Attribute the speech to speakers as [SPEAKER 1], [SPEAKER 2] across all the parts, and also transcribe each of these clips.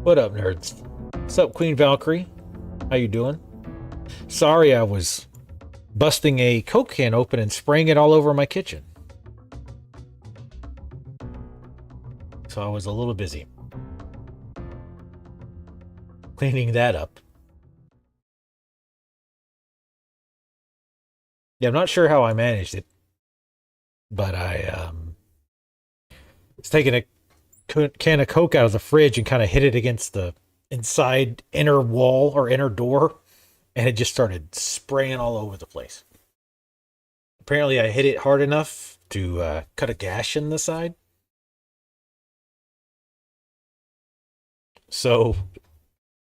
[SPEAKER 1] What up, nerds? What's up, Queen Valkyrie? How you doing? Sorry I was busting a Coke can open and spraying it all over my kitchen. So I was a little busy cleaning that up. Yeah, I'm not sure how I managed it, but I was taking a can of Coke out of the fridge and kind of hit it against the inside inner wall or inner door, and it just started spraying all over the place. Apparently, I hit it hard enough to cut a gash in the side. So,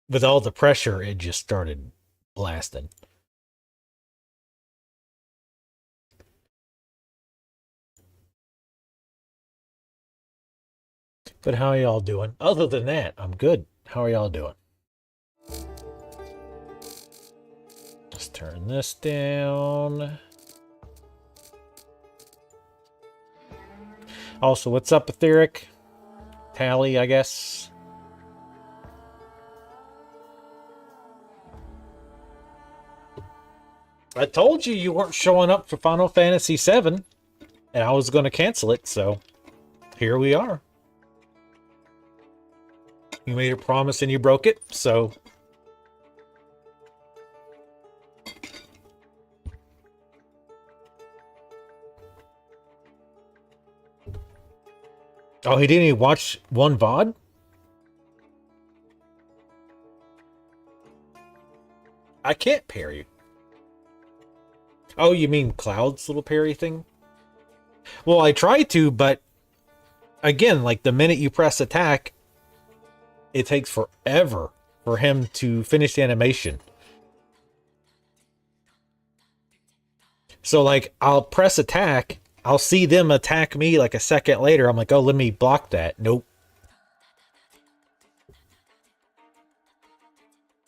[SPEAKER 1] with all the pressure, it just started blasting. But how are y'all doing? Other than that, I'm good. How are y'all doing? Let's turn this down. Also, what's up, Etheric? Tally, I guess. I told you you weren't showing up for Final Fantasy VII, and I was going to cancel it, so here we are. You made a promise and you broke it, so... Oh, he didn't even watch one VOD? I can't parry. Oh, you mean Cloud's little parry thing? Well, I tried to, but... Again, like the minute you press attack, it takes forever for him to finish the animation. So, like, I'll press attack, I'll see them attack me like a second later. I'm like, oh, let me block that. Nope.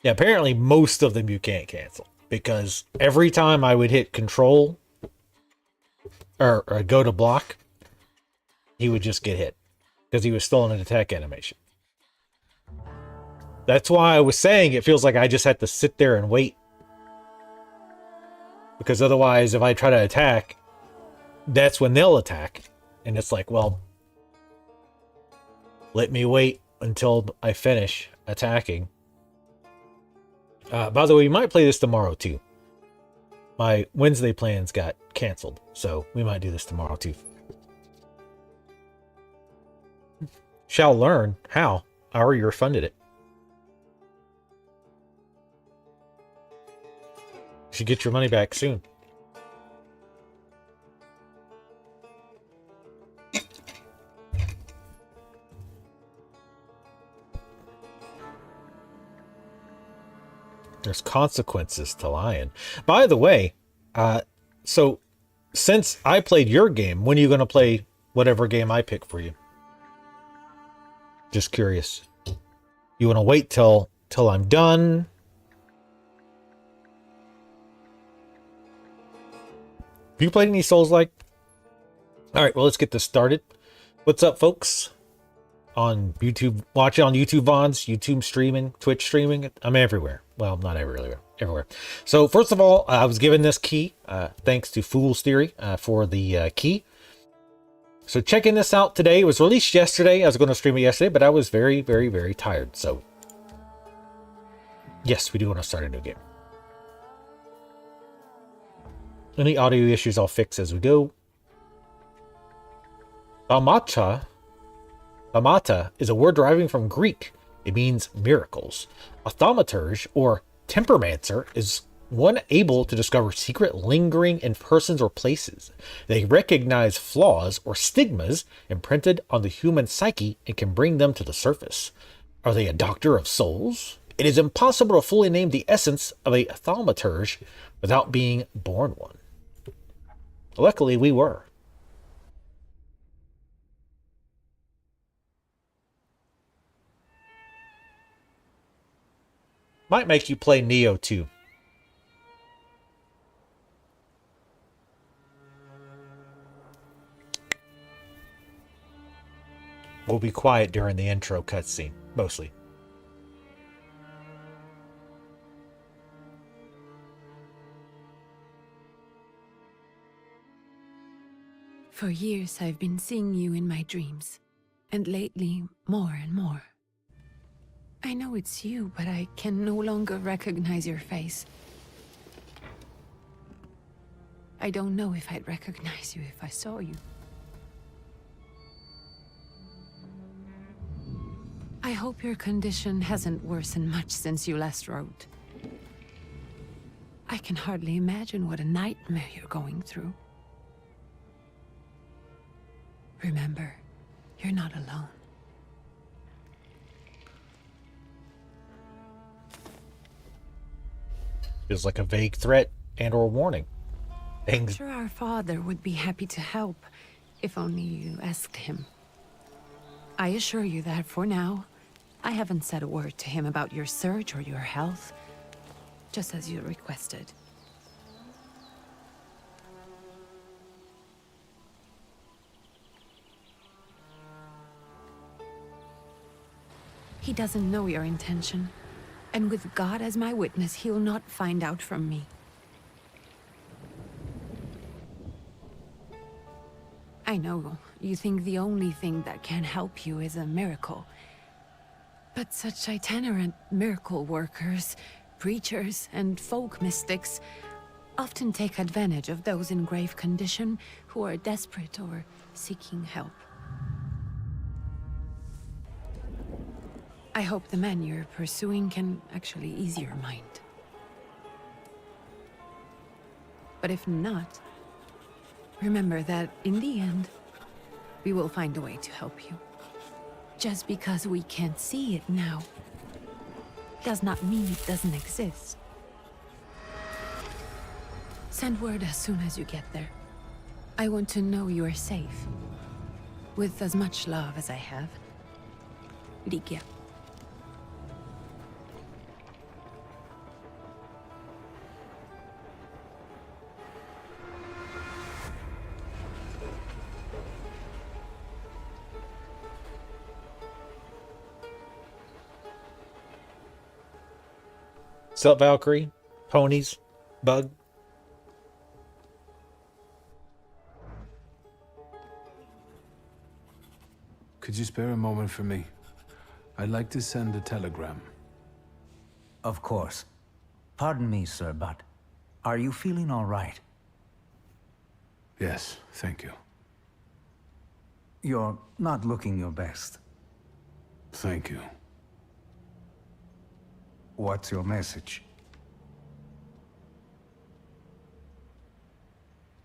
[SPEAKER 1] Yeah, apparently most of them you can't cancel. Because every time I would hit control or go to block, he would just get hit. Because he was still in an attack animation. That's why I was saying it feels like I just had to sit there and wait. Because otherwise, if I try to attack, that's when they'll attack. And it's like, well, let me wait until I finish attacking. By the way, we might play this tomorrow, too. My Wednesday plans got canceled, so we might do this tomorrow, too. Shall learn. How? I already refunded it. Should get your money back soon. There's consequences to lying. By the way, so since I played your game, when are you going to play whatever game I pick for you? Just curious. You want to wait till I'm done? Have you played any Souls-like? All right, well, let's get this started. What's up, folks? On YouTube, watching on YouTube VODs, YouTube streaming, Twitch streaming. I'm everywhere. Well, not everywhere. Everywhere. So, first of all, I was given this key, thanks to Fool's Theory, for the key. So, checking this out today. It was released yesterday. I was going to stream it yesterday, but I was very, very, very tired. So, yes, we do want to start a new game. Any audio issues I'll fix as we go. Thaumata is a word deriving from Greek. It means miracles. A thaumaturge, or tempermancer, is one able to discover secret lingering in persons or places. They recognize flaws or stigmas imprinted on the human psyche and can bring them to the surface. Are they a doctor of souls? It is impossible to fully name the essence of a thaumaturge without being born one. Luckily, we were. Might make you play Neo too. We'll be quiet during the intro cutscene, mostly.
[SPEAKER 2] For years I've been seeing you in my dreams, and lately more and more. I know it's you, but I can no longer recognize your face. I don't know if I'd recognize you if I saw you. I hope your condition hasn't worsened much since you last wrote. I can hardly imagine what a nightmare you're going through. Remember, you're not alone.
[SPEAKER 1] Feels like a vague threat and or warning.
[SPEAKER 2] I'm sure our father would be happy to help, if only you asked him. I assure you that for now, I haven't said a word to him about your search or your health, just as you requested. He doesn't know your intention, and with God as my witness, he'll not find out from me. I know you think the only thing that can help you is a miracle. But such itinerant miracle workers, preachers, and folk mystics often take advantage of those in grave condition who are desperate or seeking help. I hope the man you're pursuing can actually ease your mind. But if not, remember that in the end, we will find a way to help you. Just because we can't see it now, does not mean it doesn't exist. Send word as soon as you get there. I want to know you are safe. With as much love as I have. Ligia.
[SPEAKER 1] What's up, Valkyrie? Ponies? Bug?
[SPEAKER 3] Could you spare a moment for me? I'd like to send a telegram.
[SPEAKER 4] Of course. Pardon me, sir, but are you feeling all right?
[SPEAKER 3] Yes, thank you.
[SPEAKER 4] You're not looking your best.
[SPEAKER 3] Thank you.
[SPEAKER 4] What's your message?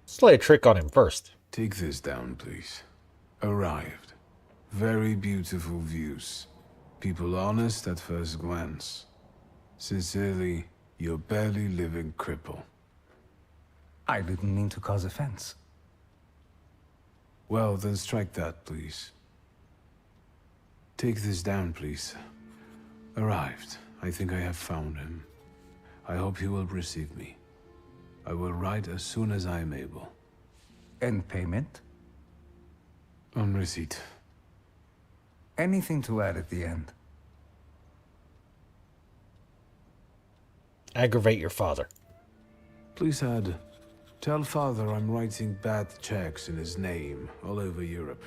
[SPEAKER 1] Let's lay a trick on him first.
[SPEAKER 3] Take this down, please. Arrived. Very beautiful views. People honest at first glance. Sincerely, your barely living cripple.
[SPEAKER 4] I didn't mean to cause offense.
[SPEAKER 3] Well, then strike that, please. Take this down, please. Arrived. I think I have found him. I hope he will receive me. I will write as soon as I am able.
[SPEAKER 4] And payment?
[SPEAKER 3] On receipt.
[SPEAKER 4] Anything to add at the end?
[SPEAKER 1] Aggravate your father.
[SPEAKER 3] Please add, tell father I'm writing bad checks in his name all over Europe.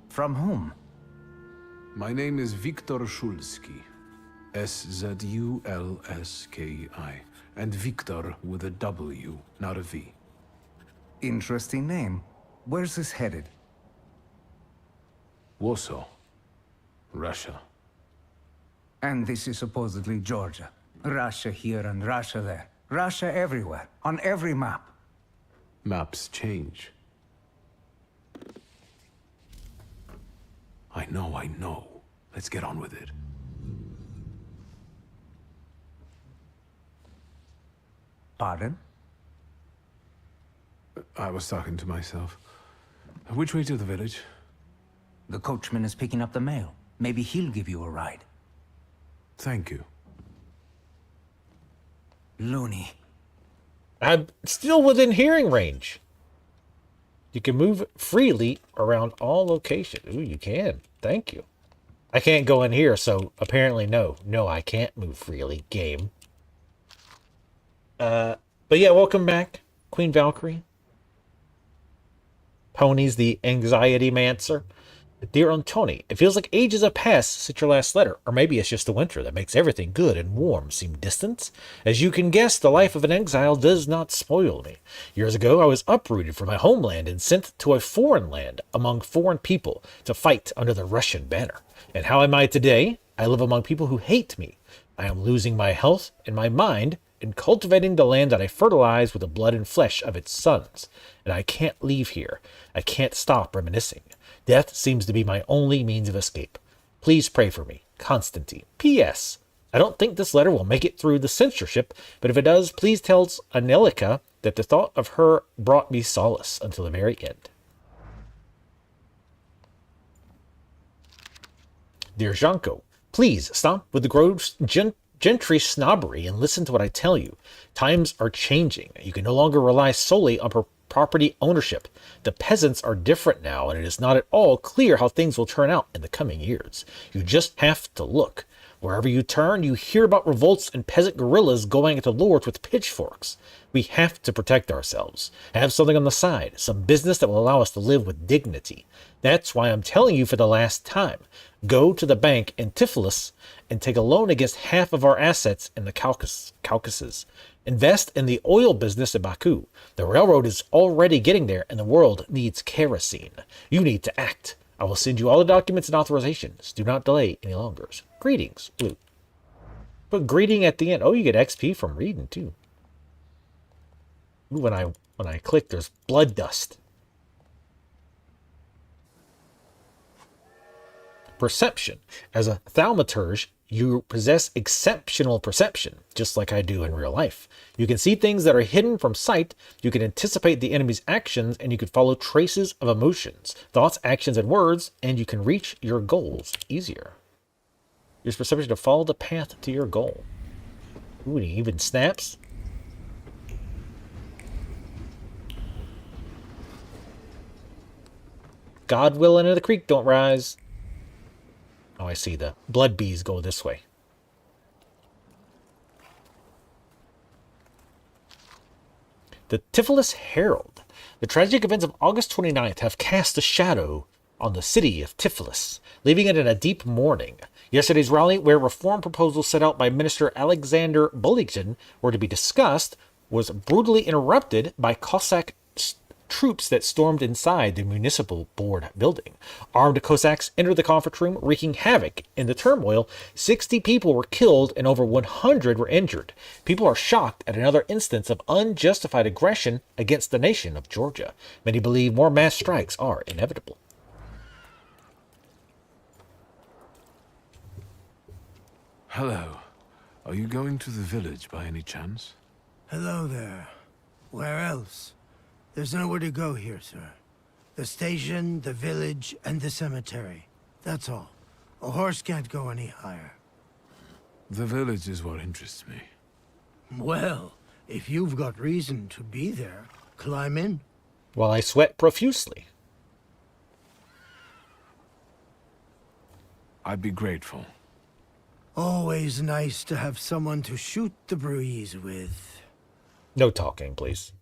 [SPEAKER 4] From whom?
[SPEAKER 3] My name is Viktor Szulski. S-Z-U-L-S-K-I. And Viktor with a W, not a V.
[SPEAKER 4] Interesting name. Where's this headed?
[SPEAKER 3] Warsaw. Russia.
[SPEAKER 4] And this is supposedly Georgia. Russia here and Russia there. Russia everywhere. On every map.
[SPEAKER 3] Maps change. I know. Let's get on with it.
[SPEAKER 4] Pardon?
[SPEAKER 3] I was talking to myself. Which way to the village?
[SPEAKER 4] The coachman is picking up the mail. Maybe he'll give you a ride.
[SPEAKER 3] Thank you.
[SPEAKER 4] Loony.
[SPEAKER 1] I'm still within hearing range. You can move freely around all locations. Ooh, you can. Thank you. I can't go in here, so apparently no. No, I can't move freely, game. But yeah, welcome back, Queen Valkyrie. Pony's the anxiety mancer. Dear Antoni, it feels like ages have passed since your last letter, or maybe it's just the winter that makes everything good and warm seem distant. As you can guess, the life of an exile does not spoil me. Years ago, I was uprooted from my homeland and sent to a foreign land among foreign people to fight under the Russian banner. And how am I today? I live among people who hate me. I am losing my health and my mind in cultivating the land that I fertilize with the blood and flesh of its sons. And I can't leave here. I can't stop reminiscing. Death seems to be my only means of escape. Please pray for me. Constantine. P.S. I don't think this letter will make it through the censorship, but if it does, please tell Anelika that the thought of her brought me solace until the very end. Dear Janko, please stop with the gross gentry snobbery and listen to what I tell you. Times are changing. You can no longer rely solely on property ownership. The peasants are different now, and it is not at all clear how things will turn out in the coming years. You just have to look. Wherever you turn, you hear about revolts and peasant guerrillas going at the lords with pitchforks. We have to protect ourselves. Have something on the side, some business that will allow us to live with dignity. That's why I'm telling you for the last time. Go to the bank in Tiflis and take a loan against half of our assets in the Caucasus. Invest in the oil business in Baku. The railroad is already getting there, and the world needs kerosene. You need to act. I will send you all the documents and authorizations. Do not delay any longer. Greetings, Blue. Put greeting at the end. Oh, you get XP from reading, too. Ooh, when I click, there's blood dust. Perception. As a thaumaturge, you possess exceptional perception, just like I do in real life. You can see things that are hidden from sight, you can anticipate the enemy's actions, and you can follow traces of emotions, thoughts, actions, and words, and you can reach your goals easier. Use perception to follow the path to your goal. Ooh, and he even snaps. God willing, into the creek don't rise. Oh, I see. The blood bees go this way. The Tiflis Herald. The tragic events of August 29th have cast a shadow on the city of Tiflis, leaving it in a deep mourning. Yesterday's rally, where reform proposals set out by Minister Alexander Buligin were to be discussed, was brutally interrupted by Cossack troops that stormed inside the municipal board building. Armed Cossacks entered the conference room, wreaking havoc. In the turmoil, 60 people were killed and over 100 were injured. People are shocked at another instance of unjustified aggression against the nation of Georgia. Many believe more mass strikes are inevitable.
[SPEAKER 3] Hello. Are you going to the village by any chance?
[SPEAKER 5] Hello there. Where else? There's nowhere to go here, sir. The station, the village, and the cemetery. That's all. A horse can't go any higher.
[SPEAKER 3] The village is what interests me.
[SPEAKER 5] Well, if you've got reason to be there, climb in.
[SPEAKER 1] While I sweat profusely.
[SPEAKER 3] I'd be grateful.
[SPEAKER 5] Always nice to have someone to shoot the breeze with.
[SPEAKER 1] No talking, please.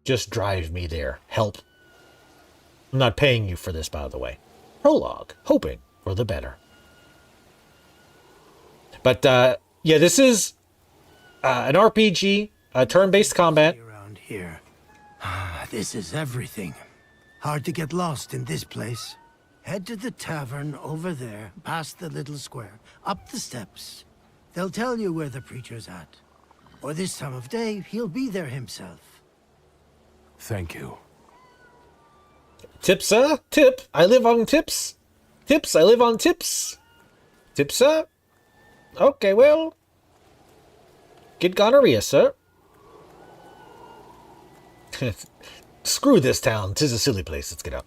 [SPEAKER 1] Just drive me there. Help. I'm not paying you for this, by the way. Prologue. Hoping for the better. But, yeah, this is an RPG, turn-based combat.
[SPEAKER 5] Around here. This is everything. Hard to get lost in this place. Head to the tavern over there, past the little square, up the steps. They'll tell you where the preacher's at. Or this time of day, he'll be there himself.
[SPEAKER 3] Thank you.
[SPEAKER 1] Tips, tip. I live on tips. Tips, I live on tips. Tips, okay, well. Get gonorrhea, sir. Screw this town. 'Tis a silly place. Let's get out.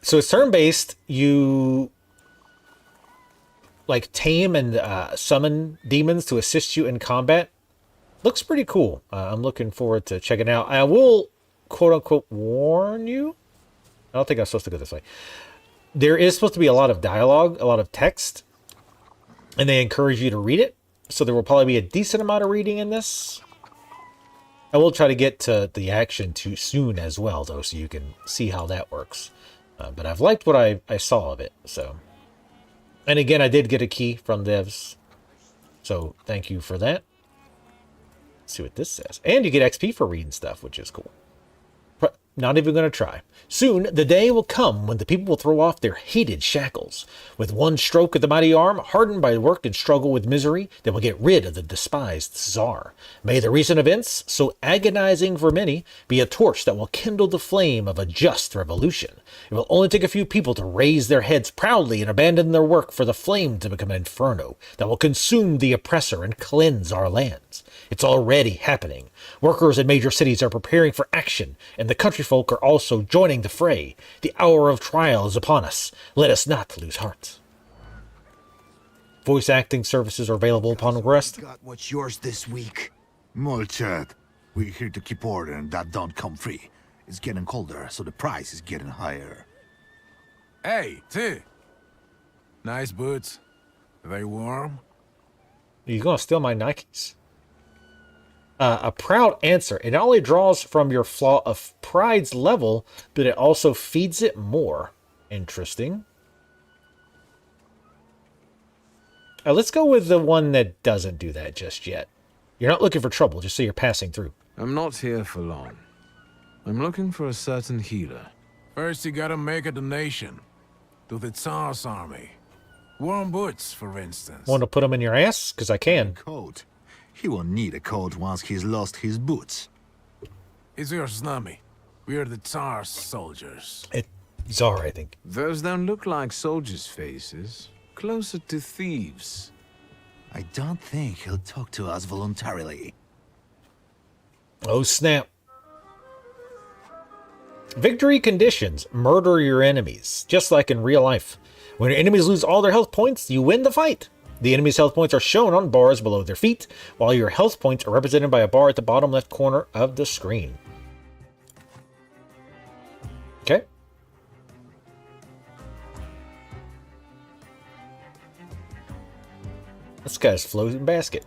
[SPEAKER 1] So it's turn-based. You like tame and summon demons to assist you in combat. Looks pretty cool. I'm looking forward to checking it out. I will, quote-unquote, warn you. I don't think I'm supposed to go this way. There is supposed to be a lot of dialogue, a lot of text, and they encourage you to read it. So there will probably be a decent amount of reading in this. I will try to get to the action too soon as well, though, so you can see how that works. But I've liked what I saw of it, so. And again, I did get a key from devs, so thank you for that. Let's see what this says. And you get XP for reading stuff, which is cool. Not even going to try. Soon, the day will come when the people will throw off their hated shackles. With one stroke of the mighty arm, hardened by work and struggle with misery, they will get rid of the despised Tsar. May the recent events, so agonizing for many, be a torch that will kindle the flame of a just revolution. It will only take a few people to raise their heads proudly and abandon their work for the flame to become an inferno that will consume the oppressor and cleanse our lands. It's already happening. Workers in major cities are preparing for action, and the countryfolk are also joining the fray. The hour of trial is upon us. Let us not lose heart. Voice acting services are available upon request.
[SPEAKER 6] Got what's yours this week? Molchat. We're here to keep order, and that don't come free. It's getting colder, so the price is getting higher.
[SPEAKER 3] Hey, T. Nice boots. Are they warm?
[SPEAKER 1] You're gonna steal my Nikes. A proud answer. It not only draws from your flaw of pride's level, but it also feeds it more. Interesting. Let's go with the one that doesn't do that just yet. You're not looking for trouble, just so you're passing through.
[SPEAKER 3] I'm not here for long. I'm looking for a certain healer. First, you gotta make a donation to the Tsar's army. Warm boots, for instance.
[SPEAKER 1] Want to put them in your ass? Because I can.
[SPEAKER 6] Coat. He won't need a coat once he's lost his boots.
[SPEAKER 3] It's your snummy. We are the Tsar's soldiers.
[SPEAKER 1] It's all right, I think.
[SPEAKER 3] Those don't look like soldiers' faces. Closer to thieves.
[SPEAKER 6] I don't think he'll talk to us voluntarily.
[SPEAKER 1] Oh, snap. Victory conditions. Murder your enemies. Just like in real life. When your enemies lose all their health points, you win the fight. The enemy's health points are shown on bars below their feet, while your health points are represented by a bar at the bottom left corner of the screen. Okay. This guy's floating basket.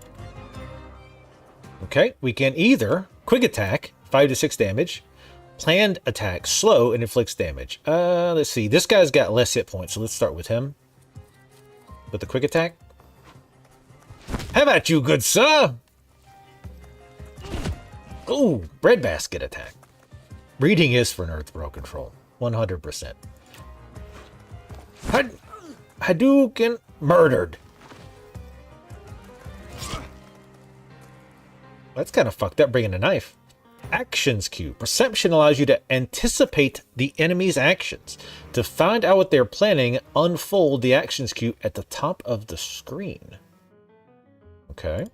[SPEAKER 1] Okay, we can either quick attack, 5 to 6 damage, planned attack, slow, and inflicts damage. Let's see. This guy's got less hit points, so let's start with him. With the quick attack. How about you, good sir? Ooh, breadbasket attack. Reading is for nerds, bro. Control. 100%. Hadouken murdered. That's kind of fucked up, bringing a knife. Actions queue. Perception allows you to anticipate the enemy's actions. To find out what they're planning, unfold the actions queue at the top of the screen. Okay.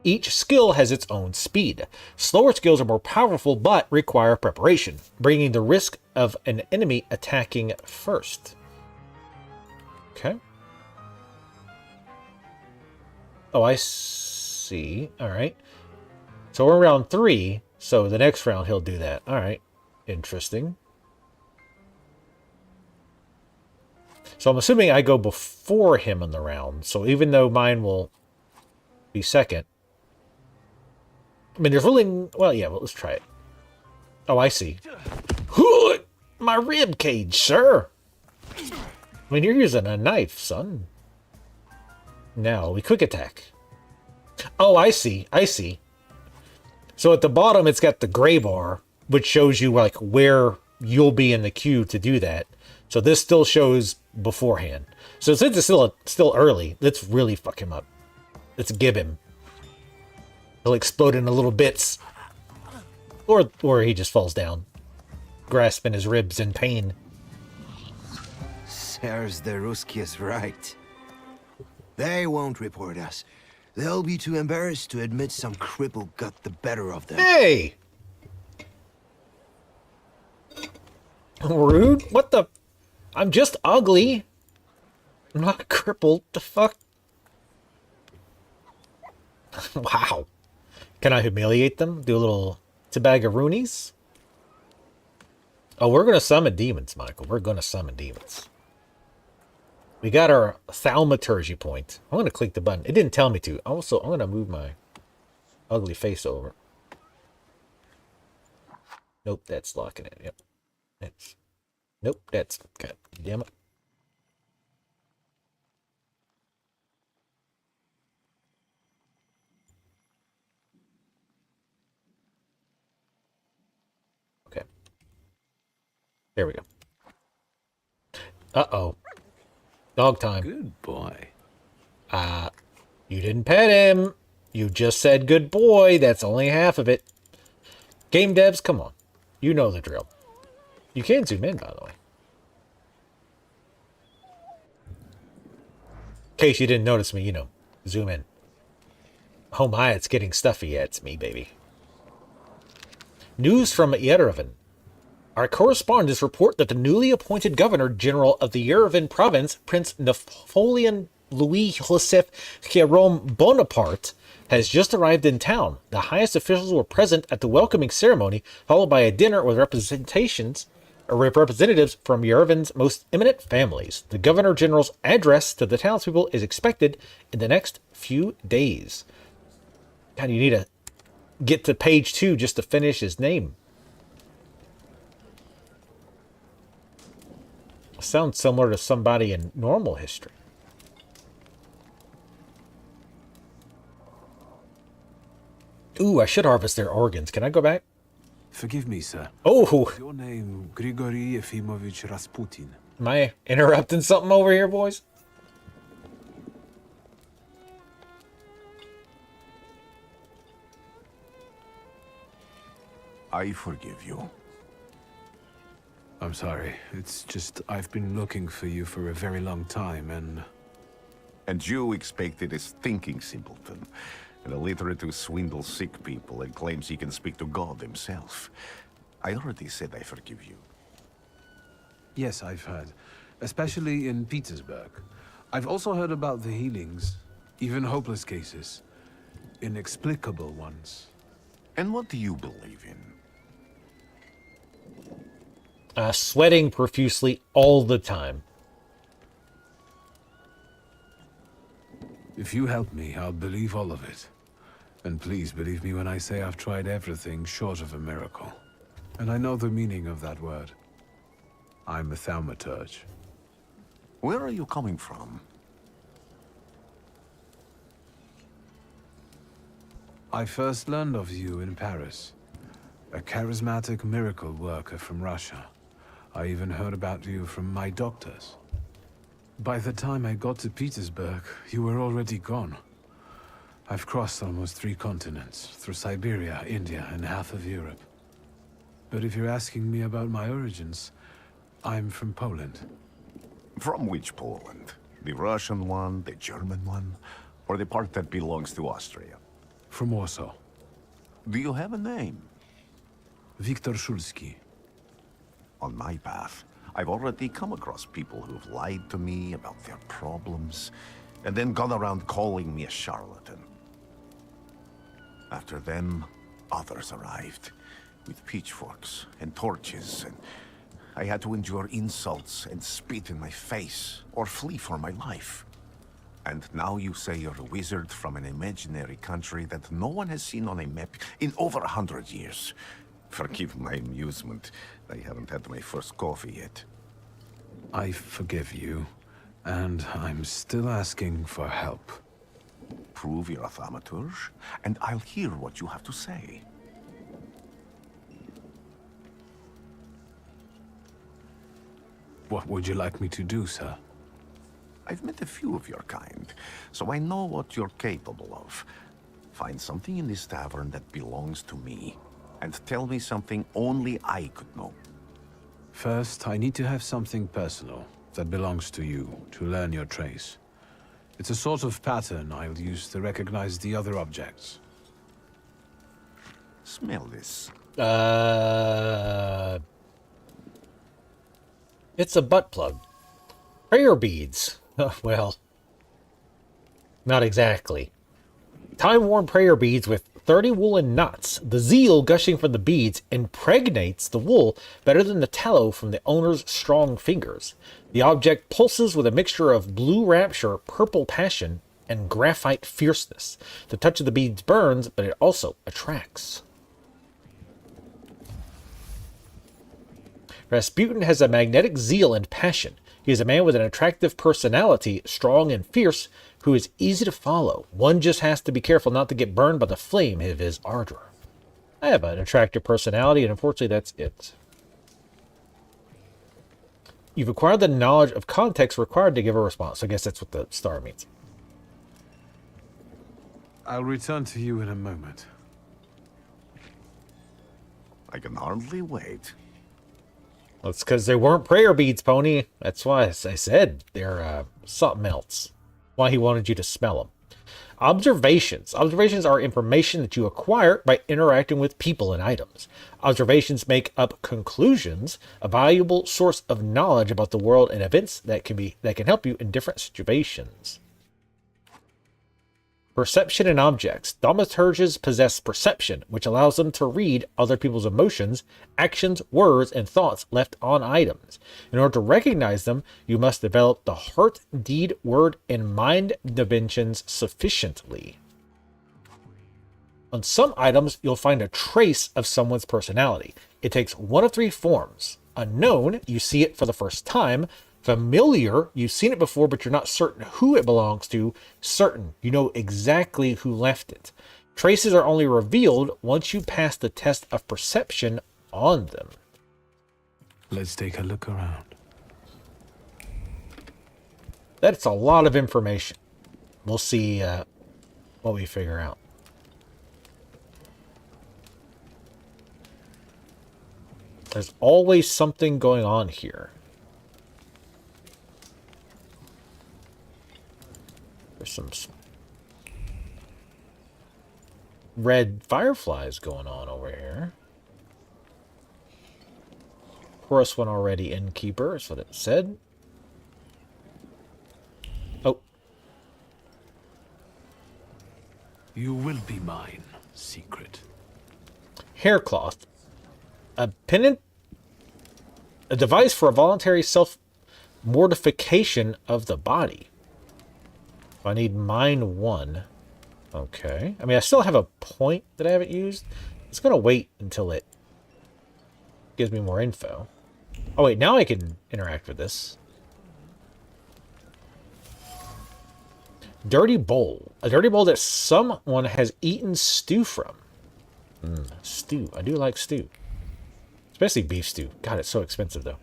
[SPEAKER 1] Each skill has its own speed. Slower skills are more powerful but require preparation, bringing the risk of an enemy attacking first. Okay. Oh, I see. All right. So we're in round 3, so the next round he'll do that. All right. Interesting. So I'm assuming I go before him in the round. So even though mine will be second. I mean, there's really... Well, yeah, well, let's try it. Oh, I see. My rib cage, sir. I mean, you're using a knife, son. Now, we quick attack. Oh, I see. I see. So at the bottom, it's got the gray bar, which shows you, like, where you'll be in the queue to do that. So this still shows beforehand. So since it's still early, let's really fuck him up. Let's give him. He'll explode into little bits. Or he just falls down, grasping his ribs in pain.
[SPEAKER 7] Serves the Ruskies right. They won't report us. They'll be too embarrassed to admit some cripple got the better of them.
[SPEAKER 1] Hey! Rude? What the... I'm just ugly. I'm not crippled. The fuck? Wow. Can I humiliate them? Do a little tabagaroonies? Oh, we're going to summon demons, Michael. We're going to summon demons. We got our Thaumaturge point. I'm going to click the button. It didn't tell me to. Also, I'm going to move my ugly face over. Nope, that's locking it. Yep. That's... Nope, that's... God damn it. Okay. There we go. Uh-oh. Dog time.
[SPEAKER 3] Good boy.
[SPEAKER 1] You didn't pet him. You just said good boy. That's only half of it. Game devs, come on. You know the drill. You can zoom in, by the way. In case you didn't notice me, you know, zoom in. Oh my, it's getting stuffy. Yeah, it's me, baby. News from Yerevan. Our correspondents report that the newly appointed Governor General of the Yerevan province, Prince Napoleon Louis-Joseph Jérôme Bonaparte, has just arrived in town. The highest officials were present at the welcoming ceremony, followed by a dinner with representatives from Yerevan's most eminent families. The Governor General's address to the townspeople is expected in the next few days. God, you need to get to page 2 just to finish his name. Sounds similar to somebody in normal history. Ooh, I should harvest their organs. Can I go back?
[SPEAKER 3] Forgive me, sir.
[SPEAKER 1] Oh,
[SPEAKER 3] Is your name Grigory Efimovich Rasputin?
[SPEAKER 1] am I interrupting something over here, boys?
[SPEAKER 6] I forgive you.
[SPEAKER 3] I'm sorry. It's just I've been looking for you for a very long time, and...
[SPEAKER 6] And you expected a thinking simpleton, an illiterate who swindles sick people and claims he can speak to God himself. I already said I forgive you.
[SPEAKER 3] Yes, I've heard. Especially in Petersburg. I've also heard about the healings, even hopeless cases. Inexplicable ones.
[SPEAKER 6] And what do you believe in?
[SPEAKER 1] Sweating profusely all the time.
[SPEAKER 3] If you help me, I'll believe all of it. And please believe me when I say I've tried everything short of a miracle. And I know the meaning of that word. I'm a Thaumaturge.
[SPEAKER 6] Where are you coming from?
[SPEAKER 3] I first learned of you in Paris. A charismatic miracle worker from Russia. I even heard about you from my doctors. By the time I got to Petersburg, you were already gone. I've crossed almost 3 continents, through Siberia, India, and half of Europe. But if you're asking me about my origins, I'm from Poland.
[SPEAKER 6] From which Poland? The Russian one, the German one, or the part that belongs to Austria?
[SPEAKER 3] From Warsaw.
[SPEAKER 6] Do you have a name?
[SPEAKER 3] Viktor Szulski.
[SPEAKER 6] On my path, I've already come across people who've lied to me about their problems, and then gone around calling me a charlatan. After them, others arrived, with pitchforks and torches, and I had to endure insults and spit in my face, or flee for my life. And now you say you're a wizard from an imaginary country that no one has seen on a map in over 100 years. Forgive my amusement. I haven't had my first coffee yet.
[SPEAKER 3] I forgive you, and I'm still asking for help.
[SPEAKER 6] Prove you're a Thaumaturge, and I'll hear what you have to say.
[SPEAKER 3] What would you like me to do, sir?
[SPEAKER 6] I've met a few of your kind, so I know what you're capable of. Find something in this tavern that belongs to me, and tell me something only I could know.
[SPEAKER 3] First, I need to have something personal that belongs to you to learn your trace. It's a sort of pattern I'll use to recognize the other objects.
[SPEAKER 6] Smell this.
[SPEAKER 1] It's a butt plug. Prayer beads. Well, not exactly. Time-worn prayer beads with 30 woolen knots. The zeal gushing from the beads impregnates the wool better than the tallow from the owner's strong fingers. The object pulses with a mixture of blue rapture, purple passion, and graphite fierceness. The touch of the beads burns, but it also attracts. Rasputin has a magnetic zeal and passion. He is a man with an attractive personality, strong and fierce, who is easy to follow. One just has to be careful not to get burned by the flame of his ardor. I have an attractive personality, and unfortunately that's it. You've acquired the knowledge of context required to give a response. I guess that's what the star means.
[SPEAKER 3] I'll return to you in a moment.
[SPEAKER 6] I can hardly wait.
[SPEAKER 1] That's because they weren't prayer beads, Pony. That's why I said they're something else. Why he wanted you to smell them. Observations. Observations are information that you acquire by interacting with people and items. Observations make up conclusions, a valuable source of knowledge about the world and events that can help you in different situations. Perception and objects. Thaumaturges possess perception, which allows them to read other people's emotions, actions, words, and thoughts left on items. In order to recognize them, you must develop the heart, deed, word, and mind dimensions sufficiently. On some items, you'll find a trace of someone's personality. It takes one of three forms. Unknown, you see it for the first time. Familiar, you've seen it before, but you're not certain who it belongs to. Certain, you know exactly who left it. Traces are only revealed once you pass the test of perception on them.
[SPEAKER 3] Let's take a look around.
[SPEAKER 1] That's a lot of information. We'll see what we figure out. There's always something going on here. There's some red fireflies going on over here. Chorus one already innkeeper, is what it said. Oh.
[SPEAKER 3] You will be mine, secret.
[SPEAKER 1] Haircloth. A pendant. A device for a voluntary self-mortification of the body. I need mine one. Okay. I mean, I still have a point that I haven't used. It's going to wait until it gives me more info. Oh, wait. Now I can interact with this. Dirty bowl. A dirty bowl that someone has eaten stew from. Stew. I do like stew. Especially beef stew. God, it's so expensive, though.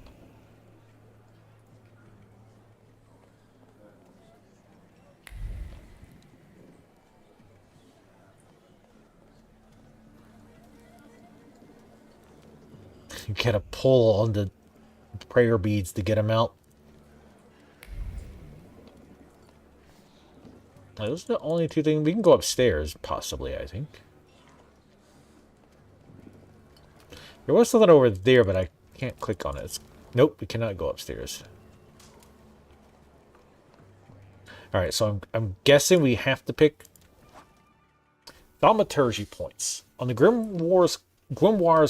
[SPEAKER 1] You gotta pull on the prayer beads to get them out. Those are the only two things. We can go upstairs, possibly, I think. There was something over there, but I can't click on it. Nope, we cannot go upstairs. Alright, so I'm guessing we have to pick Thaumaturge points. On the Grimoire's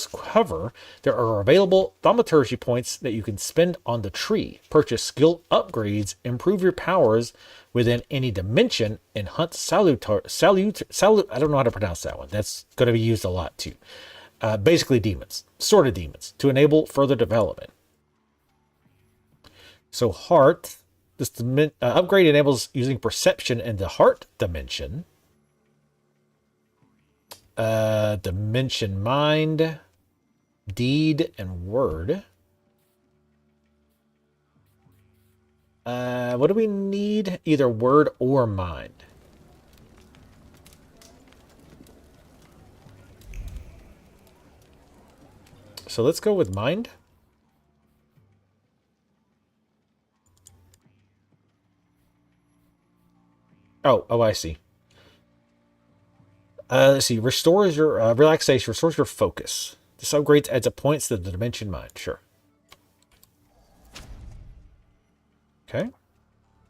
[SPEAKER 1] cover, there are available Thaumaturge points that you can spend on the tree. Purchase skill upgrades, improve your powers within any dimension, and hunt I don't know how to pronounce that one. That's going to be used a lot too. Basically demons, sort of demons, to enable further development. So heart, this upgrade enables using perception in the heart dimension. Dimension mind, deed, and word. What do we need? Either word or mind. So let's go with mind. Oh, I see. Let's see. Restores your relaxation. Restores your focus. This upgrades adds a points to the dimension mind. Sure. Okay.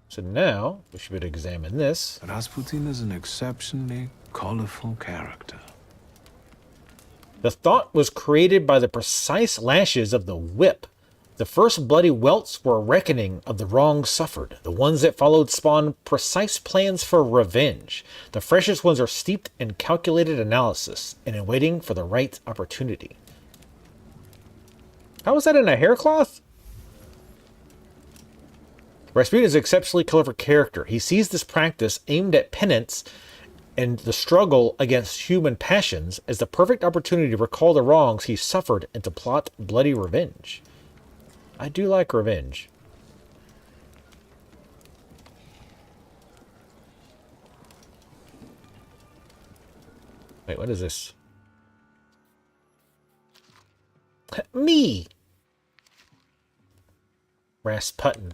[SPEAKER 1] So now we should be able to examine this.
[SPEAKER 3] Rasputin is an exceptionally colorful character.
[SPEAKER 1] The thought was created by the precise lashes of the whip. The first bloody welts were a reckoning of the wrongs suffered. The ones that followed spawned precise plans for revenge. The freshest ones are steeped in calculated analysis and in waiting for the right opportunity. How is that in a hair cloth? Rasputin is an exceptionally clever character. He sees this practice aimed at penance and the struggle against human passions as the perfect opportunity to recall the wrongs he suffered and to plot bloody revenge. I do like revenge. Wait, what is this? Me! Rasputin.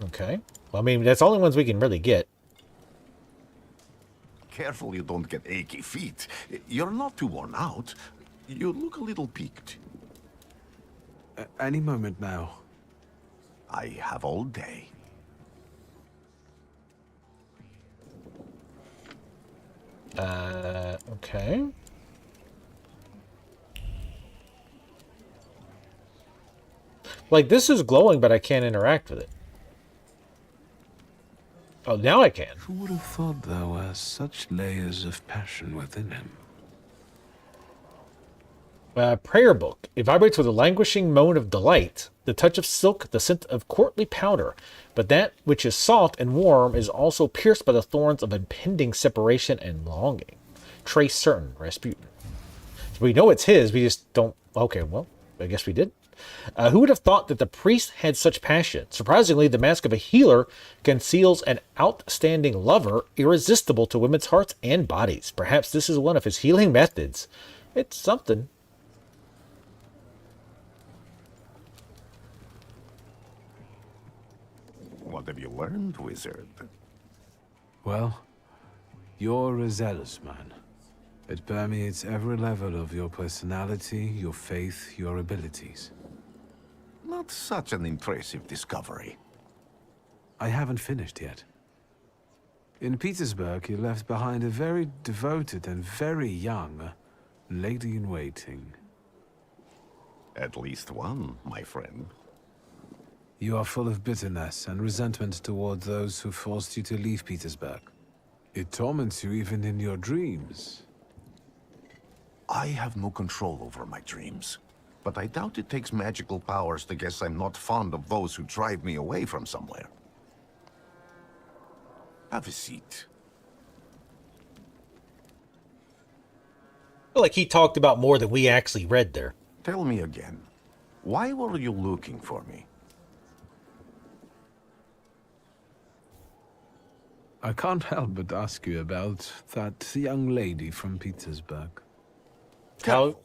[SPEAKER 1] Okay. Well, I mean, that's the only ones we can really get.
[SPEAKER 6] Careful you don't get achy feet. You're not too worn out. You look a little peaked.
[SPEAKER 3] Any moment now.
[SPEAKER 6] I have all day.
[SPEAKER 1] Okay. Like, this is glowing, but I can't interact with it. Oh, now I can.
[SPEAKER 3] Who would have thought there were such layers of passion within him?
[SPEAKER 1] Prayer book. It vibrates with a languishing moan of delight, the touch of silk, the scent of courtly powder. But that which is soft and warm is also pierced by the thorns of impending separation and longing. Trace certain, Rasputin. So we know it's his, we just don't... Okay, well, I guess we did. Who would have thought that the priest had such passion? Surprisingly, the mask of a healer conceals an outstanding lover, irresistible to women's hearts and bodies. Perhaps this is one of his healing methods. It's something.
[SPEAKER 6] What have you learned, wizard?
[SPEAKER 3] Well, you're a zealous man. It permeates every level of your personality, your faith, your abilities.
[SPEAKER 6] Not such an impressive discovery.
[SPEAKER 3] I haven't finished yet. In Petersburg, you left behind a very devoted and very young lady-in-waiting.
[SPEAKER 6] At least one, my friend.
[SPEAKER 3] You are full of bitterness and resentment toward those who forced you to leave Petersburg. It torments you even in your dreams.
[SPEAKER 6] I have no control over my dreams. But I doubt it takes magical powers to guess I'm not fond of those who drive me away from somewhere. Have a seat.
[SPEAKER 1] I feel like he talked about more than we actually read there.
[SPEAKER 6] Tell me again, why were you looking for me?
[SPEAKER 3] I can't help but ask you about that young lady from Petersburg.
[SPEAKER 1] How,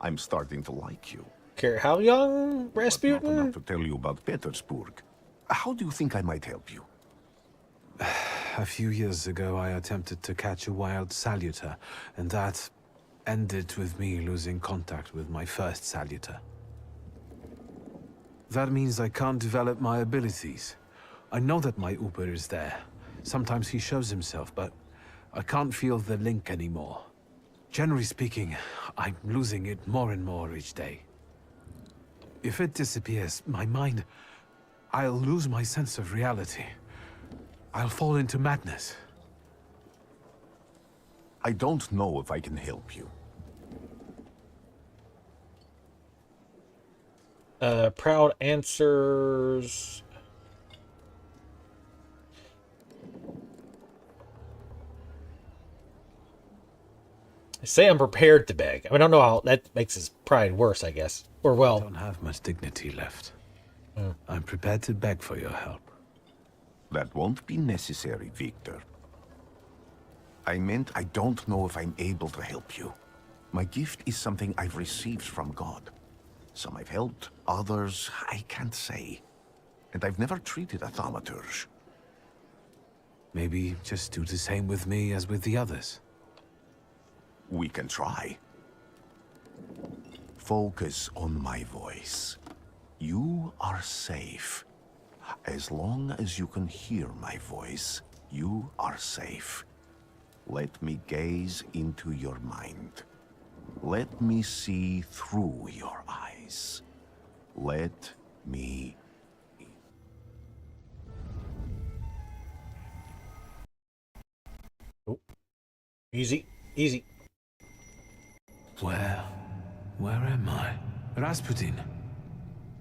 [SPEAKER 6] I'm starting to like you.
[SPEAKER 1] how young,
[SPEAKER 6] But not
[SPEAKER 1] Rasputin?
[SPEAKER 6] enough to tell you about Petersburg. How do you think I might help you?
[SPEAKER 3] A few years ago, I attempted to catch a wild saluter, and that ended with me losing contact with my first saluter. That means I can't develop my abilities. I know that my Uber is there. Sometimes he shows himself, but I can't feel the link anymore. Generally speaking, I'm losing it more and more each day. If it disappears, my mind... I'll lose my sense of reality. I'll fall into madness.
[SPEAKER 6] I don't know if I can help you.
[SPEAKER 1] Proud answers... Say I'm prepared to beg. I don't know how that makes his pride worse, I guess. Or
[SPEAKER 3] I
[SPEAKER 1] well,
[SPEAKER 3] don't have much dignity left. I'm prepared to beg for your help.
[SPEAKER 6] That won't be necessary, Victor. I meant I don't know if I'm able to help you. My gift is something I've received from God. Some I've helped, others I can't say. And I've never treated a Thaumaturge.
[SPEAKER 3] Maybe just do the same with me as with the others.
[SPEAKER 6] We can try. Focus on my voice. You are safe. As long as you can hear my voice, you are safe. Let me gaze into your mind. Let me see through your eyes. Let me...
[SPEAKER 1] easy, easy.
[SPEAKER 3] Where am I? Rasputin.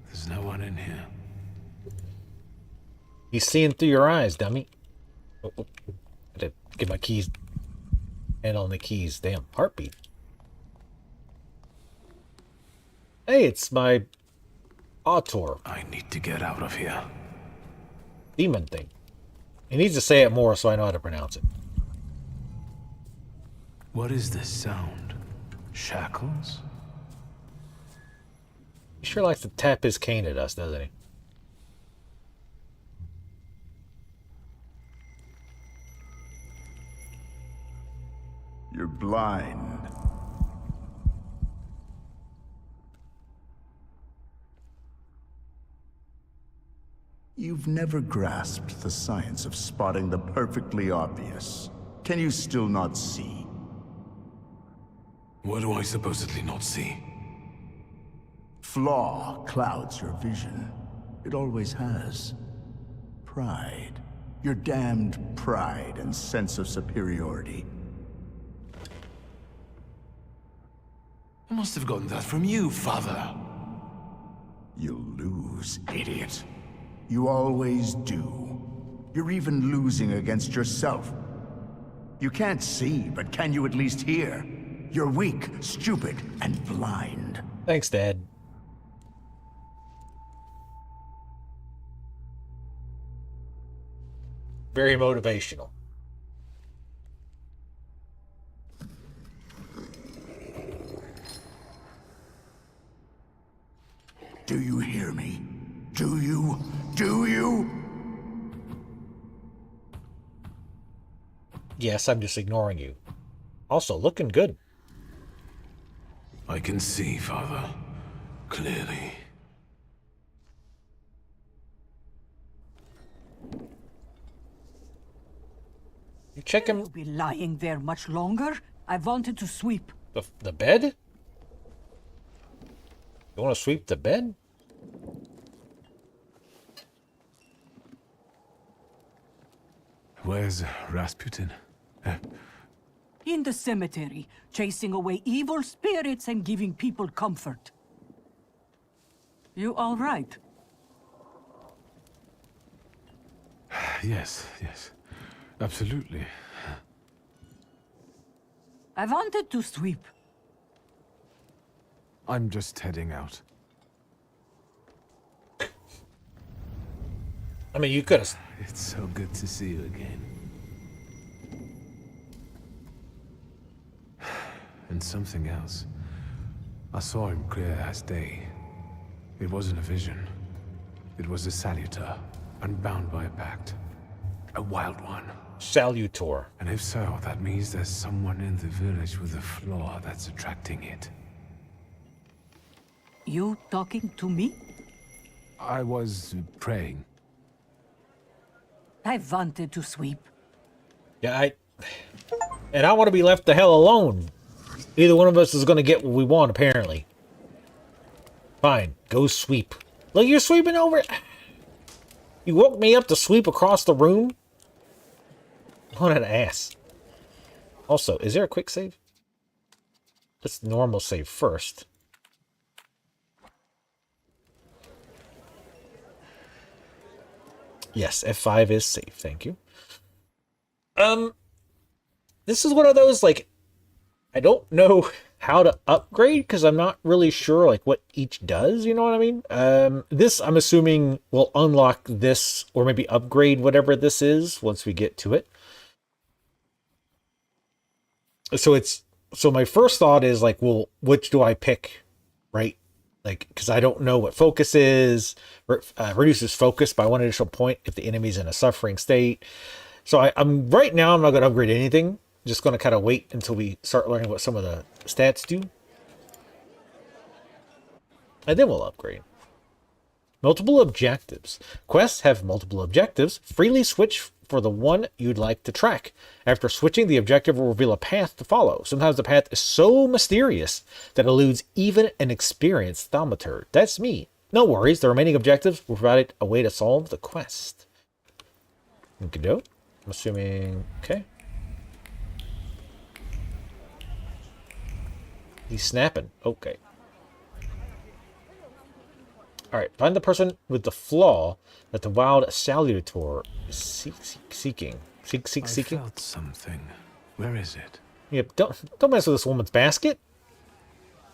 [SPEAKER 3] There's no one in here.
[SPEAKER 1] He's seeing through your eyes, dummy. Oh, oh. I had to get my keys. Hand on the keys. Damn, heartbeat. Hey, it's my auteur
[SPEAKER 3] I need to get out of here.
[SPEAKER 1] demon thing. He needs to say it more so I know how to pronounce it.
[SPEAKER 3] What is this sound? Shackles?
[SPEAKER 1] He sure likes to tap his cane at us, doesn't he?
[SPEAKER 8] You're blind. You've never grasped the science of spotting the perfectly obvious. Can you still not see?
[SPEAKER 3] What do I supposedly not see?
[SPEAKER 8] Flaw clouds your vision. It always has. Pride. Your damned pride and sense of superiority.
[SPEAKER 3] I must have gotten that from you, Father.
[SPEAKER 8] You'll lose, idiot. You always do. You're even losing against yourself. You can't see, but can you at least hear? You're weak, stupid, and blind.
[SPEAKER 1] Thanks, Dad. Very motivational.
[SPEAKER 8] Do you hear me? Do you? Do you?
[SPEAKER 1] Yes, I'm just ignoring you. Also, looking good.
[SPEAKER 3] I can see, Father. Clearly.
[SPEAKER 1] You check him.
[SPEAKER 9] You'll be lying there much longer. I wanted to sweep.
[SPEAKER 1] The bed? You want to sweep the bed?
[SPEAKER 3] Where's Rasputin?
[SPEAKER 9] In the cemetery, chasing away evil spirits and giving people comfort. You all right?
[SPEAKER 3] Yes, absolutely.
[SPEAKER 9] I wanted to sweep.
[SPEAKER 3] I'm just heading out.
[SPEAKER 1] I mean, you could have.
[SPEAKER 3] It's so good to see you again. And something else. I saw him clear as day. It wasn't a vision. It was a salutor, unbound by a pact. A wild one.
[SPEAKER 1] Salutor.
[SPEAKER 3] And if so, that means there's someone in the village with a flaw that's attracting it.
[SPEAKER 9] You talking to me?
[SPEAKER 3] I was praying.
[SPEAKER 9] I wanted to sweep.
[SPEAKER 1] Yeah, and I want to be left the hell alone. Either one of us is going to get what we want, apparently. Fine, go sweep. Look, you're sweeping over. You woke me up to sweep across the room? What an ass. Also, is there a quick save? Let's normal save first. Yes, F5 is safe, thank you. This is one of those, like, I don't know how to upgrade because I'm not really sure, like, what each does, you know what I mean? This, I'm assuming, will unlock this or maybe upgrade whatever this is once we get to it. So my first thought is, like, well, which do I pick, right? Like, because I don't know what focus is. Reduces focus by 1 additional point if the enemy's in a suffering state. So I'm right now, I'm not going to upgrade anything. Just going to kind of wait until we start learning what some of the stats do. And then we'll upgrade. Multiple objectives. Quests have multiple objectives. Freely switch for the one you'd like to track. After switching, the objective will reveal a path to follow. Sometimes the path is so mysterious that it eludes even an experienced Thaumaturge. That's me. No worries, the remaining objectives will provide a way to solve the quest. Okay, I'm assuming... Okay. He's snapping. Okay. Alright, find the person with the flaw that the wild salutator is seeking.
[SPEAKER 3] I
[SPEAKER 1] Seeking?
[SPEAKER 3] felt something. Where is it?
[SPEAKER 1] Yep, don't mess with this woman's basket.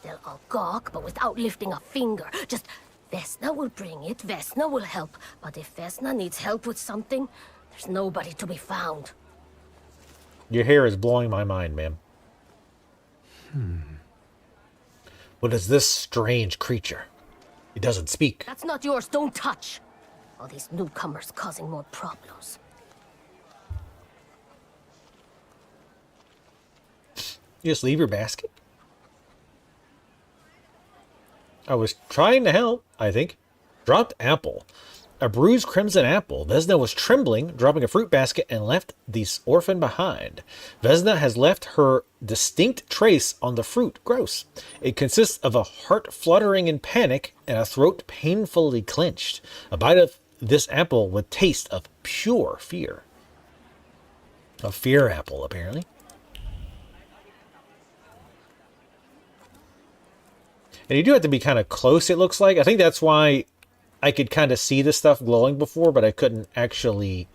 [SPEAKER 10] They'll all gawk, but without lifting a finger. Just, Vesna will bring it, Vesna will help. But if Vesna needs help with something, there's nobody to be found.
[SPEAKER 1] Your hair is blowing my mind, ma'am. What is this strange creature? He doesn't speak.
[SPEAKER 10] That's not yours, don't touch. All these newcomers causing more problems.
[SPEAKER 1] You just leave your basket? I was trying to help, I think. Dropped apple. A bruised crimson apple. Vesna was trembling, dropping a fruit basket, and left the orphan behind. Vesna has left her distinct trace on the fruit. Gross. It consists of a heart fluttering in panic and a throat painfully clenched. A bite of this apple would taste of pure fear. A fear apple, apparently. And you do have to be kind of close, it looks like. I think that's why I could kind of see this stuff glowing before, but I couldn't actually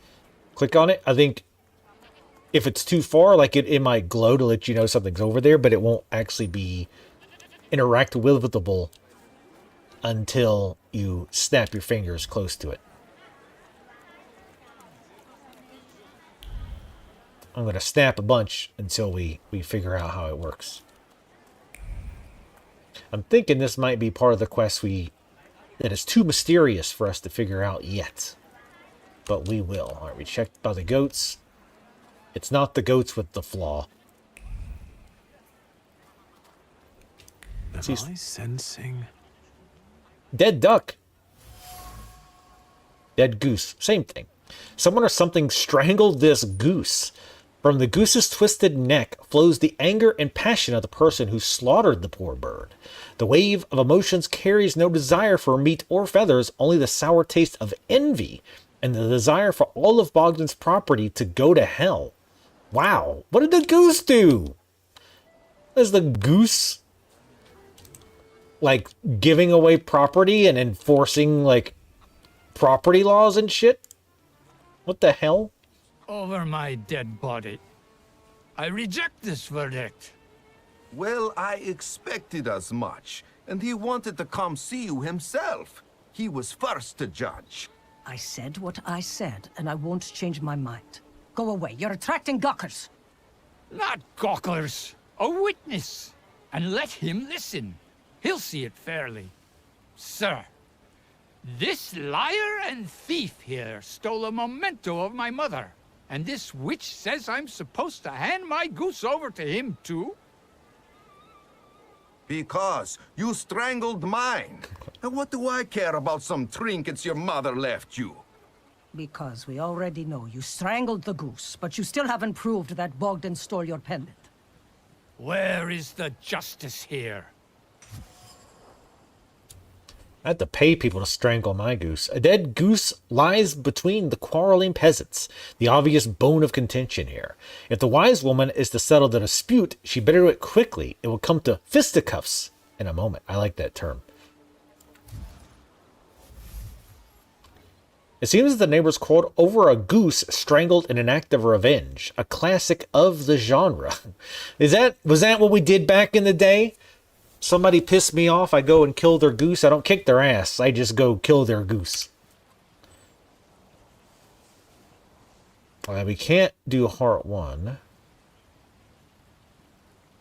[SPEAKER 1] click on it. I think if it's too far, like it might glow to let you know something's over there, but it won't actually be interactable until you snap your fingers close to it. I'm going to snap a bunch until we figure out how it works. I'm thinking this might be part of the quest that is too mysterious for us to figure out yet. But we will. All right, we checked by the goats. It's not the goats with the flaw.
[SPEAKER 3] Am I sensing?
[SPEAKER 1] Dead duck. Dead goose. Same thing. Someone or something strangled this goose. From the goose's twisted neck flows the anger and passion of the person who slaughtered the poor bird. The wave of emotions carries no desire for meat or feathers, only the sour taste of envy and the desire for all of Bogdan's property to go to hell. Wow, what did the goose do? Is the goose like giving away property and enforcing like property laws and shit? What the hell?
[SPEAKER 11] Over my dead body. I reject this verdict.
[SPEAKER 6] Well, I expected as much, and he wanted to come see you himself. He was first to judge.
[SPEAKER 9] I said what I said, and I won't change my mind. Go away, you're attracting gawkers.
[SPEAKER 11] Not gawkers, a witness. And let him listen. He'll see it fairly. Sir, this liar and thief here stole a memento of my mother. And this witch says I'm supposed to hand my goose over to him too?
[SPEAKER 6] Because you strangled mine. And what do I care about some trinkets your mother left you?
[SPEAKER 9] Because we already know you strangled the goose, but you still haven't proved that Bogdan stole your pendant.
[SPEAKER 11] Where is the justice here?
[SPEAKER 1] I had to pay people to strangle my goose. A dead goose lies between the quarreling peasants, the obvious bone of contention here. If the wise woman is to settle the dispute, she better do it quickly. It will come to fisticuffs in a moment. I like that term. It seems the neighbors quarreled over a goose strangled in an act of revenge, a classic of the genre. Was that what we did back in the day? Somebody pissed me off, I go and kill their goose. I don't kick their ass. I just go kill their goose. We can't do heart 1.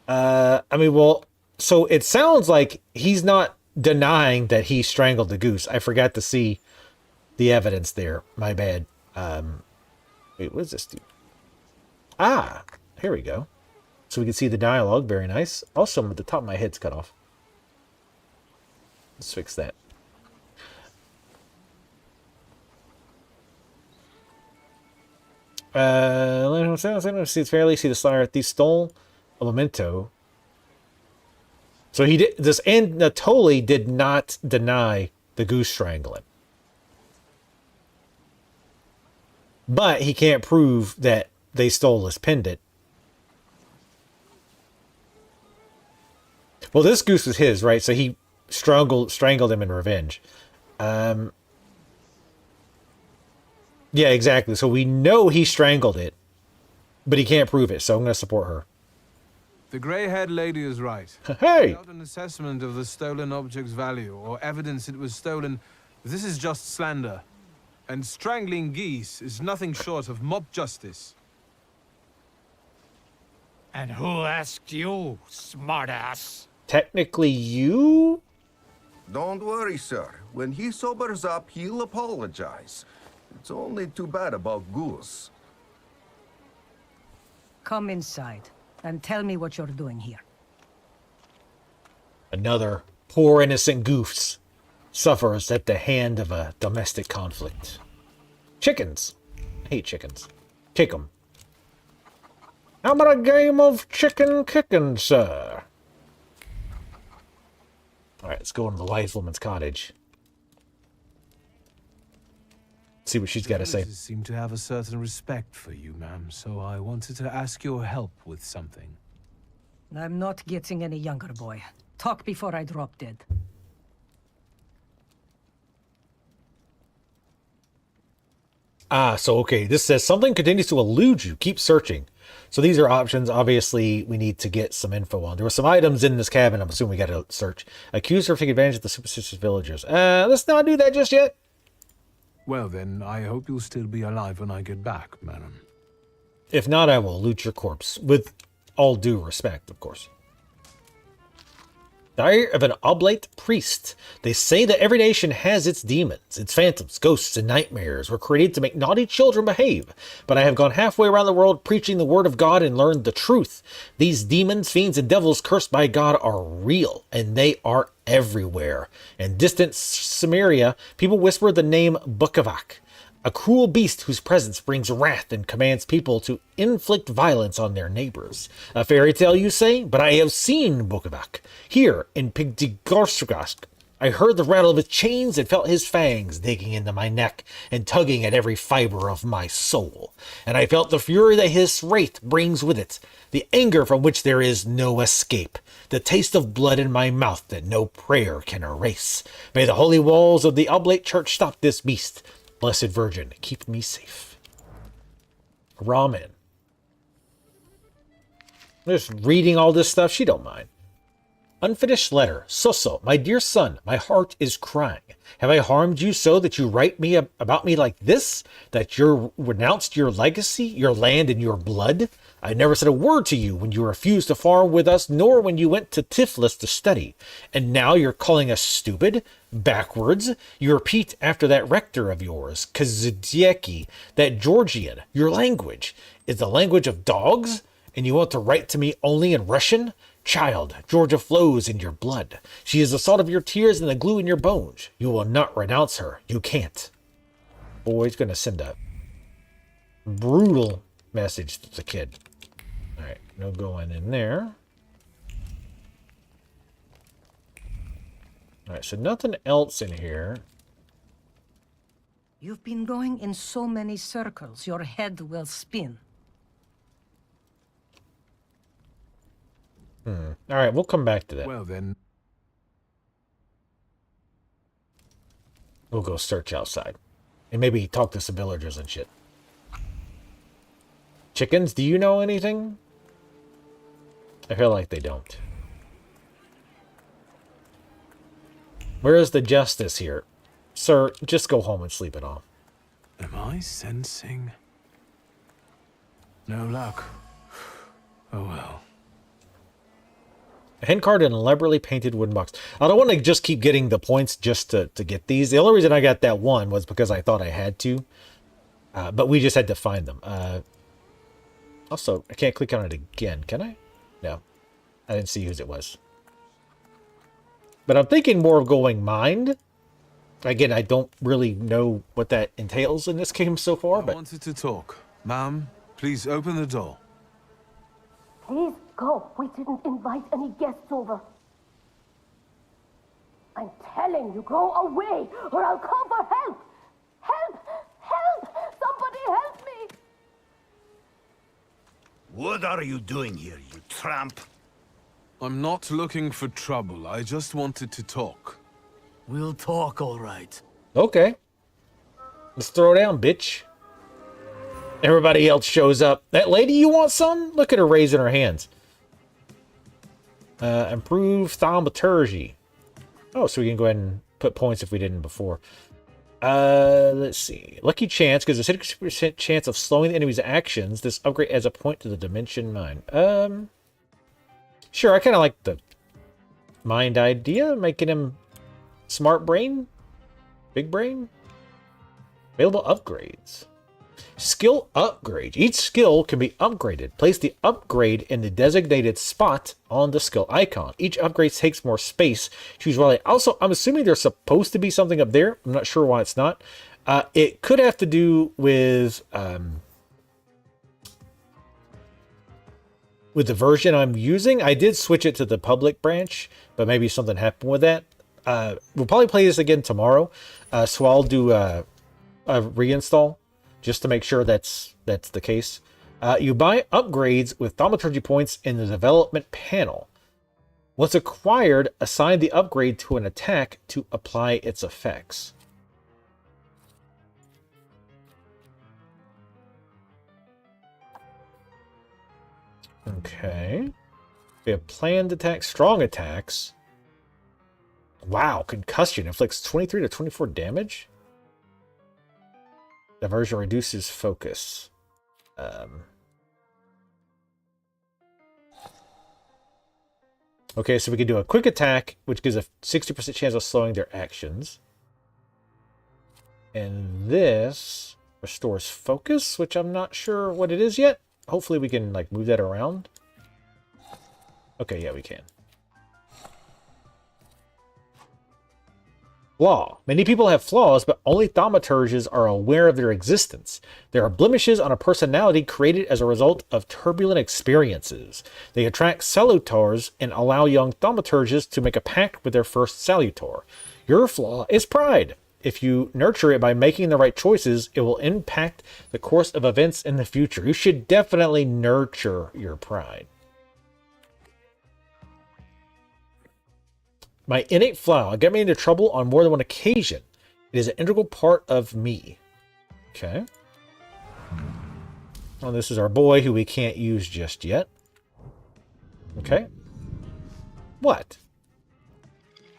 [SPEAKER 1] So it sounds like he's not denying that he strangled the goose. I forgot to see the evidence there. My bad. Wait, what does this do? Ah, here we go. So we can see the dialogue. Very nice. Also, at the top of my head's cut off. Let's fix that. See it's fairly. See the slayer thief stole a memento. So he did this. Anatoly did not deny the goose strangling, but he can't prove that they stole his pendant. Well, this goose was his, right? So he strangled him in revenge. Yeah, exactly. So we know he strangled it, but he can't prove it, so I'm going to support her.
[SPEAKER 3] The grey-haired lady is right.
[SPEAKER 1] Hey!
[SPEAKER 3] Without an assessment of the stolen object's value or evidence it was stolen, this is just slander. And strangling geese is nothing short of mob justice.
[SPEAKER 11] And who asked you, smartass?
[SPEAKER 1] Technically you?
[SPEAKER 6] Don't worry, sir. When he sobers up, he'll apologize. It's only too bad about Goose.
[SPEAKER 9] Come inside and tell me what you're doing here.
[SPEAKER 1] Another poor innocent goofs suffers at the hand of a domestic conflict. Chickens. I hate chickens. Kick 'em. How about a game of chicken kicking, sir? Alright, let's go into the wise woman's cottage. See what she's got to say.
[SPEAKER 3] Villagers seem to have a certain respect for you, ma'am, so I wanted to ask your help with something.
[SPEAKER 9] I'm not getting any younger, boy. Talk before I drop dead.
[SPEAKER 1] So okay, this says something continues to elude you. Keep searching. So these are options. Obviously, we need to get some info on. There were some items in this cabin. I'm assuming we got to search. Accuse her of taking advantage of the superstitious villagers. Let's not do that just yet.
[SPEAKER 3] Well then, I hope you'll still be alive when I get back, madam.
[SPEAKER 1] If not, I will loot your corpse. With all due respect, of course. Diary of an oblate priest. They say that every nation has its demons, its phantoms, ghosts, and nightmares were created to make naughty children behave. But I have gone halfway around the world preaching the word of God and learned the truth. These demons, fiends, and devils cursed by God are real, and they are everywhere. In distant Samaria, people whisper the name Bukavak, a cruel beast whose presence brings wrath and commands people to inflict violence on their neighbors. A fairy tale, you say? But I have seen Bukavak. Here, in Pigdigorskast, I heard the rattle of his chains and felt his fangs digging into my neck and tugging at every fiber of my soul. And I felt the fury that his wraith brings with it, the anger from which there is no escape, the taste of blood in my mouth that no prayer can erase. May the holy walls of the oblate church stop this beast. Blessed Virgin, keep me safe. Ramen. Just reading all this stuff, she don't mind. Unfinished letter. Soso, my dear son, my heart is crying. Have I harmed you so that you write me about me like this? That you renounced your legacy, your land, and your blood? I never said a word to you when you refused to farm with us, nor when you went to Tiflis to study. And now you're calling us stupid? Backwards? You repeat after that rector of yours, Kazudieki, that Georgian, your language. Is the language of dogs? And you want to write to me only in Russian? Child, Georgia flows in your blood. She is the salt of your tears and the glue in your bones. You will not renounce her. You can't. Boy's going to send a brutal message to the kid. All right, no going in there. All right, so nothing else in here.
[SPEAKER 9] You've been going in so many circles, your head will spin.
[SPEAKER 1] All right, we'll come back to that.
[SPEAKER 3] Well then.
[SPEAKER 1] We'll go search outside. And maybe talk to some villagers and shit. Chickens, do you know anything? I feel like they don't. Where is the justice here? Sir, just go home and sleep it off.
[SPEAKER 3] Am I sensing? No luck. Oh well.
[SPEAKER 1] A hand card and an elaborately painted wooden box. I don't want to just keep getting the points just to get these. The only reason I got that one was because I thought I had to. But we just had to find them. Also, I can't click on it again, can I? No. I didn't see whose it was. But I'm thinking more of going mind. Again, I don't really know what that entails in this game so far.
[SPEAKER 3] I wanted to talk. Ma'am, please open the door.
[SPEAKER 10] Please go. We didn't invite any guests over. I'm telling you, go away, or I'll call for help. Help! Help! Somebody help me!
[SPEAKER 5] What are you doing here, you tramp?
[SPEAKER 3] I'm not looking for trouble. I just wanted to talk.
[SPEAKER 5] We'll talk, all right.
[SPEAKER 1] Okay. Let's throw down, bitch. Everybody else shows up. That lady, you want some? Look at her raising her hands. Improve Thaumaturge. Oh, so we can go ahead and put points if we didn't before. Let's see. Lucky Chance gives a 60% chance of slowing the enemy's actions. This upgrade adds a point to the Dimension Mind. Sure, I kind of like the mind idea. Making him smart brain? Big brain? Available upgrades. Skill upgrade. Each skill can be upgraded. Place the upgrade in the designated spot on the skill icon. Each upgrade takes more space. Choose wisely. Also, I'm assuming there's supposed to be something up there. I'm not sure why it's not. It could have to do with the version I'm using. I did switch it to the public branch, but maybe something happened with that. We'll probably play this again tomorrow. So I'll do a reinstall just to make sure that's the case. You buy upgrades with Thaumaturgy points in the development panel. Once acquired, assign the upgrade to an attack to apply its effects. Okay. We have planned attacks, strong attacks. Wow, concussion inflicts 23 to 24 damage. Diversion reduces focus. Okay, so we can do a quick attack, which gives a 60% chance of slowing their actions. And this restores focus, which I'm not sure what it is yet. Hopefully we can like move that around. Okay, yeah, we can. Flaw. Many people have flaws, but only thaumaturges are aware of their existence. There are blemishes on a personality created as a result of turbulent experiences. They attract salutors and allow young thaumaturges to make a pact with their first salutor. Your flaw is pride. If you nurture it by making the right choices, it will impact the course of events in the future. You should definitely nurture your pride. My innate flaw got me into trouble on more than one occasion. It is an integral part of me. Okay. Well, this is our boy who we can't use just yet. Okay. What?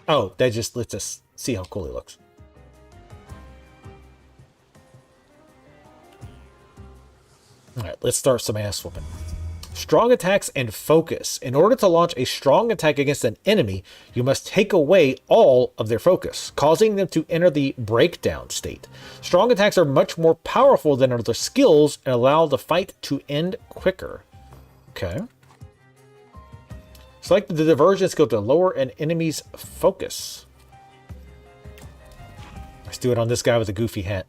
[SPEAKER 1] Oh, that just lets us see how cool he looks. Alright, let's start some ass whooping. Strong attacks and focus. In order to launch a strong attack against an enemy, you must take away all of their focus, causing them to enter the breakdown state. Strong attacks are much more powerful than other skills and allow the fight to end quicker. Okay. Select the diversion skill to lower an enemy's focus. Let's do it on this guy with a goofy hat.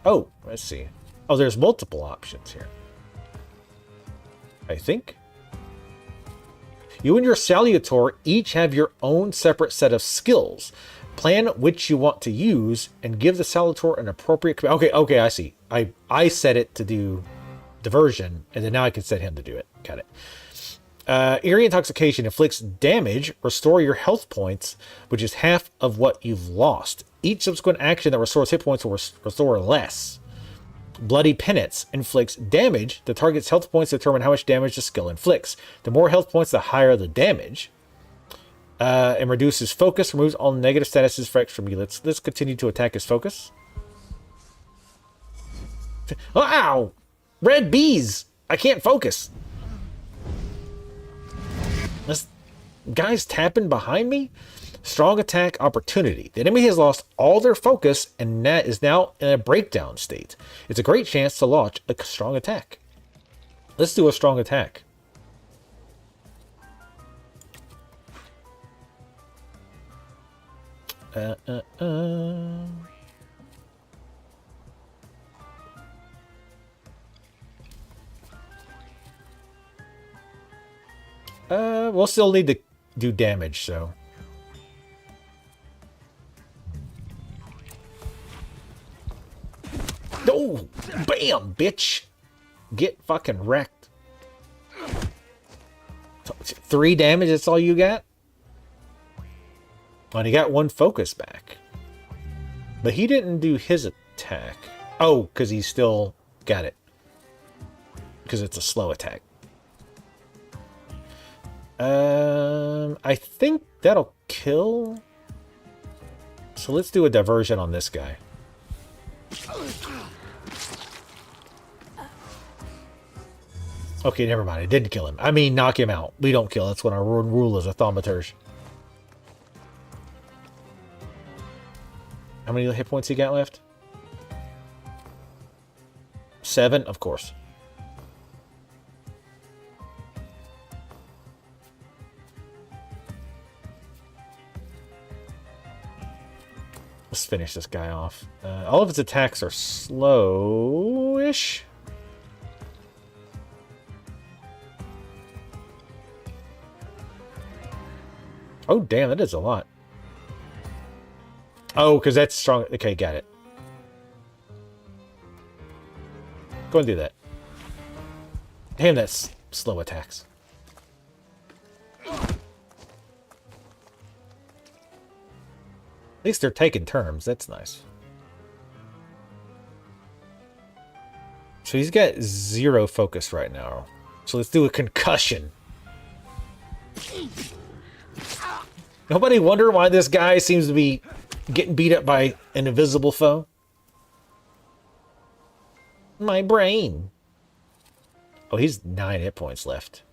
[SPEAKER 1] Oh, let's see. Oh, there's multiple options here. I think. You and your salutor each have your own separate set of skills. Plan which you want to use and give the salutor an appropriate... Okay, I see. I set it to do diversion, and then now I can set him to do it. Got it. Eerie Intoxication inflicts damage. Restore your health points, which is half of what you've lost. Each subsequent action that restores hit points will restore less. Bloody Penance inflicts damage. The target's health points determine how much damage the skill inflicts. The more health points, the higher the damage. And reduces focus. Removes all negative status effects from you. Let's continue to attack his focus. Oh, ow! Red bees! I can't focus. This guy's tapping behind me. Strong attack opportunity. The enemy has lost all their focus and is now in a breakdown state. It's a great chance to launch a strong attack. Let's do a strong attack. We'll still need to do damage, so... Oh, bam, bitch. Get fucking wrecked. 3 damage, that's all you got? Oh, and you got 1 focus back. But he didn't do his attack. Oh, because he's still got it. Because it's a slow attack. I think that'll kill. So let's do a diversion on this guy. Okay, never mind. It didn't kill him. I mean, knock him out. We don't kill. That's what our rule is, a Thaumaturge. How many hit points he got left? 7, of course. Let's finish this guy off. All of his attacks are slow-ish. Oh, damn, that is a lot. Oh, because that's strong. Okay, got it. Go and do that. Damn, that's slow attacks. At least they're taking turns. That's nice. So he's got 0 focus right now. So let's do a concussion. Nobody wonder why this guy seems to be getting beat up by an invisible foe? My brain. Oh, he's 9 hit points left.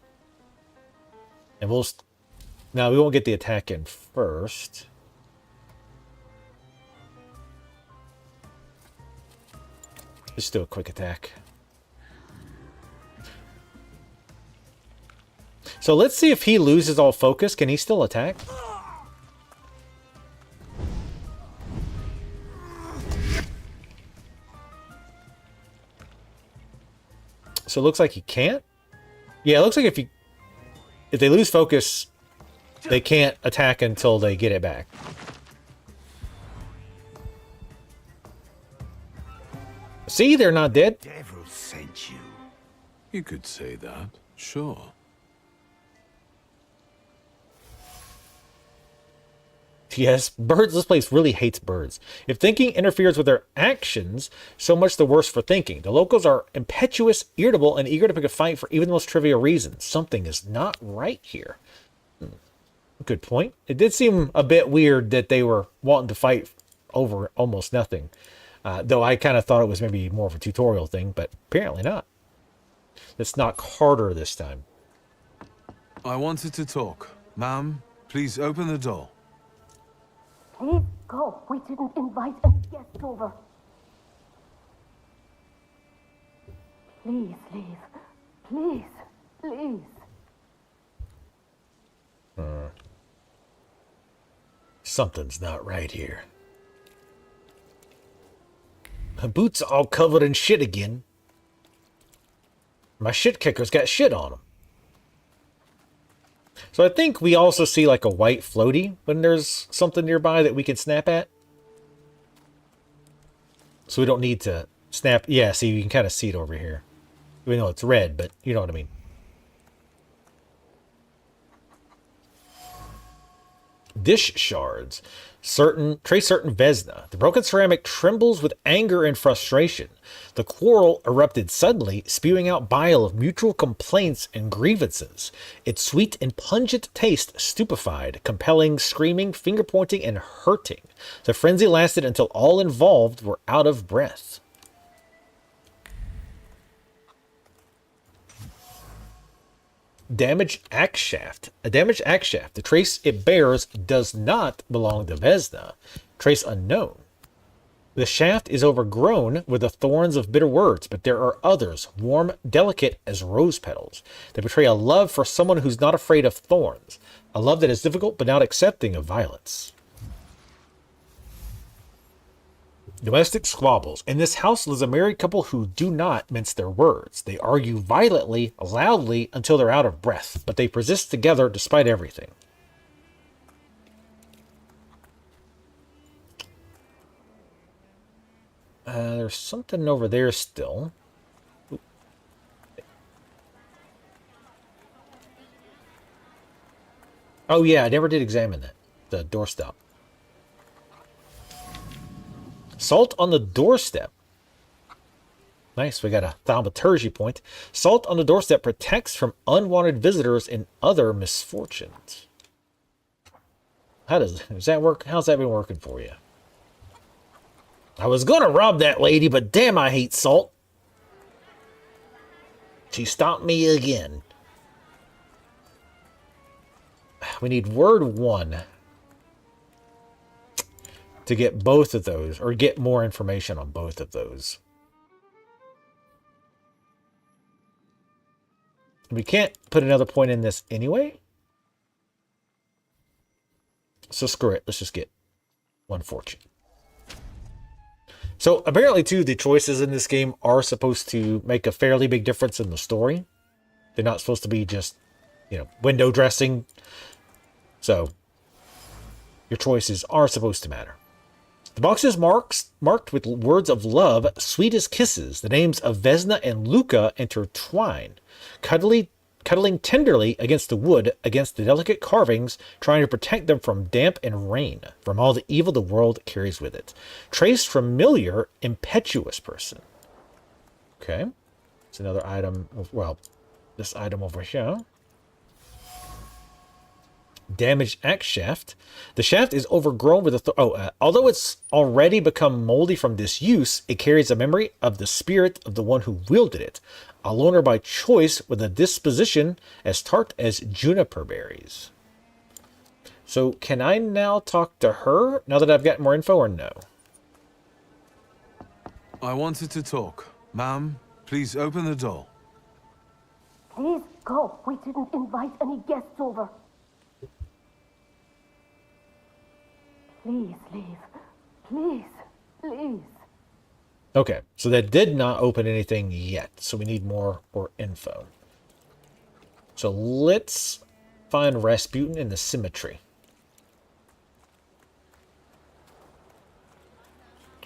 [SPEAKER 1] And we'll... Now, we won't get the attack in first. Just do a quick attack. So let's see if he loses all focus. Can he still attack? So it looks like he can't? Yeah, it looks like if they lose focus, they can't attack until they get it back. See, they're not dead.
[SPEAKER 7] Devil sent you.
[SPEAKER 3] You could say that, sure.
[SPEAKER 1] Yes, birds. This place really hates birds. If thinking interferes with their actions, so much the worse for thinking. The locals are impetuous, irritable, and eager to pick a fight for even the most trivial reasons. Something is not right here. Good point. It did seem a bit weird that they were wanting to fight over almost nothing. Though I kind of thought it was maybe more of a tutorial thing, but apparently not. Let's knock harder this time.
[SPEAKER 3] I wanted to talk. Ma'am, please open the door.
[SPEAKER 10] Please go. We didn't invite any guests over. Please leave. Please. Please.
[SPEAKER 1] Something's not right here. My boots are all covered in shit again. My shit kicker's got shit on them. So I think we also see like a white floaty when there's something nearby that we can snap at. So we don't need to snap. Yeah, see, you can kind of see it over here. Even though it's red, but you know what I mean. Dish shards. Trace certain Vesna. The broken ceramic trembles with anger and frustration. The quarrel erupted suddenly, spewing out bile of mutual complaints and grievances. Its sweet and pungent taste stupefied, compelling, screaming, finger-pointing, and hurting. The frenzy lasted until all involved were out of breath. Damaged axe shaft. A damaged axe shaft. The trace it bears does not belong to Vesna. Trace unknown. The shaft is overgrown with the thorns of bitter words, but there are others, warm, delicate as rose petals. They betray a love for someone who's not afraid of thorns. A love that is difficult but not accepting of violence. Domestic squabbles. In this house lives a married couple who do not mince their words. They argue violently, loudly, until they're out of breath, but they persist together despite everything. There's something over there still. Ooh. Oh yeah, I never did examine that. The doorstop. Salt on the doorstep. Nice, we got a Thaumaturge point. Salt on the doorstep protects from unwanted visitors and other misfortunes. Does that work? How's that been working for you? I was gonna rob that lady, but damn, I hate salt. She stopped me again. We need word 1 to get both of those, or get more information on both of those. We can't put another point in this anyway. So screw it. Let's just get 1 fortune. So apparently, too, the choices in this game are supposed to make a fairly big difference in the story. They're not supposed to be just, window dressing. So your choices are supposed to matter. The box is marked with words of love, sweet as kisses. The names of Vesna and Luca intertwine, cuddling tenderly against the wood, against the delicate carvings, trying to protect them from damp and rain, from all the evil the world carries with it. Trace familiar, impetuous person. Okay. It's another item. Well, this item over here. Damaged axe shaft. The shaft is overgrown with although it's already become moldy from disuse, it carries a memory of the spirit of the one who wielded it. A loner by choice with a disposition as tart as juniper berries. So can I now talk to her now that I've got more info, or no?
[SPEAKER 3] I wanted to talk. Ma'am, please open the door.
[SPEAKER 10] Please go. We didn't invite any guests over. Please leave. Please, please.
[SPEAKER 1] Okay, so that did not open anything yet, so we need more info. So let's find Rasputin in the cemetery.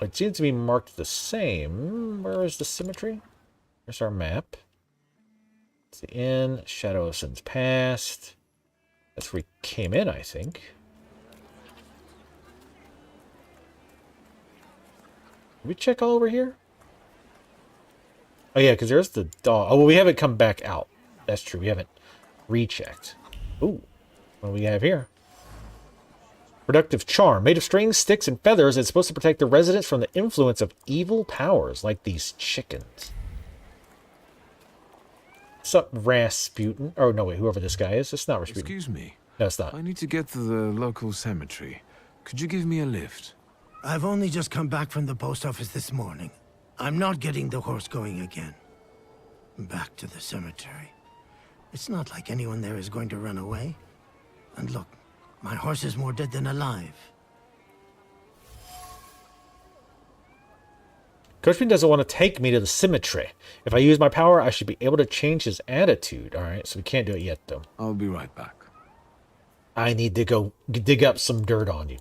[SPEAKER 1] It seems to be marked the same. Where is the cemetery? Here's our map. It's the inn, Shadow of Sins Past. That's where we came in, I think. Did we check all over here? Oh, yeah, because there's the dog. Oh, well, we haven't come back out. That's true. We haven't rechecked. Ooh, what do we have here? Productive charm. Made of strings, sticks, and feathers, it's supposed to protect the residents from the influence of evil powers like these chickens. What's up, Rasputin? Oh, no, wait, whoever this guy is. It's not Rasputin.
[SPEAKER 3] Excuse me.
[SPEAKER 1] No, it's not.
[SPEAKER 3] I need to get to the local cemetery. Could you give me a lift?
[SPEAKER 5] I've only just come back from the post office this morning. I'm not getting the horse going again. Back to the cemetery. It's not like anyone there is going to run away. And look, my horse is more dead than alive.
[SPEAKER 1] Coachman doesn't want to take me to the cemetery. If I use my power, I should be able to change his attitude. All right, so we can't do it yet, though.
[SPEAKER 3] I'll be right back.
[SPEAKER 1] I need to go dig up some dirt on you.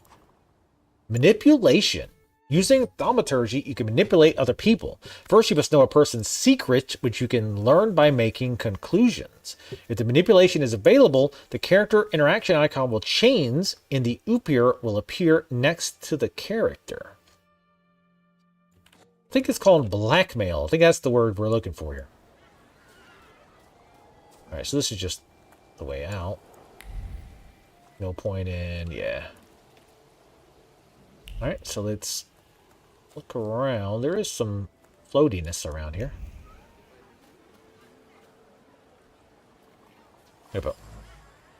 [SPEAKER 1] Manipulation. Using Thaumaturge, you can manipulate other people. First, you must know a person's secret, which you can learn by making conclusions. If the manipulation is available, the character interaction icon will change, and the Upir will appear next to the character. I think it's called blackmail. I think that's the word we're looking for here. Alright, so this is just the way out. No point in, yeah. Alright, so let's look around. There is some floatiness around here.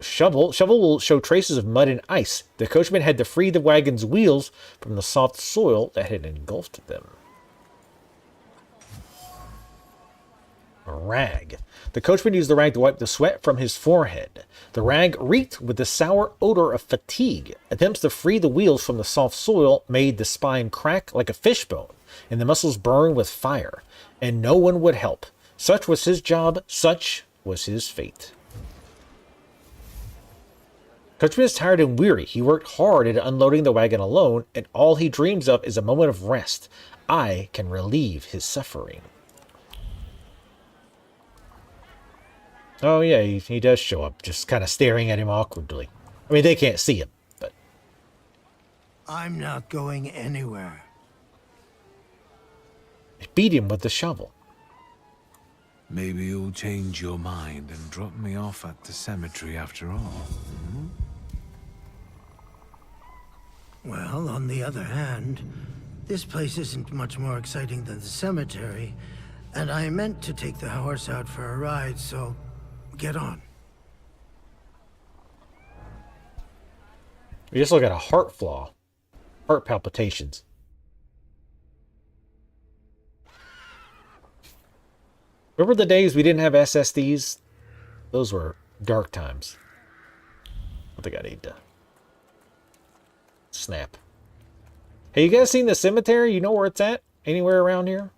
[SPEAKER 1] Shovel will show traces of mud and ice. The coachman had to free the wagon's wheels from the soft soil that had engulfed them. A rag. The coachman used the rag to wipe the sweat from his forehead. The rag reeked with the sour odor of fatigue. Attempts to free the wheels from the soft soil made the spine crack like a fishbone, and the muscles burn with fire. And no one would help. Such was his job, such was his fate. Coachman is tired and weary. He worked hard at unloading the wagon alone, and all he dreams of is a moment of rest. I can relieve his suffering. Oh, yeah, he does show up, just kind of staring at him awkwardly. I mean, they can't see him, but...
[SPEAKER 5] I'm not going anywhere.
[SPEAKER 1] beat him with the shovel.
[SPEAKER 3] Maybe you'll change your mind and drop me off at the cemetery after all.
[SPEAKER 5] Well, on the other hand, this place isn't much more exciting than the cemetery, and I meant to take the horse out for a ride, so get on.
[SPEAKER 1] We just look at a heart flaw. Heart palpitations. Remember the days we didn't have SSDs? Those were dark times. I think I need to snap. Hey, you guys seen the cemetery? You know where it's at? Anywhere around here?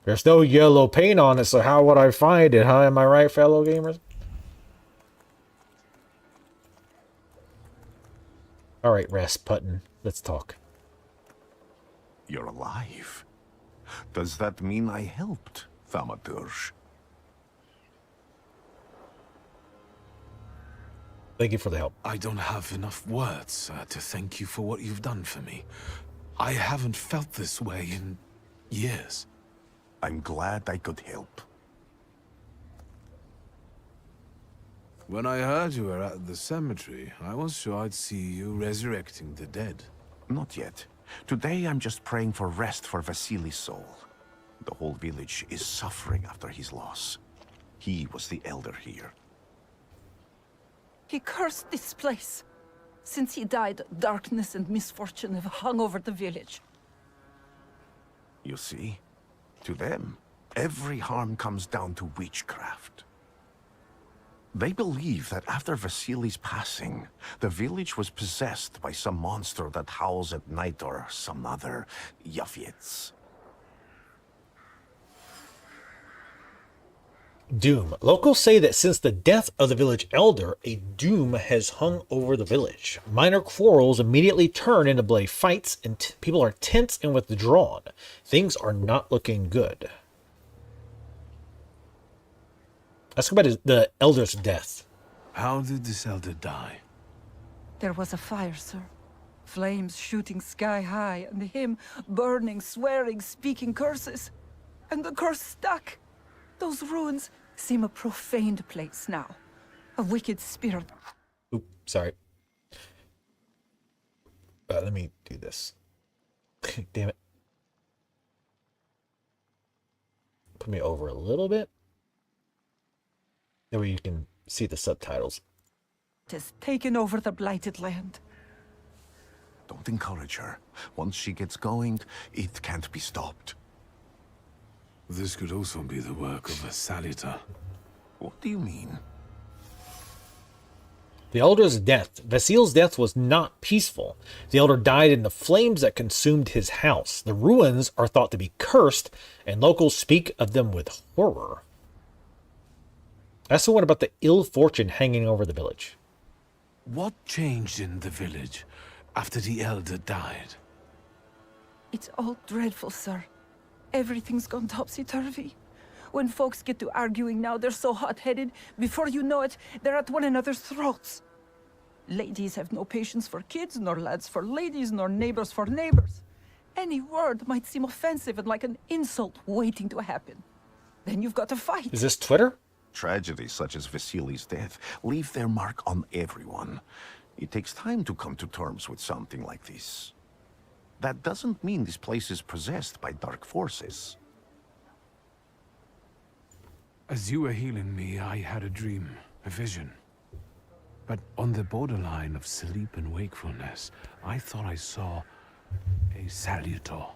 [SPEAKER 1] There's no yellow paint on it, so how would I find it, huh? Am I right, fellow gamers? Alright, Rasputin. Let's talk.
[SPEAKER 6] You're alive. Does that mean I helped, Thaumaturge?
[SPEAKER 1] Thank you for the help.
[SPEAKER 3] I don't have enough words to thank you for what you've done for me. I haven't felt this way in years.
[SPEAKER 6] I'm glad I could help.
[SPEAKER 3] When I heard you were at the cemetery, I was sure I'd see you resurrecting the dead.
[SPEAKER 6] Not yet. Today I'm just praying for rest for Vasily's soul. The whole village is suffering after his loss. He was the elder here.
[SPEAKER 9] He cursed this place. Since he died, darkness and misfortune have hung over the village.
[SPEAKER 6] You see? To them, every harm comes down to witchcraft. They believe that after Vasily's passing, the village was possessed by some monster that howls at night or some other Yafiets.
[SPEAKER 1] Doom. Locals say that since the death of the village elder, a doom has hung over the village. Minor quarrels immediately turn into bloody fights, and people are tense and withdrawn. Things are not looking good. Let's go about the elder's death.
[SPEAKER 3] How did this elder die?
[SPEAKER 9] There was a fire, sir. Flames shooting sky high, and him burning, swearing, speaking curses. And the curse stuck. Those ruins seem a profaned place now. A wicked spirit.
[SPEAKER 1] Oop, sorry. Let me do this. Damn it. Put me over a little bit. That way you can see the subtitles.
[SPEAKER 9] Has taken over the blighted land.
[SPEAKER 6] Don't encourage her. Once she gets going, it can't be stopped.
[SPEAKER 3] This could also be the work of a Salita.
[SPEAKER 6] What do you mean?
[SPEAKER 1] The elder's death. Vasil's death was not peaceful. The elder died in the flames that consumed his house. The ruins are thought to be cursed, and locals speak of them with horror. That's the one about the ill fortune hanging over the village.
[SPEAKER 3] What changed in the village after the elder died?
[SPEAKER 9] It's all dreadful, sir. Everything's gone topsy-turvy. When folks get to arguing now, they're so hot-headed, before you know it, they're at one another's throats. Ladies have no patience for kids, nor lads for ladies, nor neighbors for neighbors. Any word might seem offensive and like an insult waiting to happen. Then you've got to fight.
[SPEAKER 1] Is this Twitter?
[SPEAKER 6] Tragedies such as Vasily's death leave their mark on everyone. It takes time to come to terms with something like this. That doesn't mean this place is possessed by dark forces.
[SPEAKER 3] As you were healing me, I had a dream, a vision. But on the borderline of sleep and wakefulness, I thought I saw a Salutor.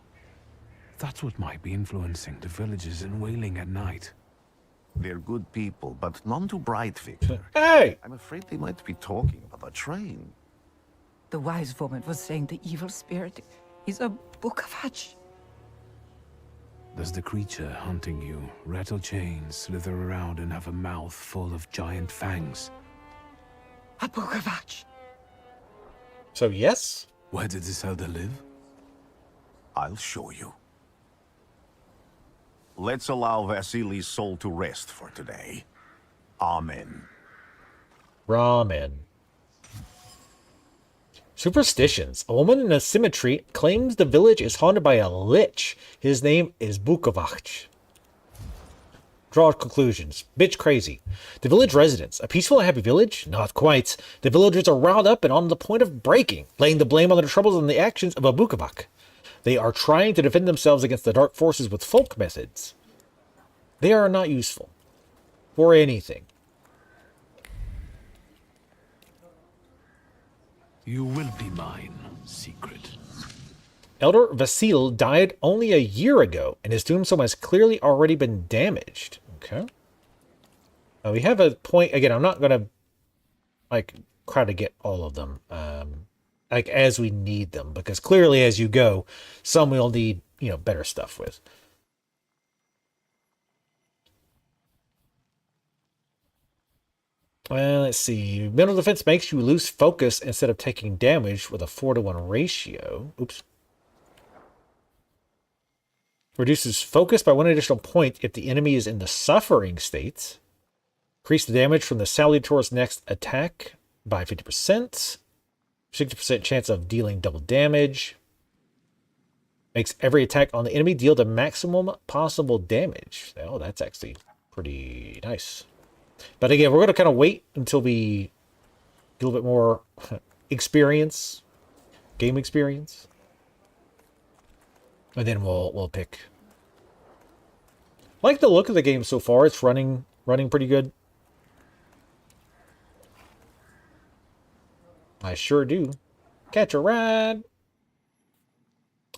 [SPEAKER 3] That's what might be influencing the villagers in Wailing at night.
[SPEAKER 6] They're good people, but none too bright, Victor.
[SPEAKER 1] Hey!
[SPEAKER 6] I'm afraid they might be talking about a train.
[SPEAKER 9] The wise woman was saying the evil spirit is a book of hatch.
[SPEAKER 3] Does the creature hunting you rattle chains, slither around, and have a mouth full of giant fangs?
[SPEAKER 9] A book of hatch.
[SPEAKER 1] So yes?
[SPEAKER 3] Where did this elder live?
[SPEAKER 6] I'll show you. Let's allow Vasily's soul to rest for today. Amen.
[SPEAKER 1] Ramen. Superstitions. A woman in a cemetery claims the village is haunted by a lich. His name is Bukovac. Draw conclusions. Bitch crazy. The village residents. A peaceful and happy village? Not quite. The villagers are riled up and on the point of breaking, laying the blame on their troubles and the actions of a Bukovac. They are trying to defend themselves against the dark forces with folk methods. They are not useful for anything.
[SPEAKER 3] You will be mine, secret.
[SPEAKER 1] Elder Vasil died only a year ago, and his tombstone has clearly already been damaged. Okay. We have a point. Again, I'm not going to, like, try to get all of them, like, as we need them, because clearly as you go, some we'll need, better stuff with. Well, let's see. Mental defense makes you lose focus instead of taking damage with a 4-to-1 ratio. Oops. Reduces focus by 1 additional point if the enemy is in the suffering state. Increase the damage from the Salutor's next attack by 50%. 60% chance of dealing double damage. Makes every attack on the enemy deal the maximum possible damage. Oh, that's actually pretty nice. But again, we're going to kind of wait until we get a little bit more experience, game experience. And then we'll pick. I like the look of the game so far. It's running pretty good. I sure do. Catch a ride.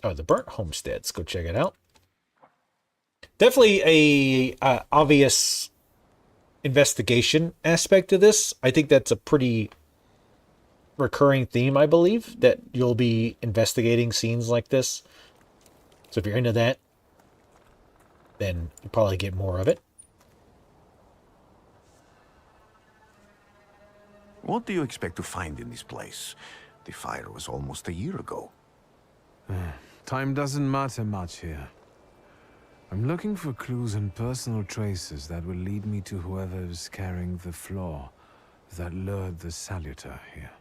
[SPEAKER 1] Oh, the Burnt Homesteads. Go check it out. Definitely a obvious investigation aspect to this. I think that's a pretty recurring theme, I believe, that you'll be investigating scenes like this. So if you're into that, then you'll probably get more of it.
[SPEAKER 6] What do you expect to find in this place? The fire was almost a year ago.
[SPEAKER 3] Time doesn't matter much here. I'm looking for clues and personal traces that will lead me to whoever is carrying the flaw that lured the Salutor here.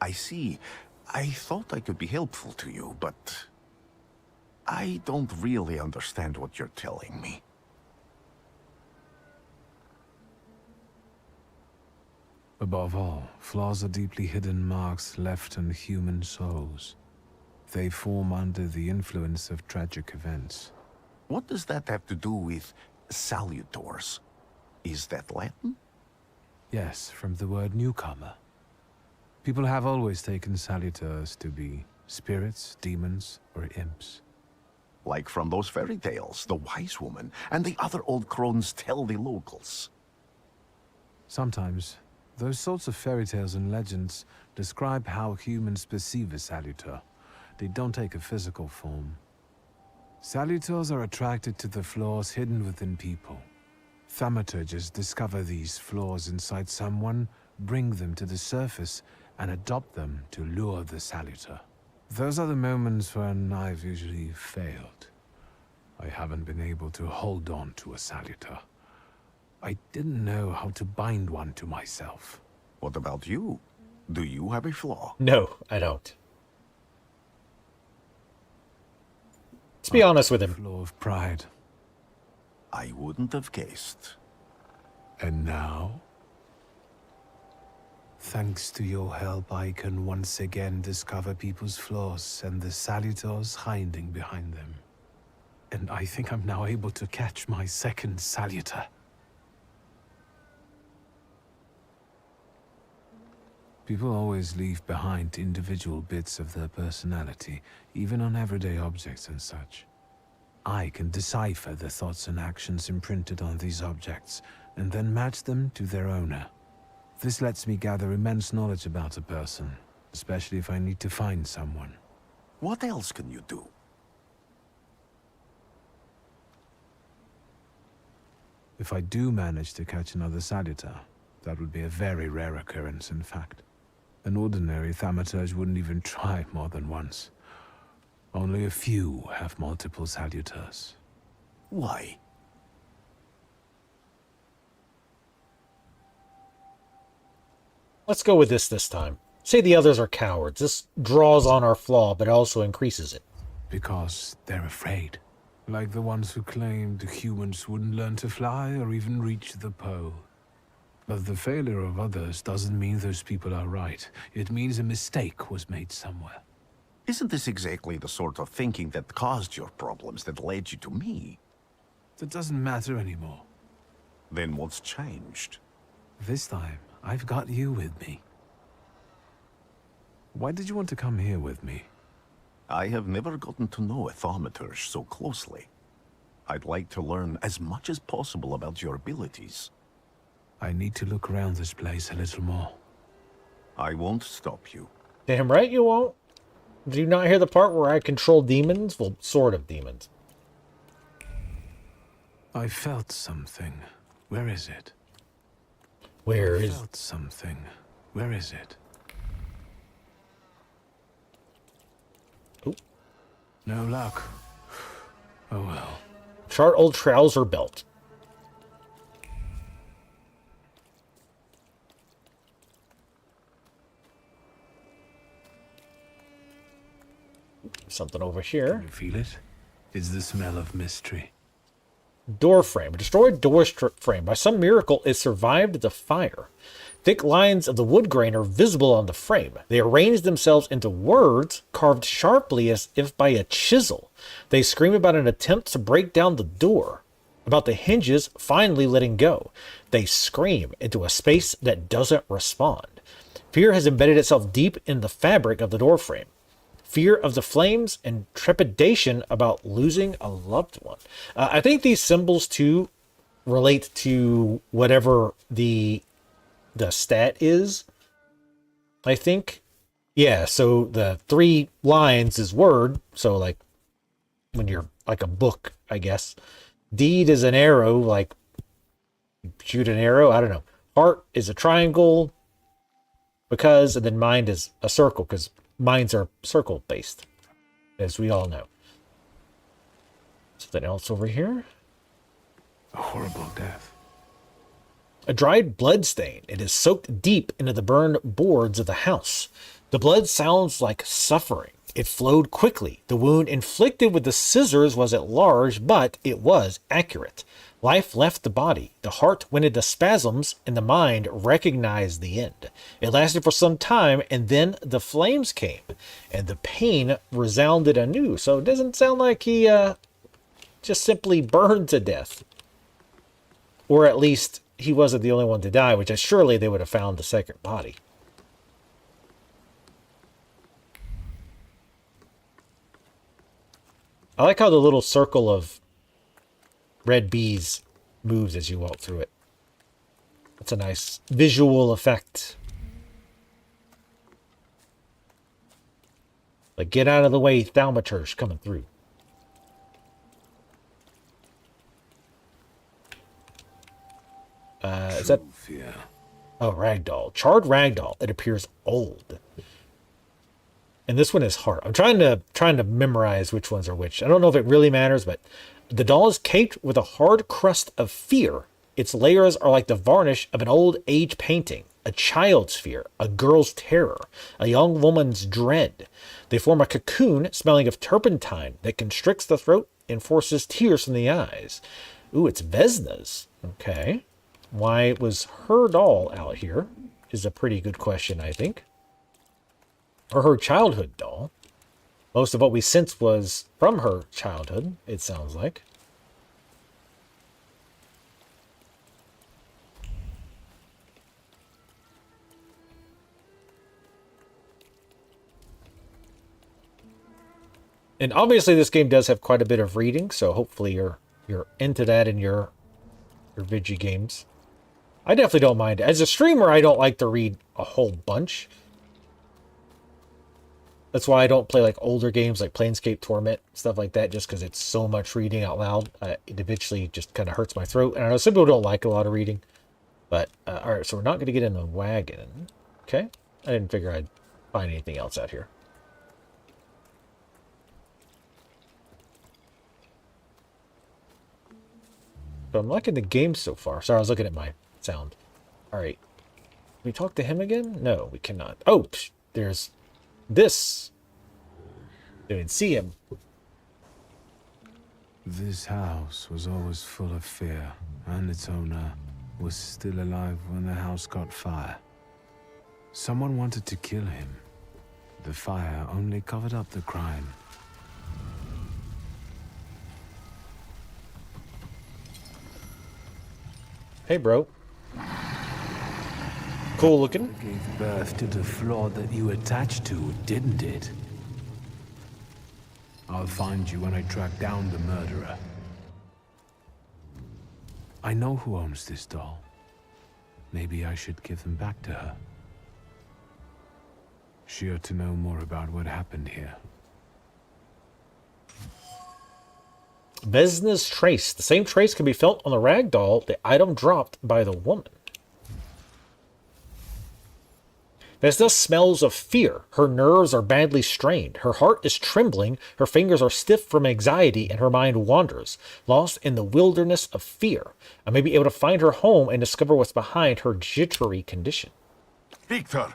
[SPEAKER 6] I see. I thought I could be helpful to you, but I don't really understand what you're telling me.
[SPEAKER 3] Above all, flaws are deeply hidden marks left in human souls. They form under the influence of tragic events.
[SPEAKER 6] What does that have to do with salutors? Is that Latin?
[SPEAKER 3] Yes, from the word newcomer. People have always taken salutors to be spirits, demons, or imps.
[SPEAKER 6] Like from those fairy tales, the wise woman and the other old crones tell the locals.
[SPEAKER 3] Sometimes, those sorts of fairy tales and legends describe how humans perceive a salutor. They don't take a physical form. Salutors are attracted to the flaws hidden within people. Thaumaturges discover these flaws inside someone, bring them to the surface, and adopt them to lure the salutor. Those are the moments when I've usually failed. I haven't been able to hold on to a salutor. I didn't know how to bind one to myself.
[SPEAKER 6] What about you? Do you have a flaw?
[SPEAKER 1] No, I don't. Let's be honest with him.
[SPEAKER 3] Flaw of pride.
[SPEAKER 6] I wouldn't have guessed.
[SPEAKER 3] And now? Thanks to your help, I can once again discover people's flaws and the salutors hiding behind them. And I think I'm now able to catch my second salutor. People always leave behind individual bits of their personality, even on everyday objects and such. I can decipher the thoughts and actions imprinted on these objects, and then match them to their owner. This lets me gather immense knowledge about a person, especially if I need to find someone.
[SPEAKER 6] What else can you do?
[SPEAKER 3] If I do manage to catch another salutor, that would be a very rare occurrence, in fact. An ordinary Thaumaturge wouldn't even try more than once. Only a few have multiple salutors.
[SPEAKER 6] Why?
[SPEAKER 1] Let's go with this time. say the others are cowards? This draws on our flaw, but also increases it.
[SPEAKER 3] Because they're afraid. Like the ones who claimed humans wouldn't learn to fly or even reach the pole. But the failure of others doesn't mean those people are right. It means a mistake was made somewhere.
[SPEAKER 6] Isn't this exactly the sort of thinking that caused your problems, that led you to me?
[SPEAKER 3] That doesn't matter anymore.
[SPEAKER 6] Then what's changed?
[SPEAKER 3] This time, I've got you with me. Why did you want to come here with me?
[SPEAKER 6] I have never gotten to know a Thaumaturge so closely. I'd like to learn as much as possible about your abilities.
[SPEAKER 3] I need to look around this place a little more.
[SPEAKER 6] I won't stop you.
[SPEAKER 1] Damn right you won't. Do you not hear the part where I control demons? Well, sort of demons.
[SPEAKER 3] I felt something. Where is it?
[SPEAKER 1] Where
[SPEAKER 3] I
[SPEAKER 1] is...
[SPEAKER 3] felt something. Where is it?
[SPEAKER 1] Oh.
[SPEAKER 3] No luck. Oh well.
[SPEAKER 1] Chart old trouser belt. Something over here.
[SPEAKER 3] Can you feel it? It's the smell of mystery.
[SPEAKER 1] Door frame. A destroyed door frame. By some miracle, it survived the fire. Thick lines of the wood grain are visible on the frame. They arrange themselves into words carved sharply as if by a chisel. They scream about an attempt to break down the door, about the hinges finally letting go. They scream into a space that doesn't respond. Fear has embedded itself deep in the fabric of the door frame. Fear of the flames and trepidation about losing a loved one. I think these symbols too relate to whatever the stat is. I think. Yeah, so the 3 lines is word. So like when you're like a book, I guess. Deed is an arrow, like shoot an arrow. I don't know. Heart is a triangle. Because, and then mind is a circle, because minds are circle based, as we all know. Something else over here.
[SPEAKER 3] A horrible death.
[SPEAKER 1] A dried blood stain. It is soaked deep into the burned boards of the house. The blood sounds like suffering. It flowed quickly. The wound inflicted with the scissors was at large, but it was accurate. Life left the body. The heart went into spasms, and the mind recognized the end. It lasted for some time, and then the flames came, and the pain resounded anew. So it doesn't sound like he just simply burned to death. Or at least he wasn't the only one to die, which surely they would have found the second body. I like how the little circle of red bees moves as you walk through it. That's a nice visual effect. Like, get out of the way, Thaumaturge coming through. Is that...
[SPEAKER 3] Yeah.
[SPEAKER 1] Oh, ragdoll. Charred ragdoll. It appears old. And this one is hard. I'm trying to memorize which ones are which. I don't know if it really matters, but the doll is caked with a hard crust of fear. Its layers are like the varnish of an old age painting. A child's fear, a girl's terror, a young woman's dread. They form a cocoon smelling of turpentine that constricts the throat and forces tears from the eyes. Ooh, it's Vesna's. Okay. Why was her doll out here is a pretty good question, I think. Or her childhood doll. Most of what we sense was from her childhood, it sounds like. And obviously this game does have quite a bit of reading, so hopefully you're into that in your Vigi games. I definitely don't mind. As a streamer, I don't like to read a whole bunch. That's why I don't play like older games like Planescape Torment, stuff like that, just because it's so much reading out loud. It eventually just kind of hurts my throat. And I know some people don't like a lot of reading. But, alright, so we're not going to get in the wagon. Okay. I didn't figure I'd find anything else out here. But I'm liking the game so far. Sorry, I was looking at my sound. Alright. Can we talk to him again? No, we cannot. Oh, there's this. Didn't see him.
[SPEAKER 3] This house was always full of fear, and its owner was still alive when the house caught fire. Someone wanted to kill him. The fire only covered up the crime.
[SPEAKER 1] Hey, bro. Cool looking.
[SPEAKER 3] It gave birth to the flaw that you attached to, didn't it? I'll find you when I track down the murderer. I know who owns this doll. Maybe I should give them back to her. She ought to know more about what happened here.
[SPEAKER 1] Vesna's trace. The same trace can be felt on the rag doll, the item dropped by the woman. Vesna smells of fear. Her nerves are badly strained. Her heart is trembling. Her fingers are stiff from anxiety, and her mind wanders, lost in the wilderness of fear. I may be able to find her home and discover what's behind her jittery condition.
[SPEAKER 6] Victor!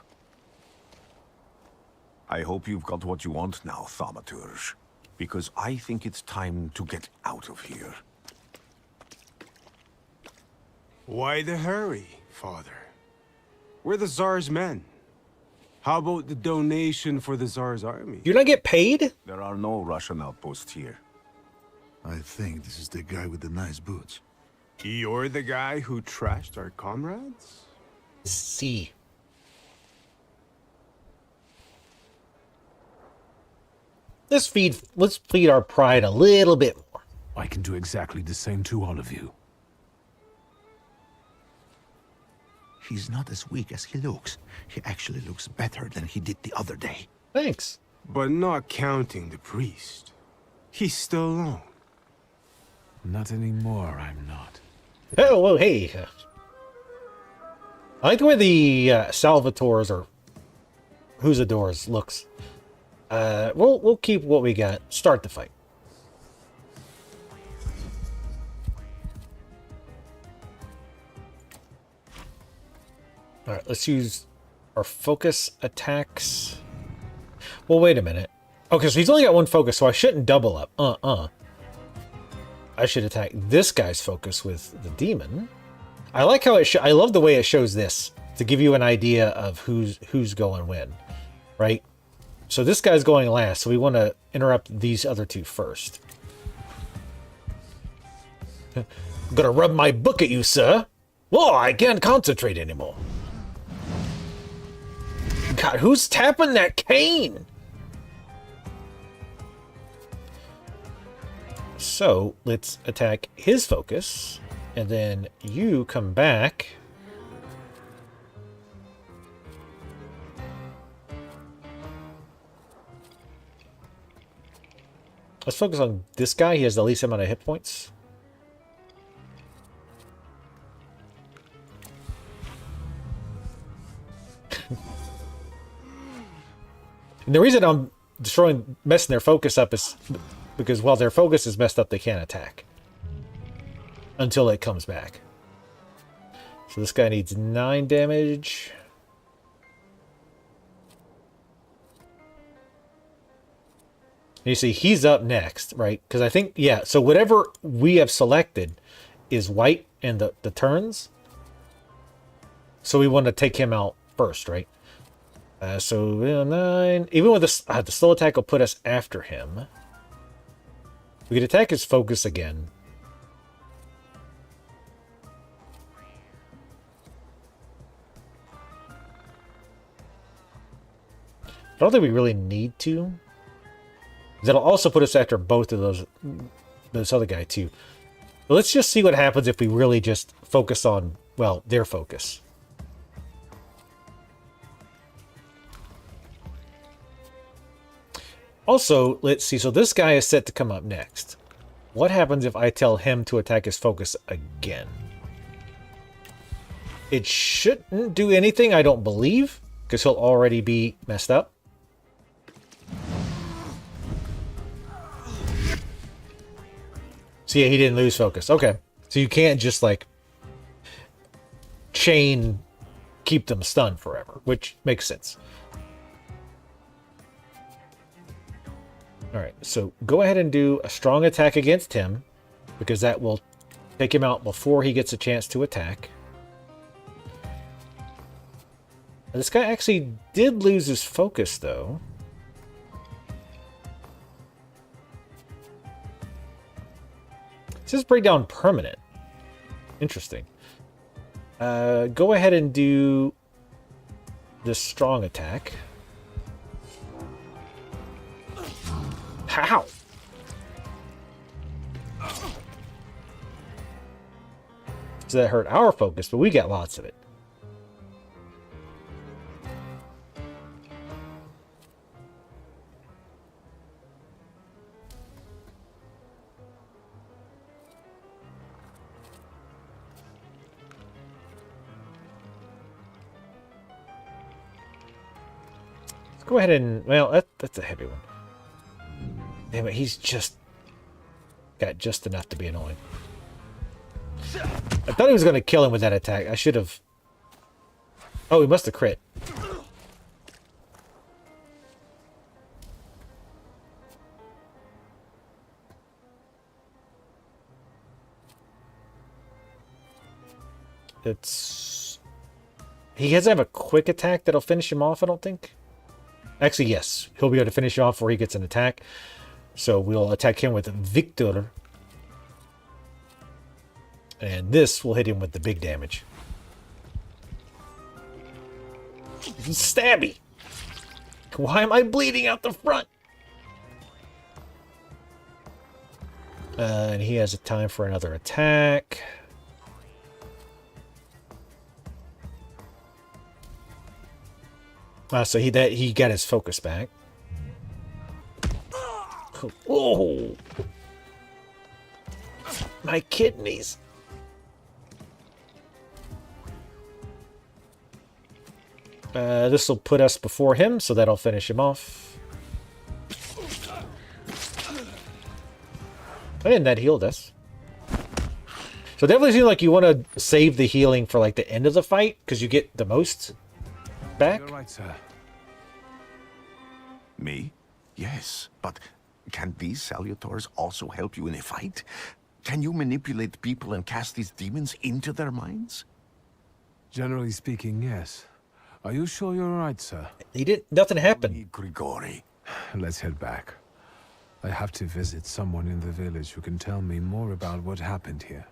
[SPEAKER 6] I hope you've got what you want now, Thaumaturge. Because I think it's time to get out of here.
[SPEAKER 12] Why the hurry, Father? We're the Tsar's men. How about the donation for the Tsar's army?
[SPEAKER 1] You not get paid?
[SPEAKER 6] There are no Russian outposts here.
[SPEAKER 13] I think this is the guy with the nice boots.
[SPEAKER 12] You're the guy who trashed our comrades?
[SPEAKER 1] See. Let's feed our pride a little bit more.
[SPEAKER 3] I can do exactly the same to all of you.
[SPEAKER 13] He's not as weak as he looks. He actually looks better than he did the other day.
[SPEAKER 1] Thanks.
[SPEAKER 12] But not counting the priest. He's still alone.
[SPEAKER 3] Not anymore, I'm not.
[SPEAKER 1] Oh, whoa, hey. I like the way the Salvatores or Whosadors looks. We'll keep what we got. Start the fight. All right, let's use our focus attacks. Well, wait a minute. Okay, so he's only got one focus, so I shouldn't double up. I should attack this guy's focus with the demon. I like how I love the way it shows this to give you an idea of who's going when, right? So this guy's going last, so we want to interrupt these other two first. I'm gonna rub my book at you, sir. Whoa, I can't concentrate anymore. God, who's tapping that cane? So let's attack his focus, and then you come back. Let's focus on this guy. He has the least amount of hit points. And the reason I'm messing their focus up is because while their focus is messed up, they can't attack until it comes back. So this guy needs 9 damage. You see, he's up next, right? Because I think, yeah, so whatever we have selected is white and the turns. So we want to take him out first, right? So 9. Even with the slow attack will put us after him. We could attack his focus again. I don't think we really need to. That'll also put us after both of this other guy too. But let's just see what happens if we really just focus on, well, their focus. Also, let's see. So this guy is set to come up next. What happens if I tell him to attack his focus again? It shouldn't do anything, I don't believe, because he'll already be messed up. So yeah, he didn't lose focus. Okay. So you can't just like keep them stunned forever, which makes sense. Alright, so go ahead and do a strong attack against him, because that will take him out before he gets a chance to attack. This guy actually did lose his focus, though. It says breakdown permanent. Interesting. Go ahead and do this strong attack. How? So that hurt our focus, but we got lots of it. Let's go ahead and... Well, that's a heavy one. Damn it, he's just... got just enough to be annoying. I thought he was going to kill him with that attack. I should have... Oh, he must have crit. It's... He doesn't have a quick attack that'll finish him off, I don't think. Actually, yes. He'll be able to finish off before he gets an attack. So we'll attack him with Victor. And this will hit him with the big damage. Stabby! Why am I bleeding out the front? And he has a time for another attack. So he got his focus back. Oh! My kidneys. This will put us before him, so that'll finish him off. And that healed us. So definitely seems like you want to save the healing for like the end of the fight, because you get the most back.
[SPEAKER 3] You're right, sir.
[SPEAKER 6] Me? Yes, but can these salutors also help you in a fight? Can you manipulate people and cast these demons into their minds?
[SPEAKER 3] Generally speaking, yes. Are you sure you're right, sir?
[SPEAKER 1] Nothing happened.
[SPEAKER 6] Grigori.
[SPEAKER 3] Let's head back. I have to visit someone in the village who can tell me more about what happened here.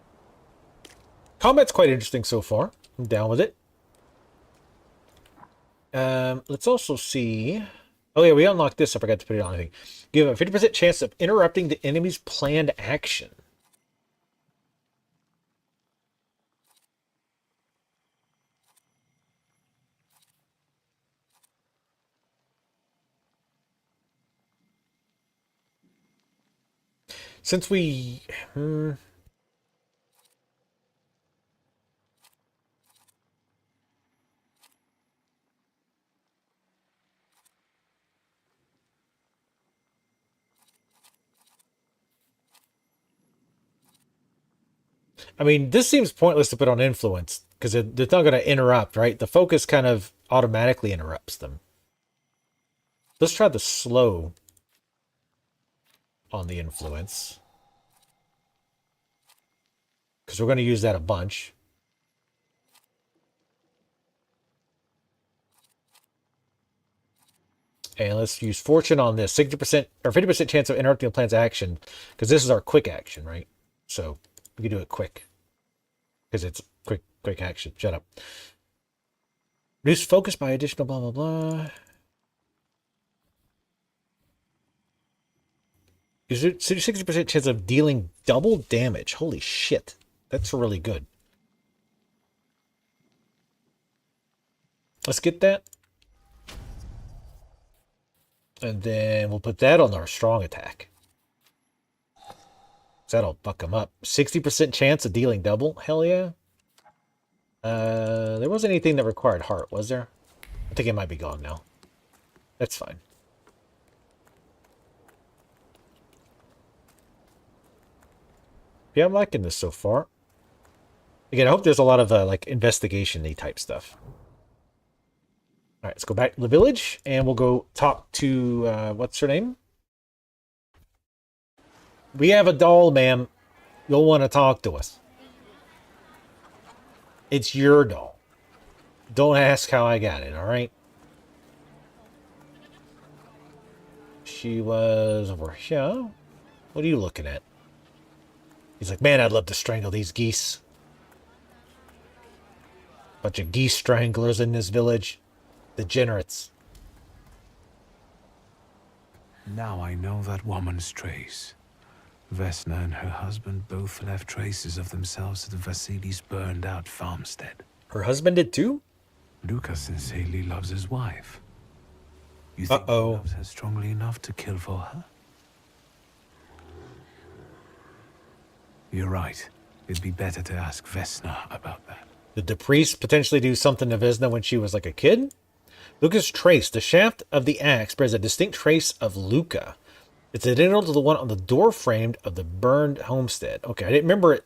[SPEAKER 1] Combat's quite interesting so far. I'm down with it. Let's also see... Oh yeah, we unlocked this. I forgot to put it on anything. Give a 50% chance of interrupting the enemy's planned action. Since we... I mean, this seems pointless to put on influence, because it's not going to interrupt, right? The focus kind of automatically interrupts them. Let's try the slow on the influence, because we're going to use that a bunch. And let's use fortune on this. 60% or 50% chance of interrupting the plan's action, because this is our quick action, right? So we can do it quick, because it's quick action. Shut up. Reduce focus by additional blah blah blah. Is it 60% chance of dealing double damage? Holy shit. That's really good. Let's get that. And then we'll put that on our strong attack. So that'll buck him up. 60% chance of dealing double? Hell yeah. There wasn't anything that required heart, was there? I think it might be gone now. That's fine. Yeah, I'm liking this so far. Again, I hope there's a lot of like investigation-y type stuff. All right, let's go back to the village, and we'll go talk to what's her name? We have a doll, ma'am. You'll want to talk to us. It's your doll. Don't ask how I got it, alright? She was over here. What are you looking at? He's like, man, I'd love to strangle these geese. Bunch of geese stranglers in this village. Degenerates.
[SPEAKER 3] Now I know that woman's trace. Vesna and her husband both left traces of themselves at Vasily's burned-out farmstead.
[SPEAKER 1] Her husband did too?
[SPEAKER 3] Luca sincerely loves his wife. You think he loves her strongly enough to kill for her? You're right. It'd be better to ask Vesna about that.
[SPEAKER 1] Did the priest potentially do something to Vesna when she was like a kid? Luca's trace. The shaft of the axe bears a distinct trace of Luca. It's identical to the one on the door frame of the burned homestead. Okay, I didn't remember it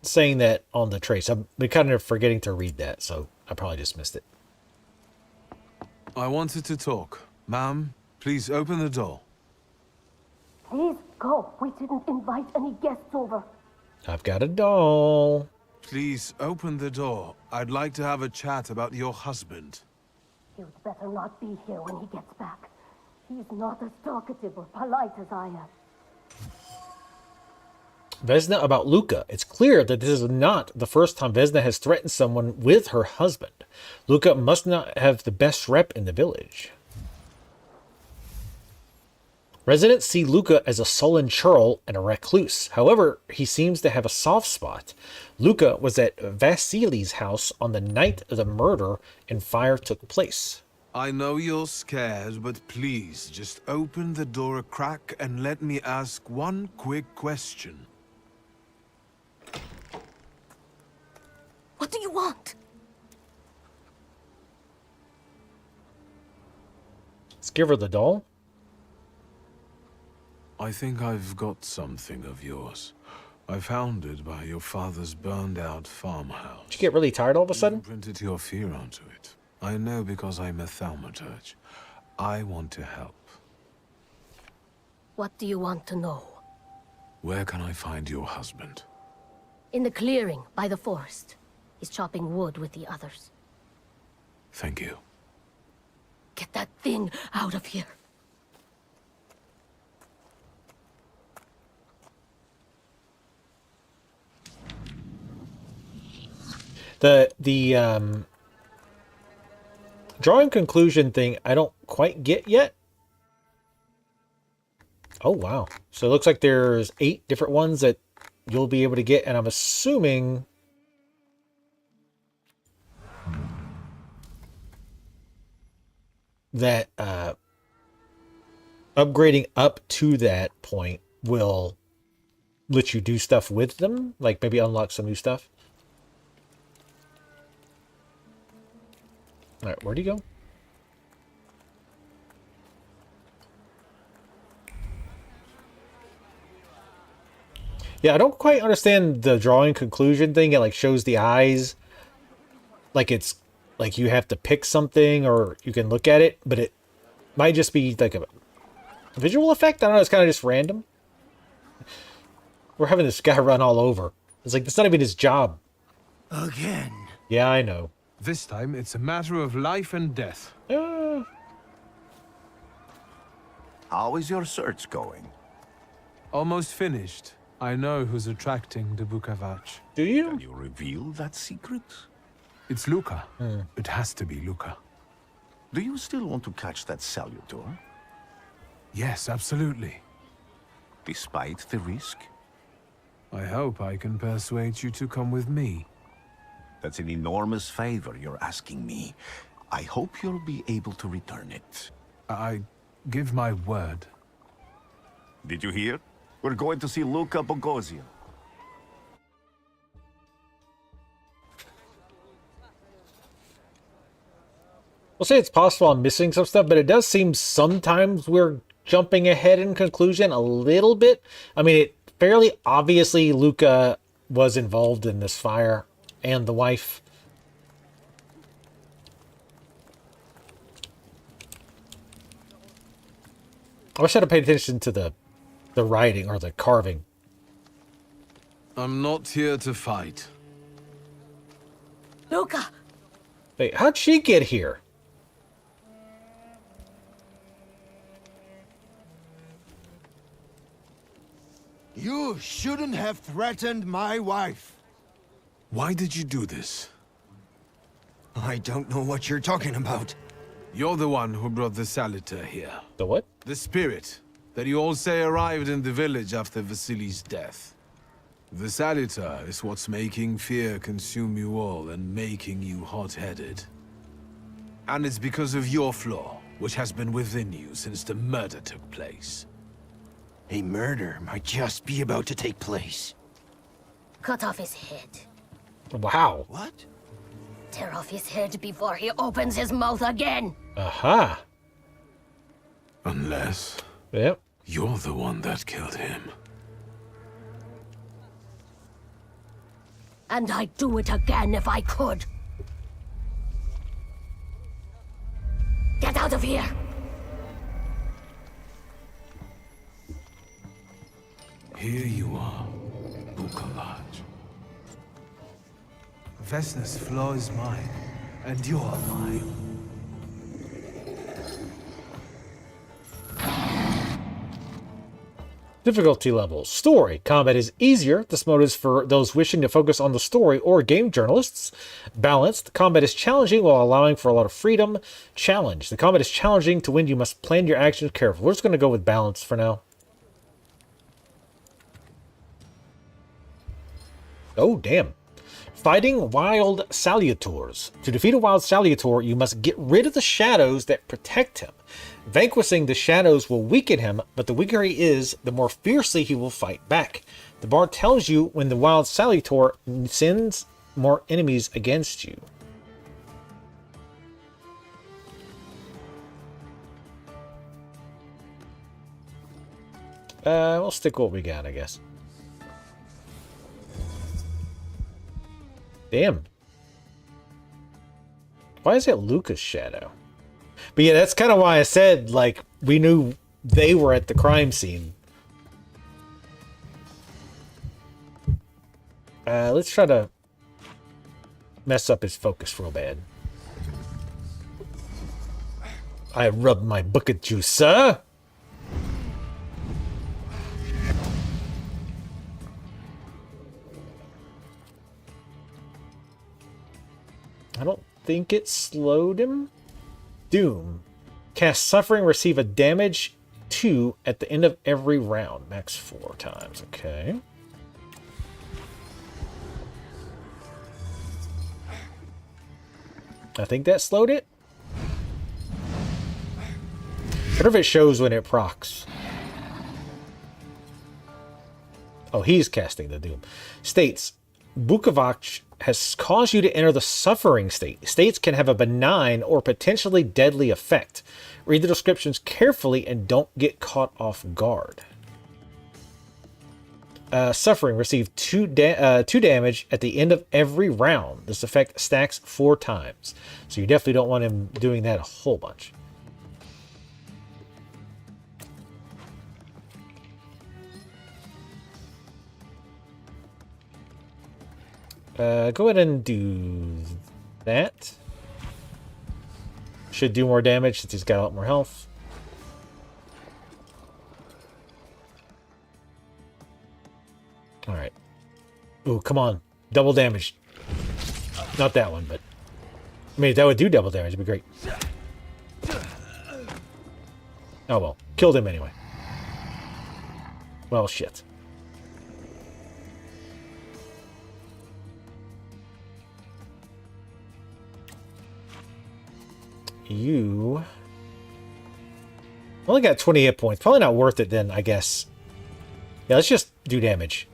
[SPEAKER 1] saying that on the trace. I've been kind of forgetting to read that, so I probably just missed it.
[SPEAKER 3] I wanted to talk. Ma'am, please open the door.
[SPEAKER 10] Please go. We didn't invite any guests over.
[SPEAKER 1] I've got a doll.
[SPEAKER 3] Please open the door. I'd like to have a chat about your husband.
[SPEAKER 10] You'd better not be here when he gets back. He's not as talkative or polite as I am.
[SPEAKER 1] Vesna about Luca. It's clear that this is not the first time Vesna has threatened someone with her husband. Luca must not have the best rep in the village. Residents see Luca as a sullen churl and a recluse. However, he seems to have a soft spot. Luca was at Vasily's house on the night of the murder and fire took place.
[SPEAKER 3] I know you're scared, but please just open the door a crack and let me ask one quick question.
[SPEAKER 10] What do you want?
[SPEAKER 1] Let's give her the doll.
[SPEAKER 3] I think I've got something of yours. I found it by your father's burned-out farmhouse.
[SPEAKER 1] Did you get really tired all of a sudden?
[SPEAKER 3] You imprinted your fear onto it. I know because I'm a Thaumaturge. I want to help.
[SPEAKER 10] What do you want to know?
[SPEAKER 3] Where can I find your husband?
[SPEAKER 10] In the clearing by the forest. He's chopping wood with the others.
[SPEAKER 3] Thank you.
[SPEAKER 10] Get that thing out of here.
[SPEAKER 1] The drawing conclusion thing I don't quite get yet. Oh wow. So it looks like there's 8 different ones that you'll be able to get, and I'm assuming that upgrading up to that point will let you do stuff with them, like maybe unlock some new stuff. All right, where'd he go? Yeah, I don't quite understand the drawing conclusion thing. It like shows the eyes, like it's like you have to pick something or you can look at it, but it might just be like a visual effect. I don't know. It's kind of just random. We're having this guy run all over. It's like that's not even his job.
[SPEAKER 5] Again.
[SPEAKER 1] Yeah, I know.
[SPEAKER 3] This time, it's a matter of life and death.
[SPEAKER 6] How is your search going?
[SPEAKER 3] Almost finished. I know who's attracting the Bukavac.
[SPEAKER 1] Do you?
[SPEAKER 6] Can you reveal that secret?
[SPEAKER 3] It's Luca. It has to be Luca.
[SPEAKER 6] Do you still want to catch that Salutor?
[SPEAKER 3] Yes, absolutely.
[SPEAKER 6] Despite the risk?
[SPEAKER 3] I hope I can persuade you to come with me.
[SPEAKER 6] That's an enormous favor you're asking me. I hope you'll be able to return it.
[SPEAKER 3] I give my word.
[SPEAKER 6] Did you hear? We're going to see Luca Bogosian.
[SPEAKER 1] We'll say it's possible I'm missing some stuff, but it does seem sometimes we're jumping ahead in conclusion a little bit. I mean, it fairly obviously Luca was involved in this fire and the wife. I wish I'd have paid attention to the The writing or the carving.
[SPEAKER 3] I'm not here to fight.
[SPEAKER 10] Luca!
[SPEAKER 1] Wait, how'd she get here?
[SPEAKER 7] You shouldn't have threatened my wife.
[SPEAKER 3] Why did you do this?
[SPEAKER 7] I don't know what you're talking about.
[SPEAKER 3] You're the one who brought the Saliter here.
[SPEAKER 1] The what?
[SPEAKER 3] The spirit that you all say arrived in the village after Vasily's death. The Saliter is what's making fear consume you all and making you hot-headed. And it's because of your flaw, which has been within you since the murder took place.
[SPEAKER 7] A murder might just be about to take place.
[SPEAKER 10] Cut off his head.
[SPEAKER 1] Wow.
[SPEAKER 7] What?
[SPEAKER 10] Tear off his head before he opens his mouth again.
[SPEAKER 1] Aha.
[SPEAKER 3] Unless
[SPEAKER 1] Yep.
[SPEAKER 3] you're the one that killed him.
[SPEAKER 10] And I'd do it again if I could. Get out of here!
[SPEAKER 3] Here you are, Bukalaj. Vesna's flaw is mine, and you're mine.
[SPEAKER 1] Difficulty levels. Story. Combat is easier. This mode is for those wishing to focus on the story or game journalists. Balanced. Combat is challenging while allowing for a lot of freedom. Challenge. The combat is challenging. To win, you must plan your actions carefully. We're just going to go with balance for now. Oh, damn. Fighting wild salutors. To defeat a wild salutor, you must get rid of the shadows that protect him. Vanquishing the shadows will weaken him, but the weaker he is, the more fiercely he will fight back. The bard tells you when the wild salutor sends more enemies against you. We'll stick with what we got, I guess. Damn. Why is it Luca's shadow? But yeah, that's kind of why I said, like, we knew they were at the crime scene. Let's try to mess up his focus real bad. I rubbed my book at you, sir. I don't think it slowed him. Doom. Cast Suffering, receive a damage 2 at the end of every round. Max 4 times. Okay. I think that slowed it. I wonder if it shows when it procs. Oh, he's casting the Doom. States. Bukovac has caused you to enter the suffering state. States can have a benign or potentially deadly effect. Read the descriptions carefully and don't get caught off guard. Suffering. Receive 2 damage at the end of every round. This effect stacks 4 times. So you definitely don't want him doing that a whole bunch. Go ahead and do that. Should do more damage since he's got a lot more health. Alright. Ooh, come on. Double damage. Not that one, but... I mean, if that would do double damage, it'd be great. Oh well. Killed him anyway. Well, shit. You only got 20 hit points. Probably not worth it then, I guess. Yeah, let's just do damage.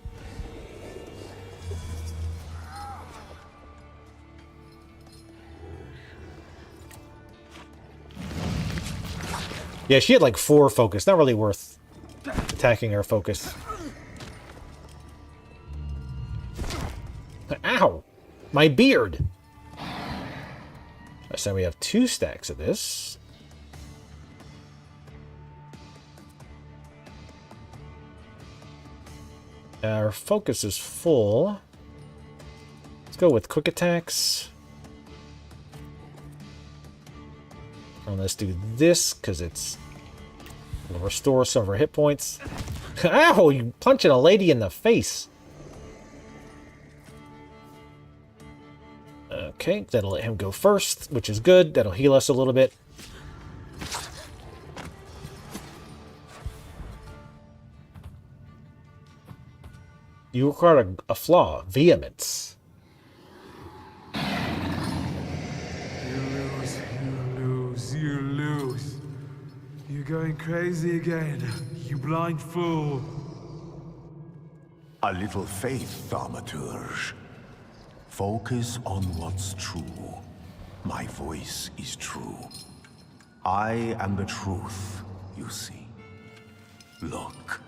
[SPEAKER 1] Yeah, she had like 4 focus. Not really worth attacking her focus. Ow! My beard! So we have 2 stacks of this. Our focus is full. Let's go with quick attacks. And let's do this because it'll restore some of our hit points. Ow! You punching a lady in the face. Okay, that'll let him go first, which is good. That'll heal us a little bit. You require a flaw, vehemence.
[SPEAKER 12] You lose. You're going crazy again, you blind fool.
[SPEAKER 6] A little faith, Thaumaturge. Focus on what's true. My voice is true. I am the truth, you see. Look.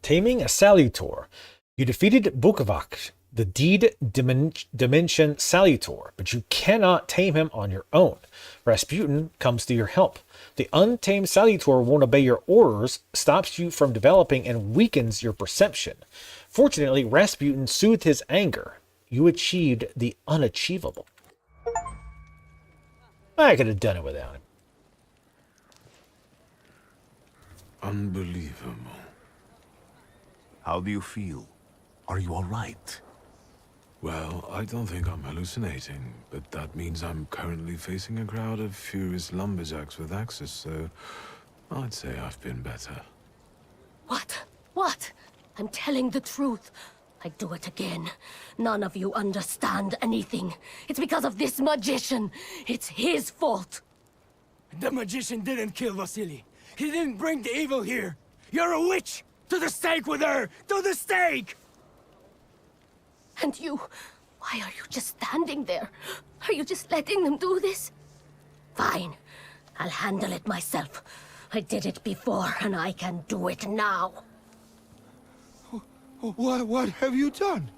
[SPEAKER 1] Taming a Salutor. You defeated Bukovac, the Deed Dimension Salutor, but you cannot tame him on your own. Rasputin comes to your help. The untamed Salutor won't obey your orders, stops you from developing, and weakens your perception. Fortunately, Rasputin soothed his anger. You achieved the unachievable. I could have done it without him.
[SPEAKER 3] Unbelievable.
[SPEAKER 6] How do you feel? Are you all right?
[SPEAKER 3] Well, I don't think I'm hallucinating, but that means I'm currently facing a crowd of furious lumberjacks with axes, so I'd say I've been better.
[SPEAKER 10] What? What? I'm telling the truth. I do it again. None of you understand anything. It's because of this magician. It's his fault.
[SPEAKER 14] The magician didn't kill Vasily. He didn't bring the evil here. You're a witch! To the stake with her! To the stake!
[SPEAKER 10] And you? Why are you just standing there? Are you just letting them do this? Fine. I'll handle it myself. I did it before, and I can do it now.
[SPEAKER 14] What have you done?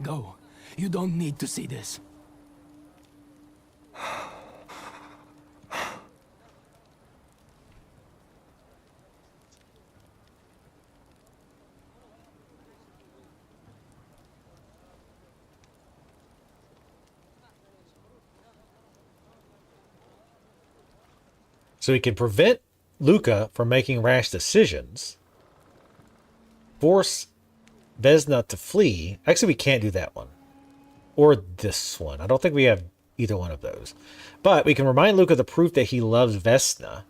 [SPEAKER 14] Go. You don't need to see this.
[SPEAKER 1] So he can prevent Luca from making rash decisions, force Vesna to flee. Actually, we can't do that one. Or this one. I don't think we have either one of those. But we can remind Luca the proof that he loves Vesna.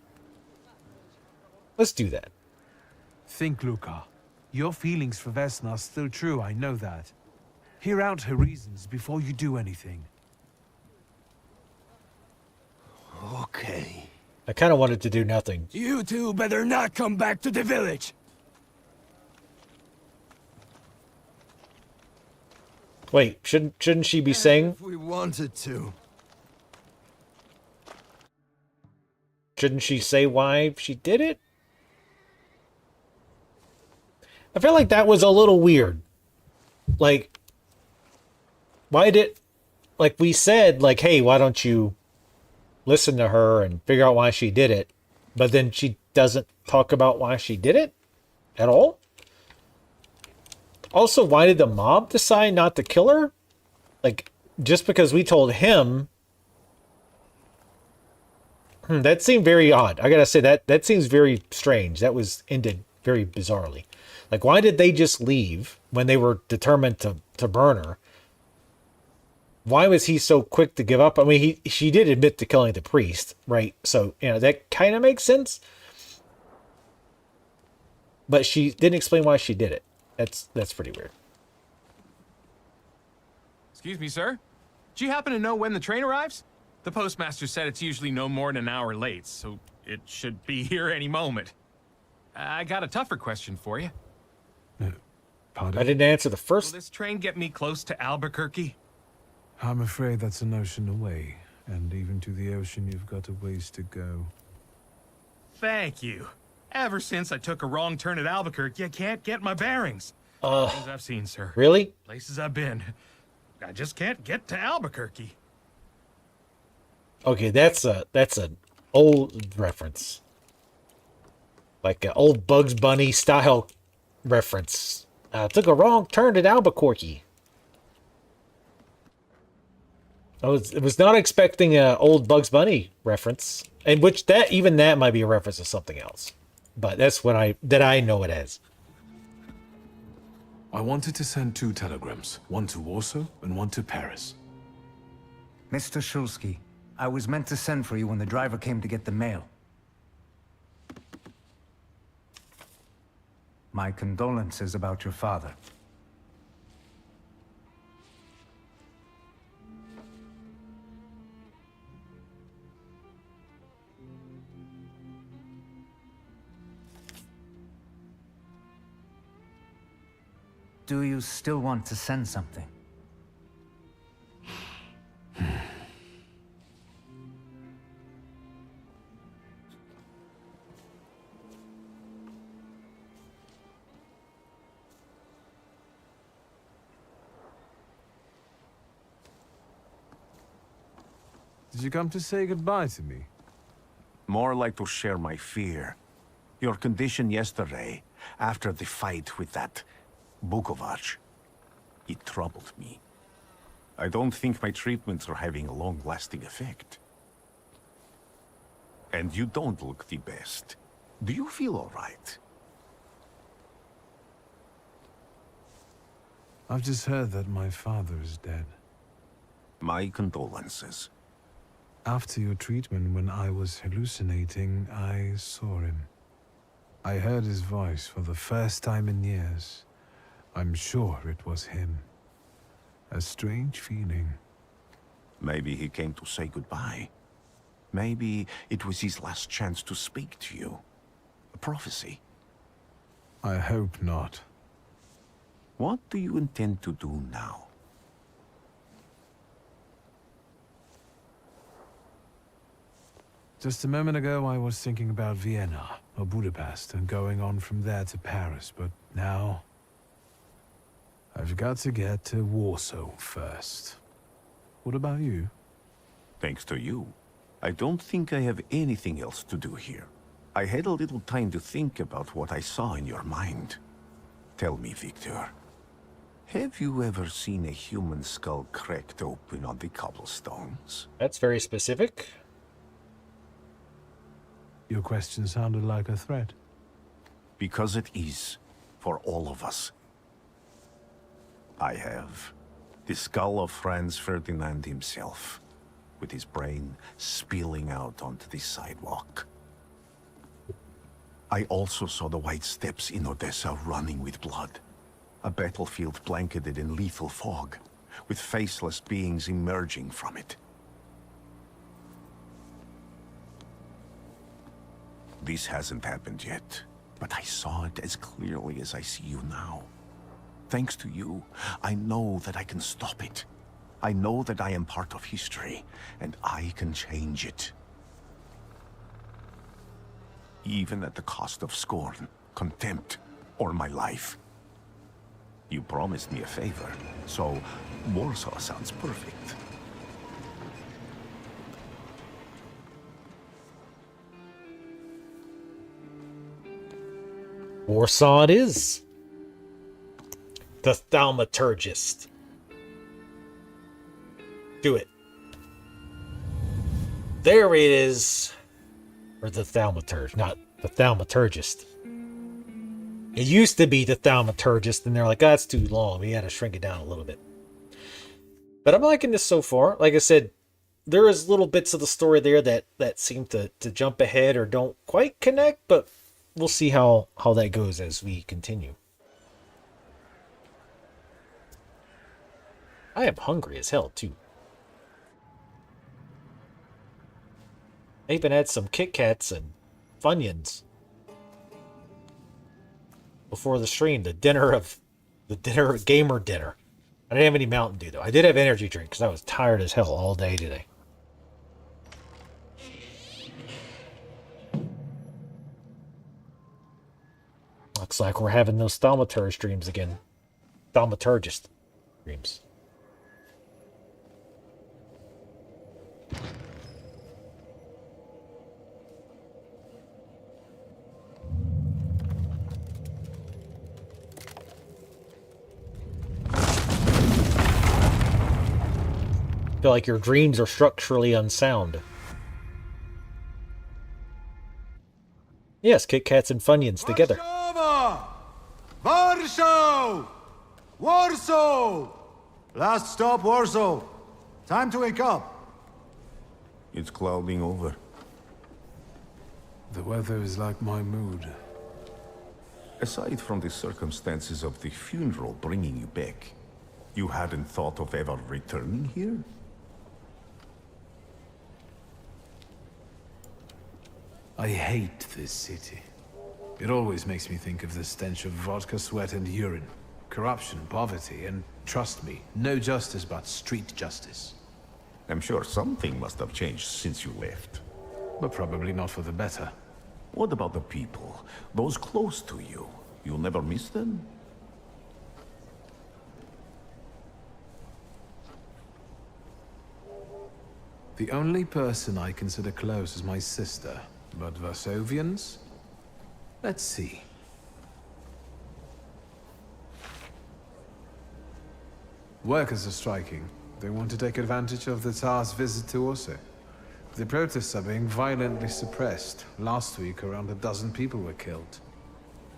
[SPEAKER 1] Let's do that.
[SPEAKER 15] Think, Luca. Your feelings for Vesna are still true, I know that. Hear out her reasons before you do anything.
[SPEAKER 7] Okay.
[SPEAKER 1] I kind of wanted to do nothing.
[SPEAKER 14] You two better not come back to the village.
[SPEAKER 1] Wait, shouldn't she be saying?
[SPEAKER 7] If we wanted to.
[SPEAKER 1] Shouldn't she say why she did it? I feel like that was a little weird. Like, why did, like we said, like, hey, why don't you listen to her and figure out why she did it? But then she doesn't talk about why she did it at all? Also, why did the mob decide not to kill her? Like, just because we told him... that seemed very odd. I gotta say, that seems very strange. That was ended very bizarrely. Like, why did they just leave when they were determined to burn her? Why was he so quick to give up? I mean, she did admit to killing the priest, right? So, you know, that kind of makes sense. But she didn't explain why she did it. That's pretty weird.
[SPEAKER 16] Excuse me, sir? Do you happen to know when the train arrives? The postmaster said it's usually no more than an hour late, so it should be here any moment. I got a tougher question for you.
[SPEAKER 3] Pardon?
[SPEAKER 1] I didn't answer the first.
[SPEAKER 16] Will this train get me close to Albuquerque?
[SPEAKER 3] I'm afraid that's an ocean away, and even to the ocean you've got a ways to go.
[SPEAKER 16] Thank you. Ever since I took a wrong turn at Albuquerque, I can't get my bearings. Things I've seen, sir.
[SPEAKER 1] Really?
[SPEAKER 16] Places I've been. I just can't get to Albuquerque.
[SPEAKER 1] Okay, that's an old reference. Like an old Bugs Bunny style reference. Took a wrong turn at Albuquerque. I was not expecting an old Bugs Bunny reference, and which that might be a reference to something else, but that's what I know it as.
[SPEAKER 3] I wanted to send 2 telegrams, one to Warsaw and one to Paris.
[SPEAKER 4] Mr. Shulsky, I was meant to send for you when the driver came to get the mail. My condolences about your father. Do you still want to send something?
[SPEAKER 3] Did you come to say goodbye to me?
[SPEAKER 6] More like to share my fear. Your condition yesterday, after the fight with that Bukovac, it troubled me. I don't think my treatments are having a long-lasting effect. And you don't look the best. Do you feel all right?
[SPEAKER 3] I've just heard that my father is dead.
[SPEAKER 6] My condolences.
[SPEAKER 3] After your treatment, when I was hallucinating, I saw him. I heard his voice for the first time in years. I'm sure it was him. A strange feeling.
[SPEAKER 6] Maybe he came to say goodbye. Maybe it was his last chance to speak to you. A prophecy.
[SPEAKER 3] I hope not.
[SPEAKER 6] What do you intend to do now?
[SPEAKER 3] Just a moment ago, I was thinking about Vienna or Budapest and going on from there to Paris, but now I've got to get to Warsaw first. What about you?
[SPEAKER 6] Thanks to you. I don't think I have anything else to do here. I had a little time to think about what I saw in your mind. Tell me, Victor, have you ever seen a human skull cracked open on the cobblestones?
[SPEAKER 1] That's very specific.
[SPEAKER 3] Your question sounded like a threat.
[SPEAKER 6] Because it is, for all of us. I have the skull of Franz Ferdinand himself, with his brain spilling out onto the sidewalk. I also saw the white steps in Odessa running with blood. A battlefield blanketed in lethal fog, with faceless beings emerging from it. This hasn't happened yet, but I saw it as clearly as I see you now. Thanks to you, I know that I can stop it. I know that I am part of history, and I can change it. Even at the cost of scorn, contempt, or my life. You promised me a favor, so Warsaw sounds perfect.
[SPEAKER 1] Warsaw it is. The Thaumaturgist. Do it. There it is. Or the Thaumaturge, not the Thaumaturgist. It used to be the Thaumaturgist, and they're like, oh, that's too long. We had to shrink it down a little bit. But I'm liking this so far. Like I said, there is little bits of the story there that seem to jump ahead or don't quite connect, but we'll see how that goes as we continue. I am hungry as hell, too. I even had some Kit Kats and Funyuns before the stream, the gamer dinner. I didn't have any Mountain Dew, though. I did have energy drink because I was tired as hell all day today. Looks like we're having those Thaumaturge streams again. Thaumaturgist dreams. Feel like your dreams are structurally unsound. Yes, Kit Kats and Funyuns together.
[SPEAKER 17] Warsaw! Warsaw! Last stop, Warsaw. Time to wake up.
[SPEAKER 6] It's clouding over.
[SPEAKER 3] The weather is like my mood.
[SPEAKER 6] Aside from the circumstances of the funeral bringing you back, you hadn't thought of ever returning here?
[SPEAKER 3] I hate this city. It always makes me think of the stench of vodka, sweat, and urine. Corruption, poverty, and trust me, no justice but street justice.
[SPEAKER 6] I'm sure something must have changed since you left.
[SPEAKER 3] But probably not for the better.
[SPEAKER 6] What about the people? Those close to you? You'll never miss them?
[SPEAKER 3] The only person I consider close is my sister. But Varsovians? Let's see. Workers are striking. They want to take advantage of the Tsar's visit to Warsaw. The protests are being violently suppressed. Last week, around a dozen people were killed.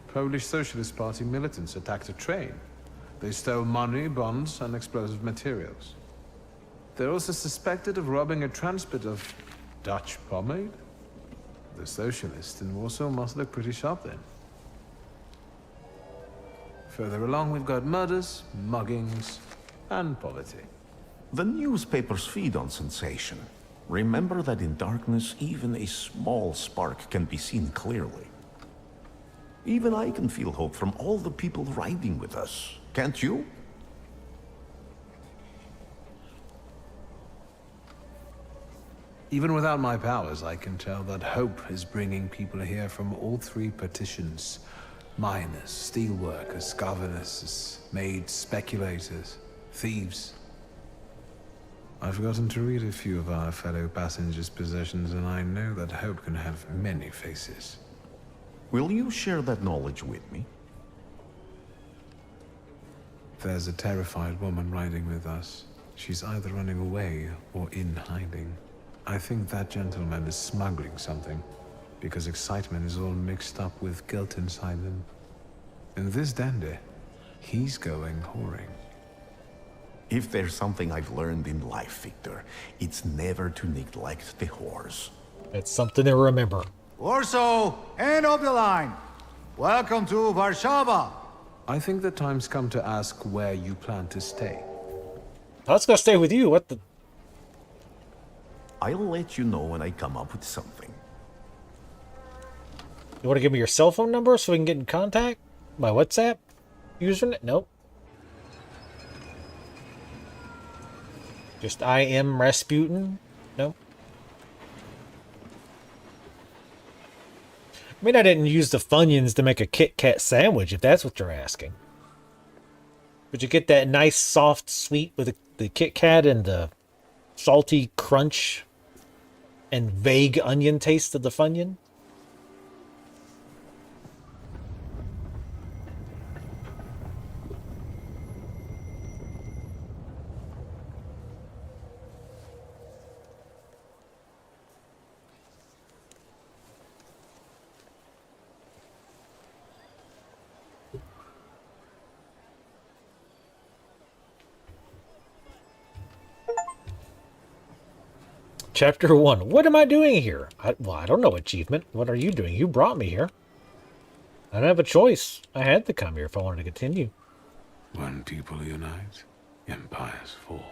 [SPEAKER 3] Polish Socialist Party militants attacked a train. They stole money, bonds, and explosive materials. They're also suspected of robbing a transport of Dutch pomade? The socialists in Warsaw must look pretty sharp then. Further along, we've got murders, muggings, and poverty.
[SPEAKER 6] The newspapers feed on sensation. Remember that in darkness, even a small spark can be seen clearly. Even I can feel hope from all the people riding with us. Can't you?
[SPEAKER 3] Even without my powers, I can tell that hope is bringing people here from all three partitions. Miners, steelworkers, governesses, maids, speculators, thieves. I've gotten to read a few of our fellow passengers' possessions, and I know that hope can have many faces.
[SPEAKER 6] Will you share that knowledge with me?
[SPEAKER 3] There's a terrified woman riding with us. She's either running away or in hiding. I think that gentleman is smuggling something, because excitement is all mixed up with guilt inside him. And this dandy, he's going whoring.
[SPEAKER 6] If there's something I've learned in life, Victor, it's never to neglect the whores.
[SPEAKER 1] That's something to remember.
[SPEAKER 17] Warsaw, end of the line. Welcome to Warsaw.
[SPEAKER 3] I think the time's come to ask where you plan to stay.
[SPEAKER 1] I was gonna stay with you. What the?
[SPEAKER 6] I'll let you know when I come up with something.
[SPEAKER 1] You want to give me your cell phone number so we can get in contact? My WhatsApp username? Nope. Just I am Rasputin? Nope. I mean, I didn't use the Funyuns to make a Kit Kat sandwich, if that's what you're asking. But you get that nice, soft, sweet with the Kit Kat and the salty crunch and vague onion taste of the Funyun. Chapter 1. What am I doing here? I don't know achievement. What are you doing? You brought me here. I don't have a choice. I had to come here if I wanted to continue.
[SPEAKER 3] When people unite, empires fall.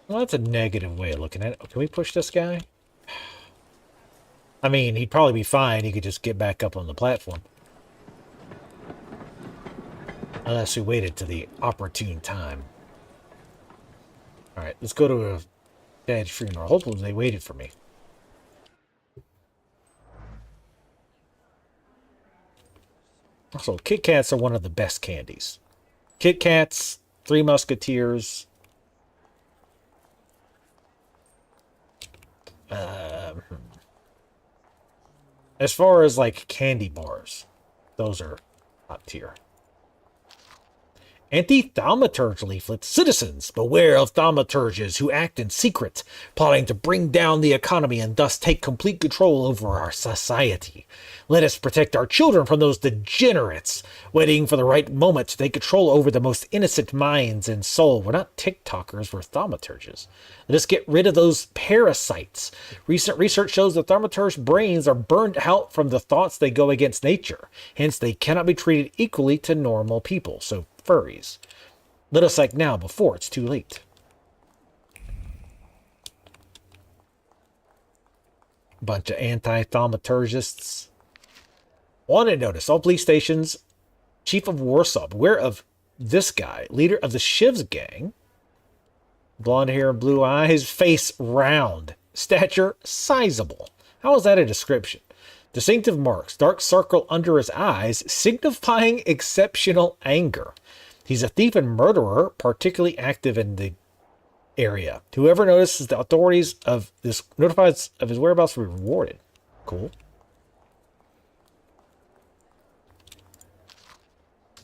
[SPEAKER 1] Well, that's a negative way of looking at it. Can we push this guy? I mean, he'd probably be fine. He could just get back up on the platform. Unless we waited to the opportune time. Alright, let's go to a dad's funeral. Hopefully they waited for me. Also, Kit Kats are one of the best candies. Kit Kats, Three Musketeers. As far as like candy bars, those are top tier. Anti-Thaumaturge leaflets. Citizens, beware of thaumaturges who act in secret, plotting to bring down the economy and thus take complete control over our society. Let us protect our children from those degenerates, waiting for the right moment to take control over the most innocent minds and soul. We're not TikTokers, we're thaumaturges. Let us get rid of those parasites. Recent research shows that thaumaturge brains are burned out from the thoughts they go against nature. Hence, they cannot be treated equally to normal people. So, furries. Let us act now before it's too late. Bunch of anti-thaumaturgists. Wanted notice. All police stations. Chief of Warsaw. Beware of this guy. Leader of the Shivs gang. Blonde hair and blue eyes. Face round. Stature sizable. How is that a description? Distinctive marks. Dark circle under his eyes, signifying exceptional anger. He's a thief and murderer, particularly active in the area. Whoever notices the authorities of this notifies of his whereabouts will be rewarded. Cool.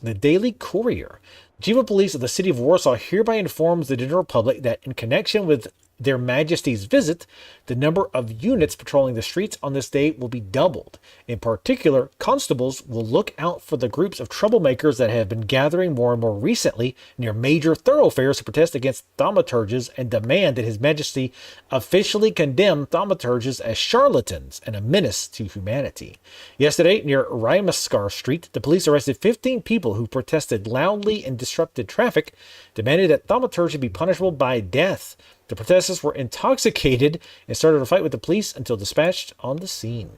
[SPEAKER 1] The Daily Courier. Chief of Police of the City of Warsaw hereby informs the general public that in connection with Their Majesty's visit, the number of units patrolling the streets on this day will be doubled. In particular, constables will look out for the groups of troublemakers that have been gathering more and more recently near major thoroughfares to protest against thaumaturges and demand that His Majesty officially condemn thaumaturges as charlatans and a menace to humanity. Yesterday, near Rimskar Street, the police arrested 15 people who protested loudly and disrupted traffic, demanded that thaumaturgy be punishable by death. The protesters were intoxicated and started a fight with the police until dispatched on the scene.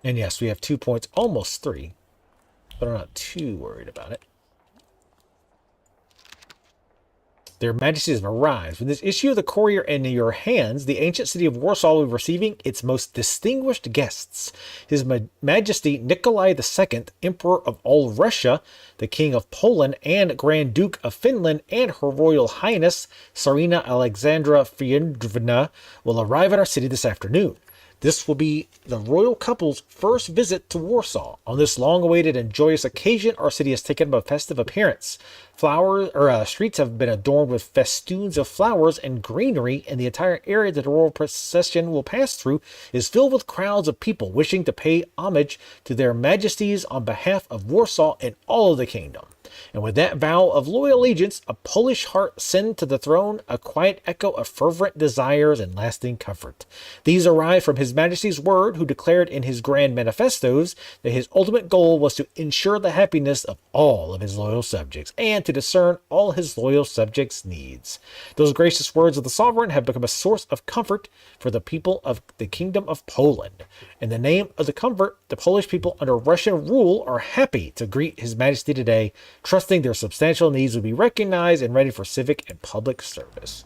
[SPEAKER 1] And yes, we have 2 points, almost 3, but I'm not too worried about it. Their Majesties have arrived. With this issue of the Courier in your hands, the ancient city of Warsaw will be receiving its most distinguished guests. His Majesty Nikolai II, Emperor of all Russia, the King of Poland, and Grand Duke of Finland, and Her Royal Highness Tsarina Alexandra Fyodrovna will arrive at our city this afternoon. This will be the royal couple's first visit to Warsaw. On this long-awaited and joyous occasion, our city has taken up a festive appearance. Streets have been adorned with festoons of flowers and greenery, and the entire area that the royal procession will pass through is filled with crowds of people wishing to pay homage to their majesties on behalf of Warsaw and all of the kingdom. And with that vow of loyal allegiance, a Polish heart send to the throne a quiet echo of fervent desires and lasting comfort. These arrive from His Majesty's word, who declared in his grand manifestos that his ultimate goal was to ensure the happiness of all of his loyal subjects and to discern all his loyal subjects' needs. Those gracious words of the sovereign have become a source of comfort for the people of the Kingdom of Poland. In the name of the comfort, the Polish people under Russian rule are happy to greet His Majesty today, trusting their substantial needs will be recognized and ready for civic and public service.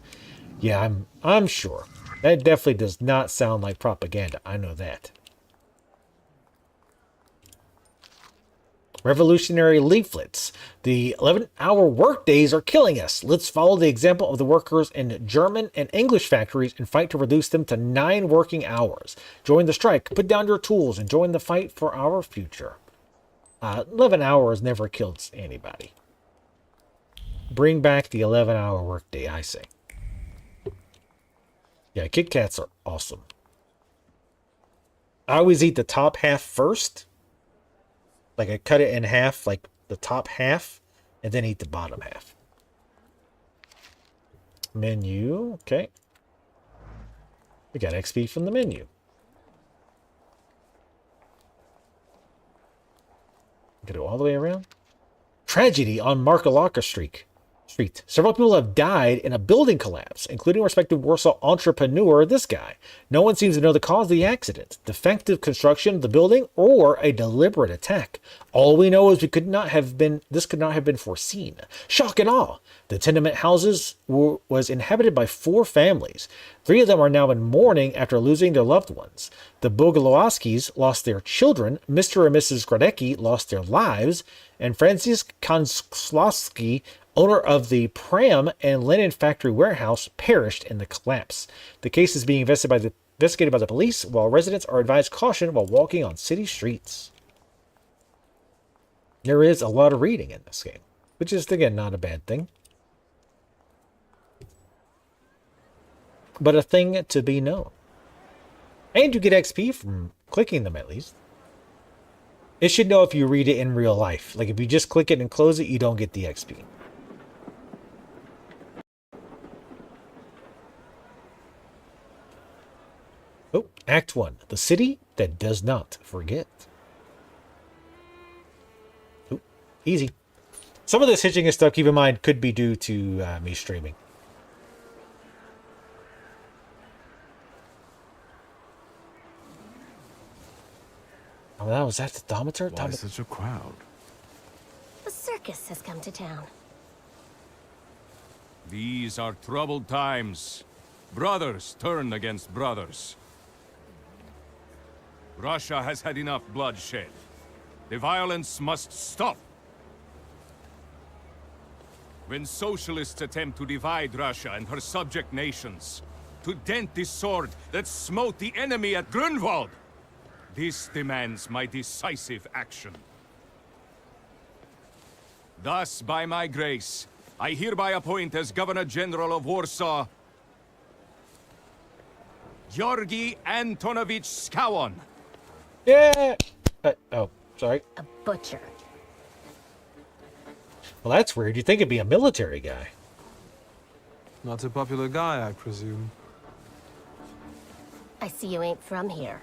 [SPEAKER 1] Yeah, I'm sure. That definitely does not sound like propaganda. I know that. Revolutionary leaflets. The 11-hour workdays are killing us. Let's follow the example of the workers in German and English factories and fight to reduce them to 9 working hours. Join the strike, put down your tools, and join the fight for our future. 11 hours never killed anybody. Bring back the 11-hour workday, I say. Yeah, Kit Kats are awesome. I always eat the top half first. Like I cut it in half, like the top half, and then eat the bottom half. Menu, okay. We got XP from the menu. Gonna go all the way around. Tragedy on Markalaka Street. Street. Several people have died in a building collapse, including respected Warsaw entrepreneur, this guy. No one seems to know the cause of the accident, defective construction of the building, or a deliberate attack. All we know is this could not have been foreseen. Shock and awe. The tenement houses was inhabited by 4 families. 3 of them are now in mourning after losing their loved ones. The Bogoslawskis lost their children, Mr. and Mrs. Gradecki lost their lives, and Francis Konslowski, owner of the Pram and Linen Factory warehouse, perished in the collapse. The case is being investigated by the police, while residents are advised caution while walking on city streets. There is a lot of reading in this game, which is, again, not a bad thing. But a thing to be known. And you get XP from clicking them, at least. It should know if you read it in real life. Like, if you just click it and close it, you don't get the XP. Oh, Act 1. The city that does not forget. Oh, easy. Some of this hitching and stuff, keep in mind, could be due to me streaming. Oh, that was that the Thaumaturge?
[SPEAKER 3] Why such a crowd?
[SPEAKER 10] The circus has come to town.
[SPEAKER 18] These are troubled times. Brothers turn against brothers. Russia has had enough bloodshed. The violence must stop. When socialists attempt to divide Russia and her subject nations, to dent the sword that smote the enemy at Grunwald, this demands my decisive action. Thus, by my grace, I hereby appoint as Governor General of Warsaw, Georgi Antonovich Skowon.
[SPEAKER 1] Yeah! Oh, sorry.
[SPEAKER 10] A butcher.
[SPEAKER 1] Well, that's weird. You'd think it'd be a military guy.
[SPEAKER 15] Not a popular guy, I presume.
[SPEAKER 10] I see you ain't from here.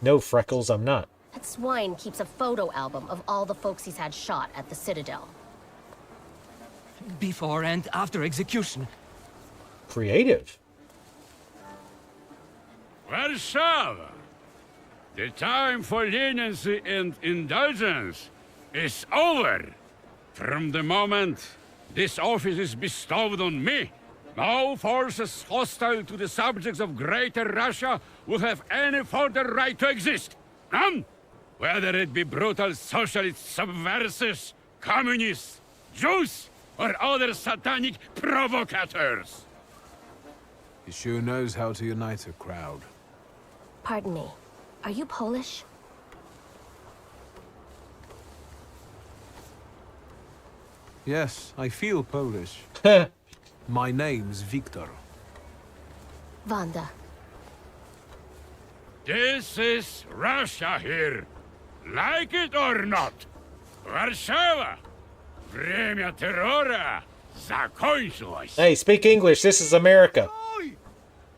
[SPEAKER 1] No, Freckles, I'm not.
[SPEAKER 10] That swine keeps a photo album of all the folks he's had shot at the Citadel.
[SPEAKER 14] Before and after execution.
[SPEAKER 1] Creative.
[SPEAKER 19] Warsaw! The time for leniency and indulgence is over. From the moment this office is bestowed on me, no forces hostile to the subjects of Greater Russia will have any further right to exist. None! Whether it be brutal socialist subversives, communists, Jews, or other satanic provocateurs.
[SPEAKER 3] He sure knows how to unite a crowd.
[SPEAKER 10] Pardon me. Are you Polish?
[SPEAKER 15] Yes, I feel Polish. My name's Victor.
[SPEAKER 10] Wanda.
[SPEAKER 19] This is Russia here. Like it or not. Warszawa. Время террора закончилось.
[SPEAKER 1] Hey, speak English. This is America.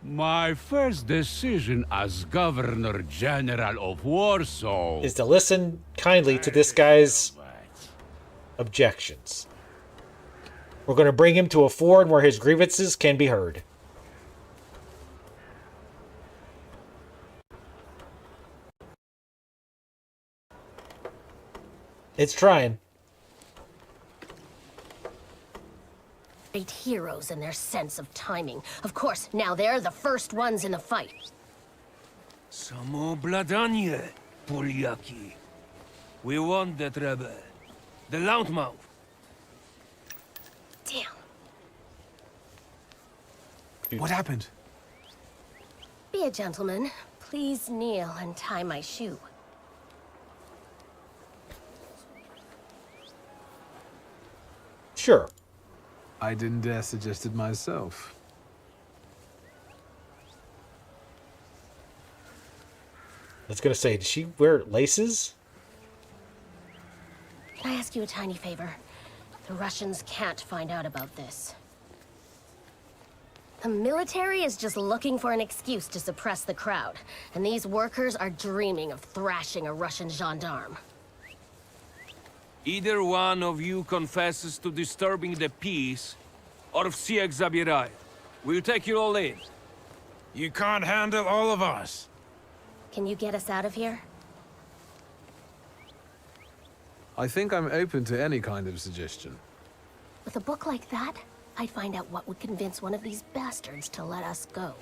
[SPEAKER 19] My first decision as Governor General of Warsaw
[SPEAKER 1] is to listen kindly to this guy's objections. We're going to bring him to a ford where his grievances can be heard. It's trying.
[SPEAKER 10] Great heroes in their sense of timing. Of course, now they're the first ones in the fight.
[SPEAKER 14] Samoobladanie, Polyaki. We want that rebel. The loudmouth.
[SPEAKER 10] Damn.
[SPEAKER 15] What happened?
[SPEAKER 10] Be a gentleman. Please kneel and tie my shoe.
[SPEAKER 1] Sure.
[SPEAKER 3] I didn't dare suggest it myself.
[SPEAKER 1] I was going to say, does she wear laces?
[SPEAKER 10] Can I ask you a tiny favor? The Russians can't find out about this. The military is just looking for an excuse to suppress the crowd, and these workers are dreaming of thrashing a Russian gendarme.
[SPEAKER 18] Either one of you confesses to disturbing the peace, or Vsiek Zabirai. We'll take you all in.
[SPEAKER 14] You can't handle all of us.
[SPEAKER 10] Can you get us out of here?
[SPEAKER 15] I think I'm open to any kind of suggestion.
[SPEAKER 10] With a book like that, I'd find out what would convince one of these bastards to let us go.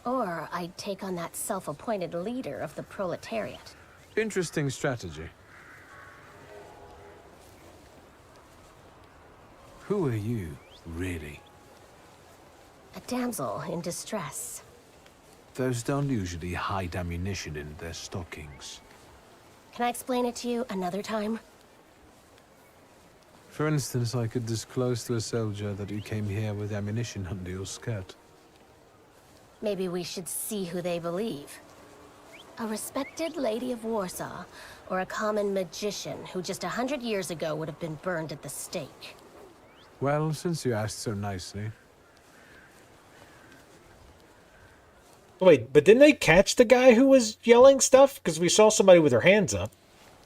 [SPEAKER 10] Or I'd take on that self-appointed leader of the proletariat.
[SPEAKER 15] Interesting strategy. Who are you, really?
[SPEAKER 10] A damsel in distress.
[SPEAKER 15] Those don't usually hide ammunition in their stockings.
[SPEAKER 10] Can I explain it to you another time?
[SPEAKER 15] For instance, I could disclose to a soldier that you came here with ammunition under your skirt.
[SPEAKER 10] Maybe we should see who they believe. A respected lady of Warsaw, or a common magician who just 100 years ago would have been burned at the stake.
[SPEAKER 15] Well, since you asked so nicely.
[SPEAKER 1] Wait, but didn't they catch the guy who was yelling stuff? Because we saw somebody with their hands up.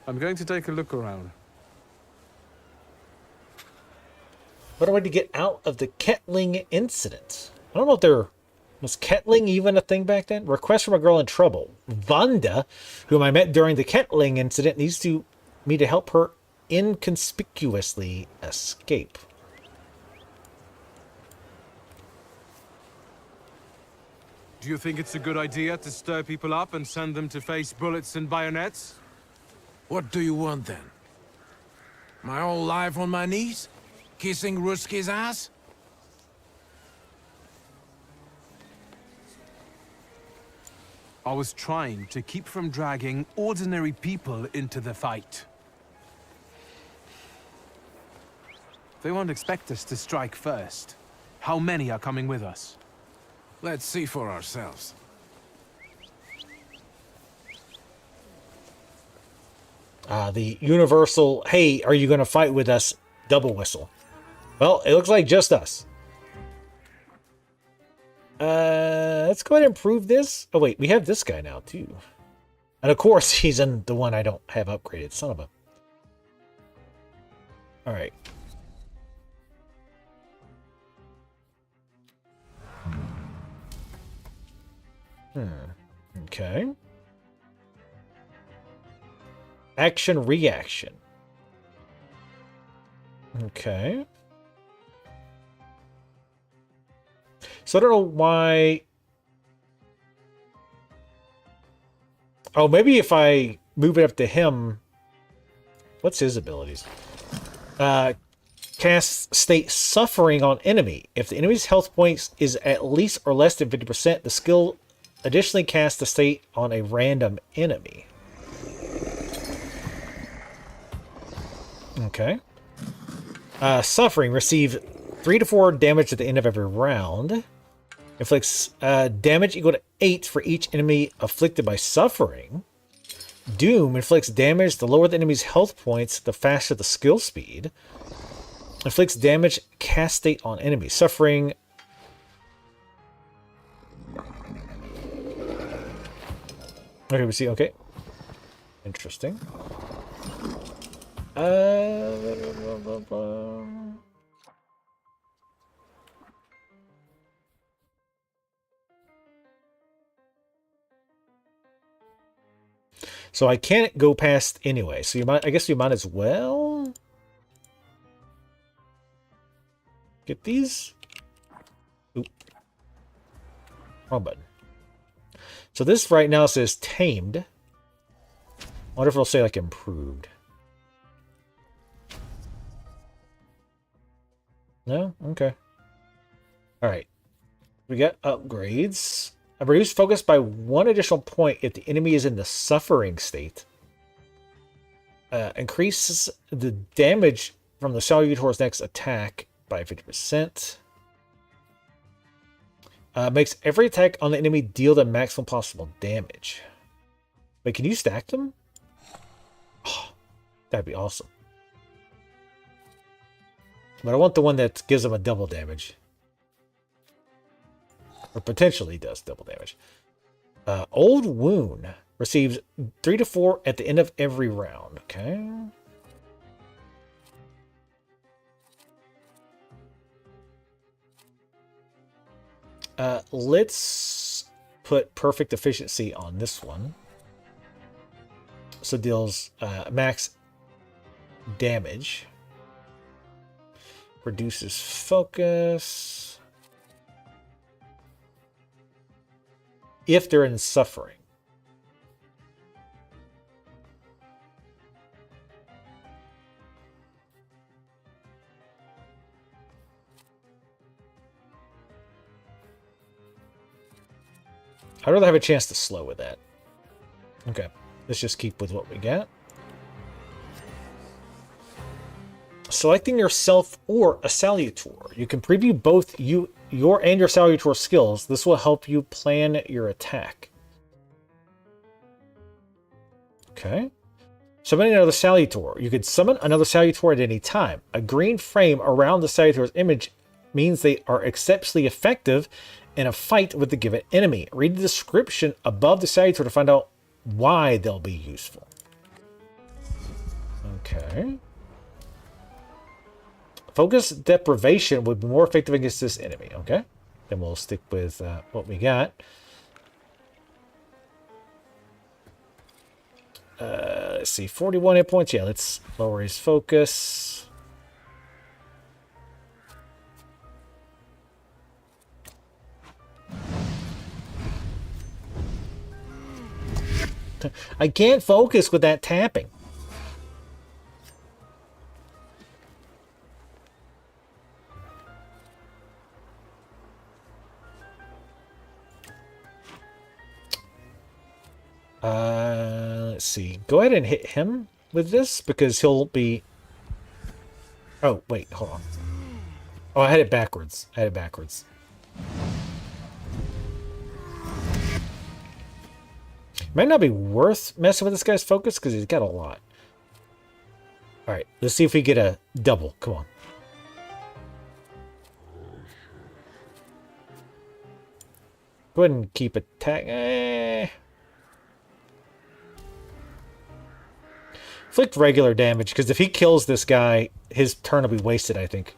[SPEAKER 15] I'm going to take a look around.
[SPEAKER 1] What do I do to get out of the Kettling incident? I don't know if there was Kettling even a thing back then. Request from a girl in trouble. Vanda, whom I met during the Kettling incident, needs me to help her inconspicuously escape.
[SPEAKER 12] Do you think it's a good idea to stir people up and send them to face bullets and bayonets?
[SPEAKER 14] What do you want then? My whole life on my knees? Kissing Ruski's ass?
[SPEAKER 15] I was trying to keep from dragging ordinary people into the fight. They won't expect us to strike first. How many are coming with us?
[SPEAKER 14] Let's see for ourselves.
[SPEAKER 1] The universal, hey, are you going to fight with us? Double whistle. Well, it looks like just us. Let's go ahead and improve this. Oh, wait, we have this guy now, too. And of course, he's in the one I don't have upgraded. Son of a... Alright. Okay. Action reaction. Okay. So I don't know why. Oh, maybe if I move it up to him. What's his abilities? Cast state suffering on enemy. If the enemy's health points is at least or less than 50%, the skill additionally casts the state on a random enemy. Okay. Suffering. Receive 3 to 4 damage at the end of every round. Inflicts damage equal to 8 for each enemy afflicted by suffering. Doom inflicts damage. The lower the enemy's health points, the faster the skill speed. Inflicts damage cast state on enemies. Suffering. Okay, we see. Okay. Interesting. So I can't go past anyway. So you might, I guess you might as well get these. Oop. Wrong button. So this right now says tamed. I wonder if it'll say like improved. No? Okay. Alright. We got upgrades. A reduced focus by 1 additional point if the enemy is in the suffering state. Increases the damage from the Salutor's next attack by 50%. Makes every attack on the enemy deal the maximum possible damage. Wait, can you stack them? Oh, that'd be awesome. But I want the one that gives them a double damage. Or potentially does double damage. Old Wound. Receives 3 to 4 at the end of every round. Okay. Let's put perfect efficiency on this one. So deals max damage. Reduces focus. If they're in suffering. I'd rather have a chance to slow with that. Okay, let's just keep with what we got. Selecting yourself or a Salutor. You can preview both your and your Salutor skills. This will help you plan your attack. Okay. Summoning another Salutor. You could summon another Salutor at any time. A green frame around the Salutor's image means they are exceptionally effective in a fight with the given enemy. Read the description above the Salutor to find out why they'll be useful. Okay. Focus deprivation would be more effective against this enemy. Okay. Then we'll stick with what we got. Let's see. 41 hit points. Yeah, let's lower his focus. I can't focus with that tapping. Let's see. Go ahead and hit him with this because he'll be... Oh, wait, hold on. Oh, I had it backwards. Might not be worth messing with this guy's focus because he's got a lot. Alright, let's see if we get a double. Come on. Go ahead and keep attack. Inflict regular damage, because if he kills this guy, his turn will be wasted, I think.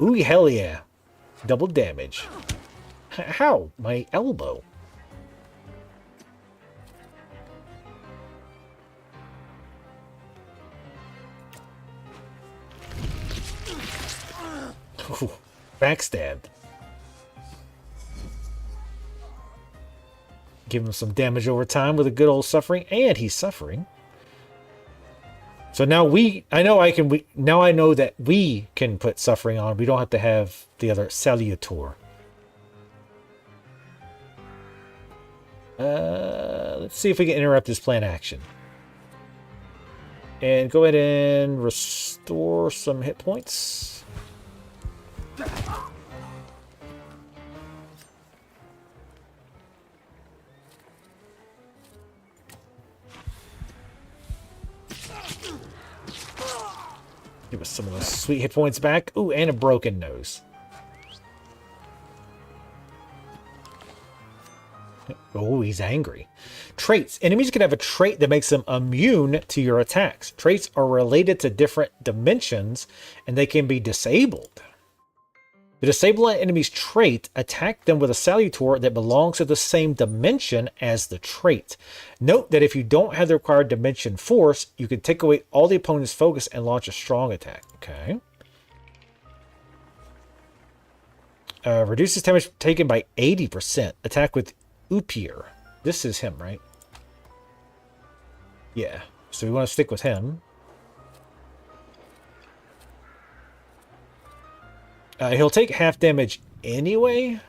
[SPEAKER 1] Ooh, hell yeah. Double damage. How? My elbow. Ooh, backstabbed. Give him some damage over time with a good old suffering, and he's suffering. So now I know that we can put suffering on. We don't have to have the other Salutor. Let's see if we can interrupt his plan action. And go ahead and restore some hit points. Give us some of those sweet hit points back. Ooh, and a broken nose. Oh, he's angry. Traits. Enemies can have a trait that makes them immune to your attacks. Traits are related to different dimensions, and they can be disabled. To disable an enemy's trait, attack them with a Salutor that belongs to the same dimension as the trait. Note that if you don't have the required dimension force, you can take away all the opponent's focus and launch a strong attack. Okay. Reduces damage taken by 80%. Attack with Upier. This is him, right? Yeah. So we want to stick with him. He'll take half damage anyway.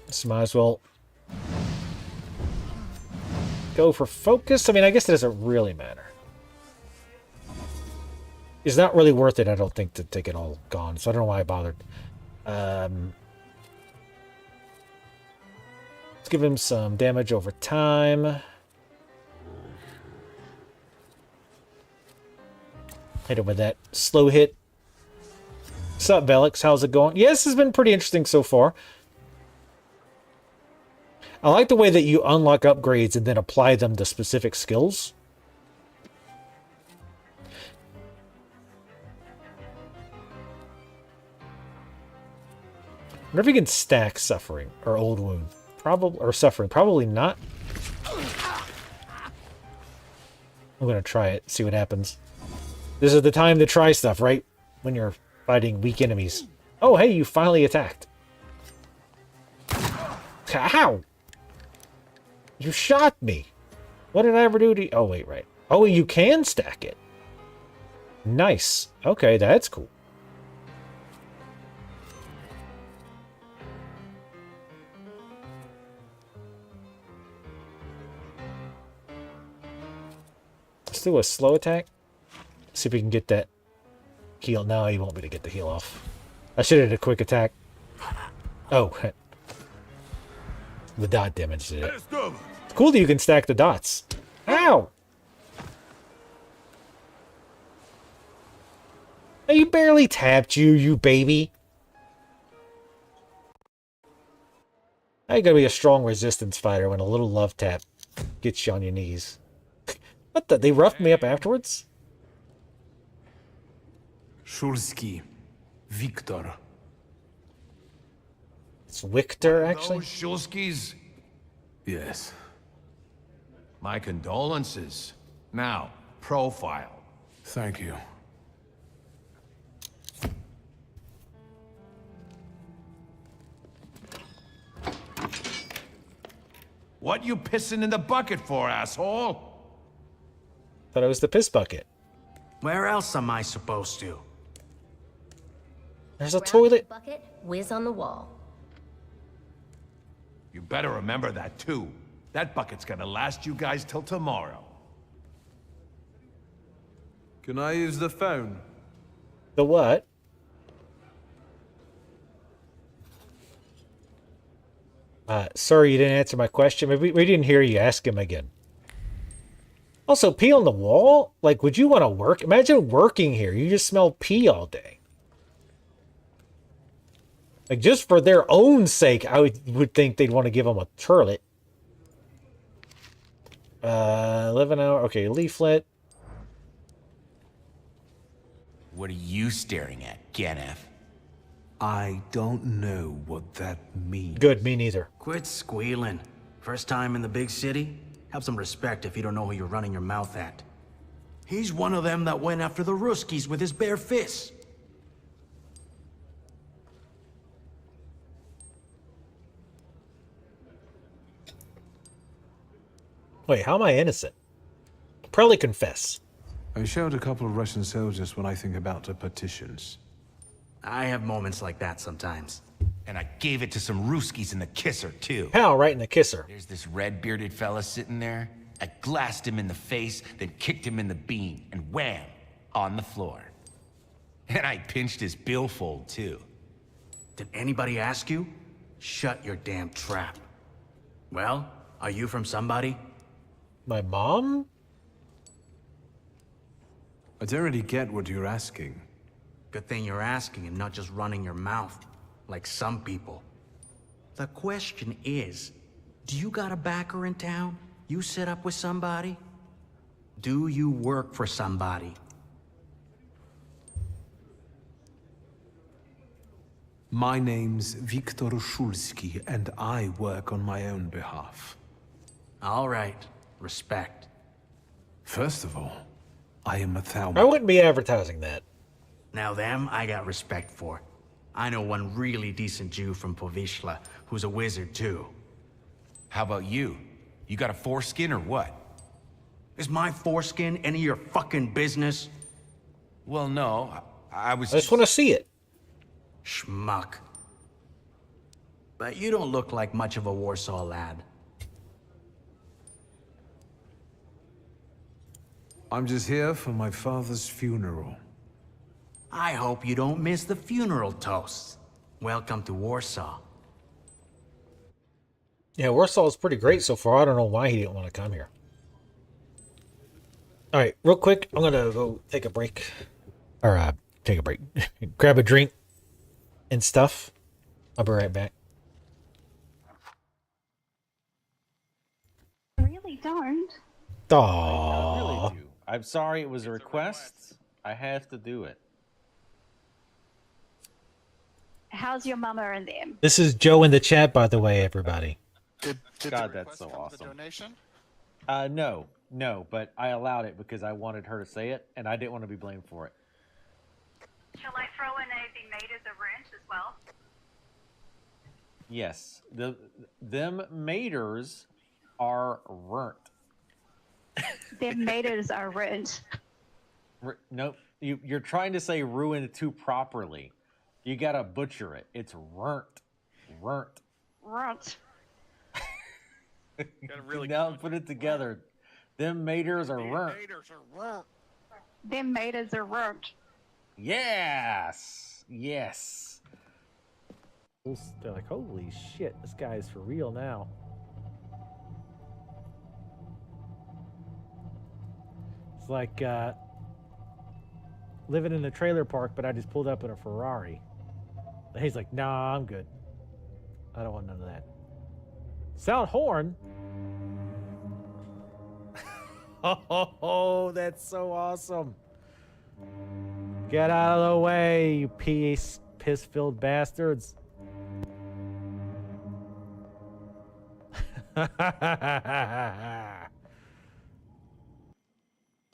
[SPEAKER 1] So might as well go for focus. I mean, I guess it doesn't really matter. It's not really worth it, I don't think, to take it all gone. So I don't know why I bothered. Let's give him some damage over time. Hit him with that slow hit. What's up, Velix? How's it going? Yeah, this has been pretty interesting so far. I like the way that you unlock upgrades and then apply them to specific skills. I wonder if you can stack suffering or old wound. Probably, or suffering. Probably not. I'm gonna try it, see what happens. This is the time to try stuff, right? When you're fighting weak enemies. Oh, hey, you finally attacked. How? You shot me. What did I ever do to you? Oh, wait, right. Oh, you can stack it. Nice. Okay, that's cool. Let's do a slow attack. See if we can get that heal. No, you won't be able to get the heal off. I should have did a quick attack. Oh. The dot damage did it. It's cool that you can stack the dots. Ow! He barely tapped you, you baby. How you gonna be a strong resistance fighter when a little love tap gets you on your knees? What the? They roughed me up afterwards?
[SPEAKER 3] Shulski. Victor.
[SPEAKER 1] It's Victor, actually?
[SPEAKER 20] Those Shulskis?
[SPEAKER 3] Yes.
[SPEAKER 20] My condolences. Now, profile.
[SPEAKER 3] Thank you.
[SPEAKER 20] What you pissing in the bucket for, asshole?
[SPEAKER 1] Thought it was the piss bucket.
[SPEAKER 14] Where else am I supposed to?
[SPEAKER 1] There's a
[SPEAKER 10] Grab
[SPEAKER 1] toilet.
[SPEAKER 10] the bucket, whiz on the wall.
[SPEAKER 20] You better remember that, too. That bucket's gonna last you guys till tomorrow.
[SPEAKER 15] Can I use the phone?
[SPEAKER 1] The what? Sorry you didn't answer my question. Maybe we didn't hear you. Ask him again. Also, pee on the wall? Like, would you want to work? Imagine working here. You just smell pee all day. Like, just for their own sake, I would think they'd want to give them a turlet. 11 hour. Okay, leaflet.
[SPEAKER 21] What are you staring at, Ganef?
[SPEAKER 4] I don't know what that means.
[SPEAKER 1] Good, me neither.
[SPEAKER 14] Quit squealing. First time in the big city? Have some respect if you don't know who you're running your mouth at. He's one of them that went after the Ruskies with his bare fists.
[SPEAKER 1] Wait, how am I innocent? Probably confess.
[SPEAKER 3] I showed a couple of Russian soldiers when I think about the petitions.
[SPEAKER 14] I have moments like that sometimes.
[SPEAKER 21] And I gave it to some Ruskies in the kisser, too.
[SPEAKER 1] How? Right in the kisser.
[SPEAKER 21] There's this red-bearded fella sitting there. I glassed him in the face, then kicked him in the bean, and wham! On the floor. And I pinched his billfold, too.
[SPEAKER 14] Did anybody ask you? Shut your damn trap. Well, are you from somebody?
[SPEAKER 1] My mom?
[SPEAKER 3] I don't really get what you're asking.
[SPEAKER 14] Good thing you're asking and not just running your mouth, like some people. The question is, do you got a backer in town? You set up with somebody? Do you work for somebody?
[SPEAKER 3] My name's Viktor Shulski, and I work on my own behalf.
[SPEAKER 14] All right. Respect.
[SPEAKER 3] First of all, I am a Thaumaturge.
[SPEAKER 1] I wouldn't be advertising that.
[SPEAKER 14] Now them, I got respect for. I know one really decent Jew from Povishla, who's a wizard too.
[SPEAKER 21] How about you? You got a foreskin or what?
[SPEAKER 14] Is my foreskin any of your fucking business?
[SPEAKER 21] Well, no. I
[SPEAKER 1] just want to see it.
[SPEAKER 14] Schmuck. But you don't look like much of a Warsaw lad.
[SPEAKER 3] I'm just here for my father's funeral.
[SPEAKER 14] I hope you don't miss the funeral toasts. Welcome to Warsaw.
[SPEAKER 1] Yeah, Warsaw is pretty great so far. I don't know why he didn't want to come here. All right, real quick, I'm going to go take a break. Or take a break. Grab a drink. and stuff. I'll be right back.
[SPEAKER 2] Really don't.
[SPEAKER 1] Aww.
[SPEAKER 22] I really do. I'm sorry it was a request. I have to do it.
[SPEAKER 2] How's your mama and them?
[SPEAKER 1] This is Joe in the chat, by the way, everybody.
[SPEAKER 22] God, that's so awesome. No, but I allowed it because I wanted her to say it, and I didn't want to be blamed for it.
[SPEAKER 2] Shall I throw in the maid as a rent as well?
[SPEAKER 22] Yes, them maters are runt.
[SPEAKER 2] Them maters are ruined.
[SPEAKER 22] Nope, you're trying to say ruined too properly. You gotta butcher it. It's runt.
[SPEAKER 2] Runt.
[SPEAKER 22] Gotta really now put it together. Them maters are runt.
[SPEAKER 2] Them maters are runt.
[SPEAKER 22] Yes. Yes.
[SPEAKER 1] They're like, holy shit, this guy's for real now. It's like living in a trailer park, but I just pulled up in a Ferrari. And he's like, nah, I'm good. I don't want none of that. Sound horn? Oh, that's so awesome. Get out of the way, you piss-filled bastards.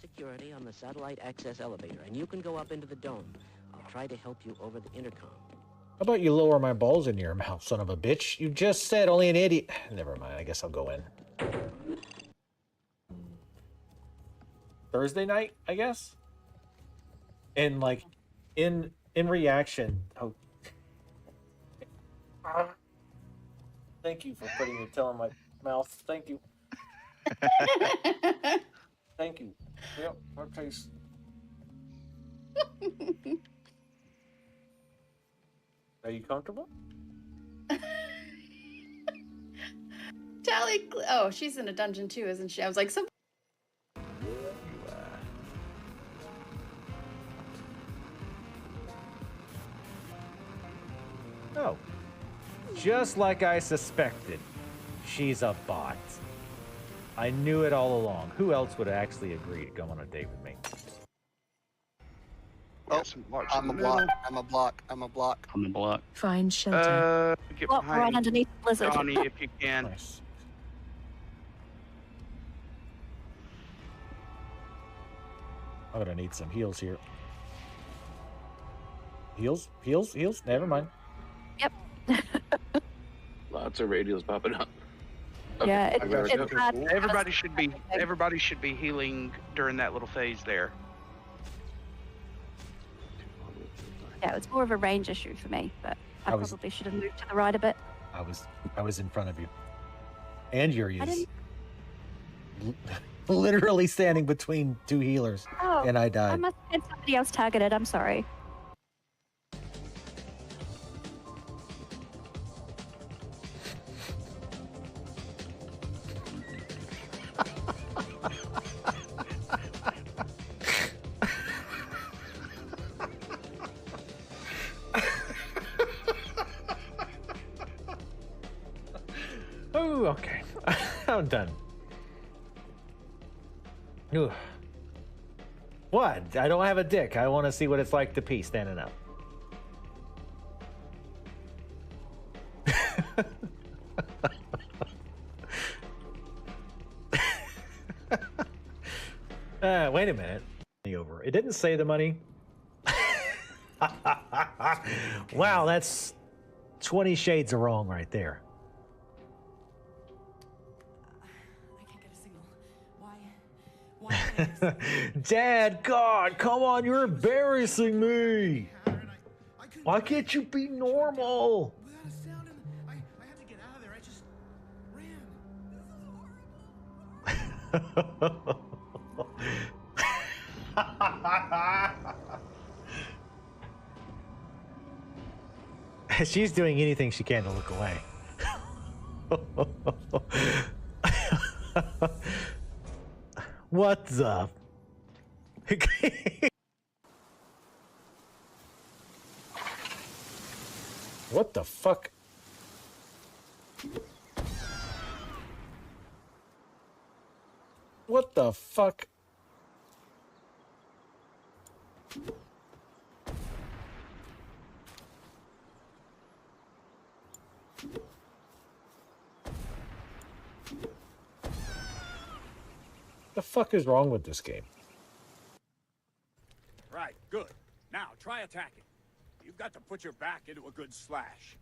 [SPEAKER 23] Security on the satellite access elevator, and you can go up into the dome. I'll try to help you over the intercom.
[SPEAKER 1] How about you lower my balls into your mouth, son of a bitch? You just said only an idiot. Never mind, I guess I'll go in. Thursday night, I guess? And like, in reaction... Oh. Thank you for putting your tail in my mouth. Thank you. Thank you. Yep, that tastes... Are you comfortable?
[SPEAKER 24] Tally, oh, she's in a dungeon too, isn't she? I was like, some.
[SPEAKER 22] Oh, just like I suspected, she's a bot. I knew it all along. Who else would actually agree to go on a date with me?
[SPEAKER 25] Oh, I'm a block. I'm a block. I'm a block.
[SPEAKER 26] I'm a block.
[SPEAKER 24] Find shelter.
[SPEAKER 25] Get
[SPEAKER 24] Well,
[SPEAKER 25] behind
[SPEAKER 24] right underneath the blizzard.
[SPEAKER 25] Johnny if you can.
[SPEAKER 22] Nice.
[SPEAKER 1] I'm gonna need some heals here. Heals? Heals? Heals? Never mind.
[SPEAKER 24] Yep.
[SPEAKER 26] Lots of radios popping up.
[SPEAKER 24] Yeah,
[SPEAKER 26] I got
[SPEAKER 24] it's hard.
[SPEAKER 25] Everybody should be healing during that little phase there.
[SPEAKER 24] Yeah, it's more of a range issue for me, but I probably should have moved to the right a bit.
[SPEAKER 1] I was in front of you. And you're
[SPEAKER 24] I didn't.
[SPEAKER 1] literally standing between two healers,
[SPEAKER 24] Oh,
[SPEAKER 1] and I died.
[SPEAKER 24] I must have had somebody else targeted. I'm sorry.
[SPEAKER 1] Oh, okay. I'm done. Ooh. What? I don't have a dick. I want to see what it's like to pee standing up. Wait a minute. Over. It didn't say the money. Wow, that's 20 shades of wrong right there. Dad, God, come on, you're embarrassing me. Why can't you be normal? She's doing anything she can to look away. What the? What the fuck? What the fuck? The fuck is wrong with this game?
[SPEAKER 5] Right, good. Now, try attacking. You've got to put your back into a good slash.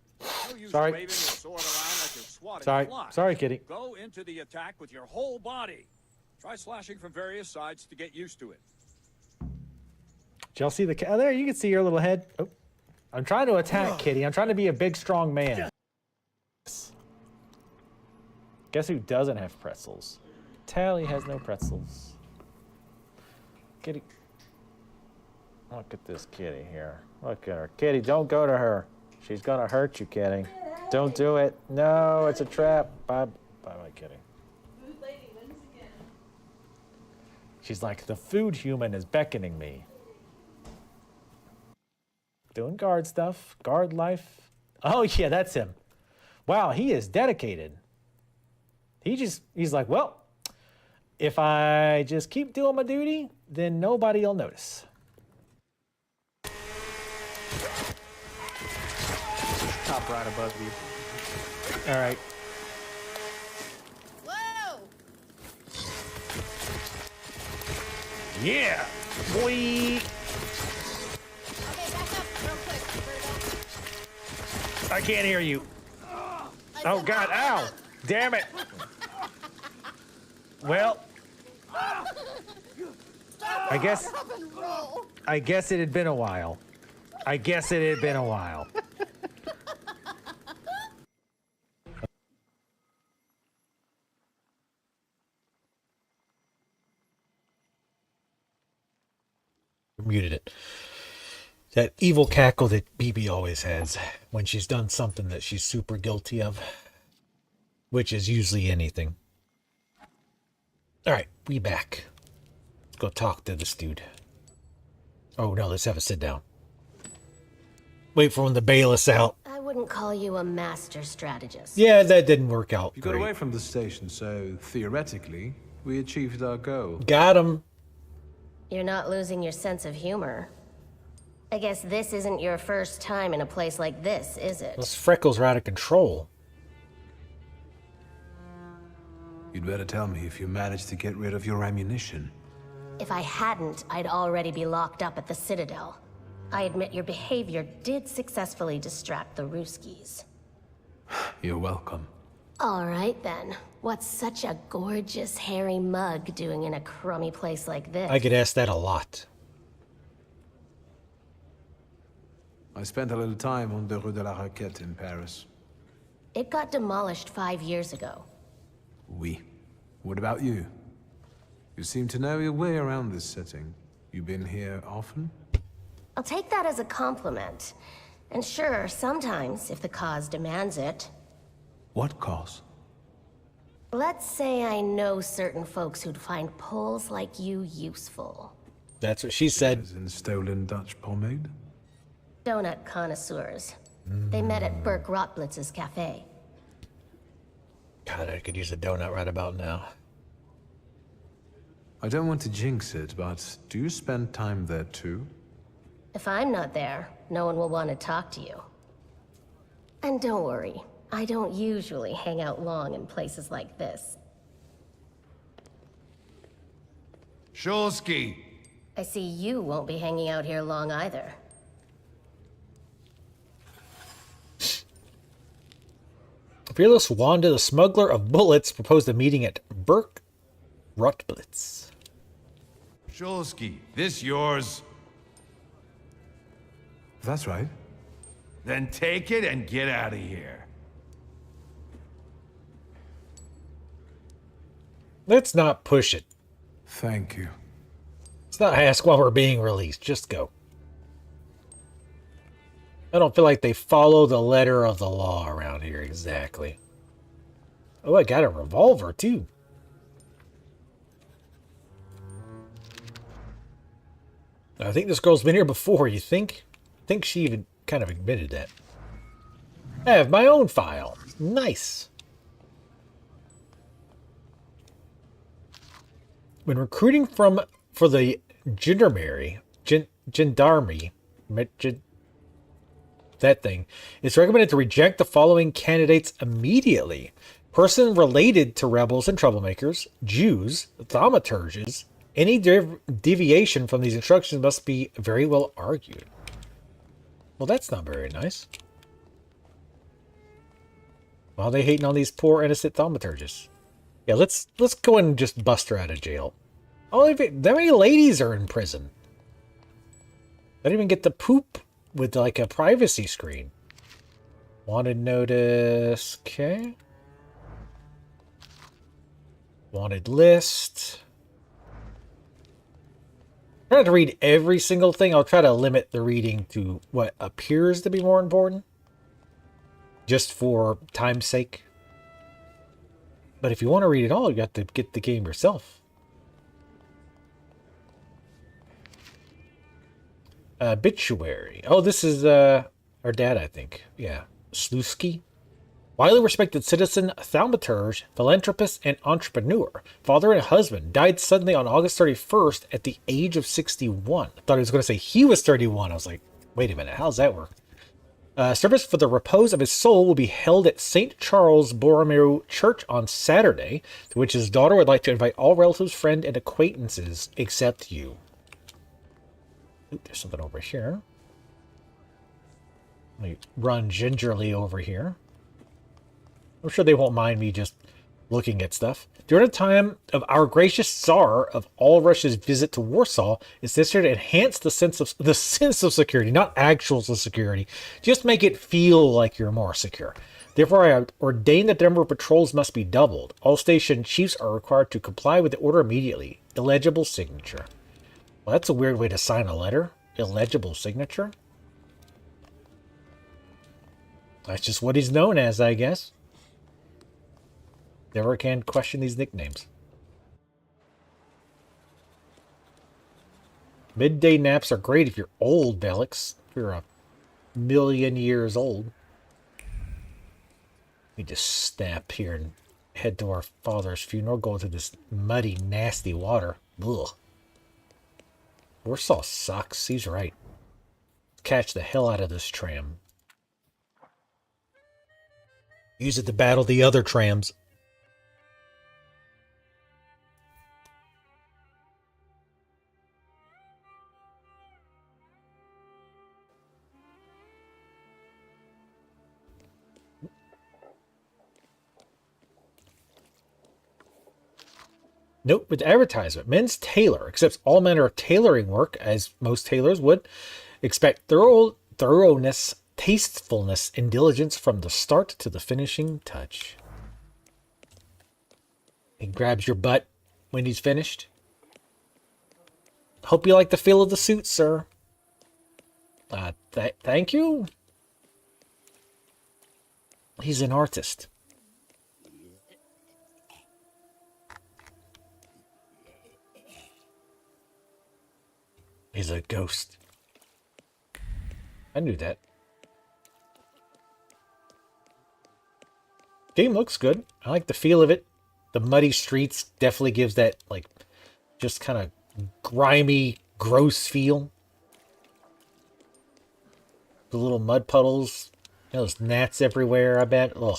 [SPEAKER 5] No use
[SPEAKER 1] Sorry.
[SPEAKER 5] waving your sword around like you're swatting
[SPEAKER 1] Sorry.
[SPEAKER 5] flies.
[SPEAKER 1] Sorry, kitty.
[SPEAKER 5] Go into the attack with your whole body. Try slashing from various sides to get used to it.
[SPEAKER 22] Did y'all see the cat? Oh, there, you can see your little head. Oh. I'm trying to attack, kitty. I'm trying to be a big, strong man. Guess who doesn't have pretzels? Tally has no pretzels. Kitty. Look at this kitty here. Look at her. Kitty, don't go to her. She's gonna hurt you, kitty. Don't do it. No, it's a trap. Bye, bye, kitty. She's like, the food human is beckoning me. Doing guard stuff. Guard life. Oh, yeah, that's him. Wow, he is dedicated. He's like, well, if I just keep doing my duty, then nobody will notice. Top right above you. All right.
[SPEAKER 8] Whoa!
[SPEAKER 22] Yeah, boy.
[SPEAKER 8] Okay, back up real quick, Birdo.
[SPEAKER 22] I can't hear you. Oh, God, ow. Damn it. Well, I guess it had been a while.
[SPEAKER 1] Muted it. That evil cackle that BB always has when she's done something that she's super guilty of, which is usually anything. All right, we back. Let's go talk to this dude. Oh no, let's have a sit down. Wait for him to bail us out.
[SPEAKER 10] I wouldn't call you a master strategist.
[SPEAKER 1] Yeah, that didn't work out.
[SPEAKER 15] You got away from the station, so theoretically, we achieved our goal.
[SPEAKER 1] Got him.
[SPEAKER 10] You're not losing your sense of humor. I guess this isn't your first time in a place like this, is it?
[SPEAKER 1] Those freckles are out of control.
[SPEAKER 3] You'd better tell me if you managed to get rid of your ammunition.
[SPEAKER 10] If I hadn't, I'd already be locked up at the Citadel. I admit your behavior did successfully distract the Ruskies.
[SPEAKER 3] You're welcome.
[SPEAKER 10] All right then. What's such a gorgeous hairy mug doing in a crummy place like this?
[SPEAKER 1] I get asked that a lot.
[SPEAKER 3] I spent a little time on the Rue de la Raquette in Paris.
[SPEAKER 10] It got demolished 5 years ago.
[SPEAKER 3] Oui. What about you? You seem to know your way around this setting. You been here often?
[SPEAKER 10] I'll take that as a compliment. And sure, sometimes, if the cause demands it.
[SPEAKER 3] What cause?
[SPEAKER 10] Let's say I know certain folks who'd find pulls like you useful.
[SPEAKER 1] That's what she said.
[SPEAKER 3] As in stolen Dutch pomade?
[SPEAKER 10] Donut connoisseurs. They met at Burke Rotblitz's cafe.
[SPEAKER 1] God, I could use a donut right about now.
[SPEAKER 3] I don't want to jinx it, but do you spend time there too?
[SPEAKER 10] If I'm not there, no one will want to talk to you. And don't worry, I don't usually hang out long in places like this.
[SPEAKER 17] Shulsky!
[SPEAKER 10] I see you won't be hanging out here long either.
[SPEAKER 1] Fearless Wanda, the smuggler of bullets, proposed a meeting at Burke Rotblitz.
[SPEAKER 20] Shulsky, this yours?
[SPEAKER 3] That's right.
[SPEAKER 20] Then take it and get out of here.
[SPEAKER 1] Let's not push it.
[SPEAKER 3] Thank you.
[SPEAKER 1] Let's not ask while we're being released. Just go. I don't feel like they follow the letter of the law around here exactly. Oh, I got a revolver too. I think this girl's been here before. You think? I think she even kind of admitted that. I have my own file. Nice. When recruiting for the gendarmerie, that thing, it's recommended to reject the following candidates immediately. Person related to rebels and troublemakers, Jews, thaumaturges. Any deviation from these instructions must be very well argued. Well, that's not very nice. Why are they hating on these poor innocent thaumaturges? Yeah, let's go and just bust her out of jail. Oh, that many ladies are in prison. I didn't even get to poop with like a privacy screen. Wanted notice. Okay. Wanted list. I'm trying to read every single thing. I'll try to limit the reading to what appears to be more important. Just for time's sake. But if you want to read it all, you got to get the game yourself. Obituary. Oh, this is our dad, I think. Yeah. Slutsky. Widely respected citizen, thaumaturge, philanthropist, and entrepreneur. Father and husband. Died suddenly on August 31st at the age of 61. I thought he was going to say he was 31. I was like, wait a minute. How's that work? Service for the repose of his soul will be held at St. Charles Borromeo Church on Saturday, to which his daughter would like to invite all relatives, friends, and acquaintances except you. Ooh, there's something over here. Let me run gingerly over here. I'm sure they won't mind me just looking at stuff. During the time of our gracious Tsar of all Russia's visit to Warsaw, it's necessary to enhance the sense of security, not actual security. Just make it feel like you're more secure. Therefore, I ordain that the number of patrols must be doubled. All station chiefs are required to comply with the order immediately. Illegible signature. Well, that's a weird way to sign a letter. Illegible signature. That's just what he's known as, I guess. Never can question these nicknames. Midday naps are great if you're old, Velix. If you're 1,000,000 years old. We just snap here and head to our father's funeral, go through this muddy, nasty water. Ugh. Warsaw sucks. He's right. Catch the hell out of this tram. Use it to battle the other trams. Note with advertisement, men's tailor accepts all manner of tailoring work, as most tailors would. Expect thoroughness, tastefulness, and diligence from the start to the finishing touch. He grabs your butt when he's finished. Hope you like the feel of the suit, sir. Thank you. He's an artist. He's a ghost. I knew that. Game looks good. I like the feel of it. The muddy streets definitely gives that, like, just kind of grimy, gross feel. The little mud puddles. You know, there's gnats everywhere, I bet. Ugh.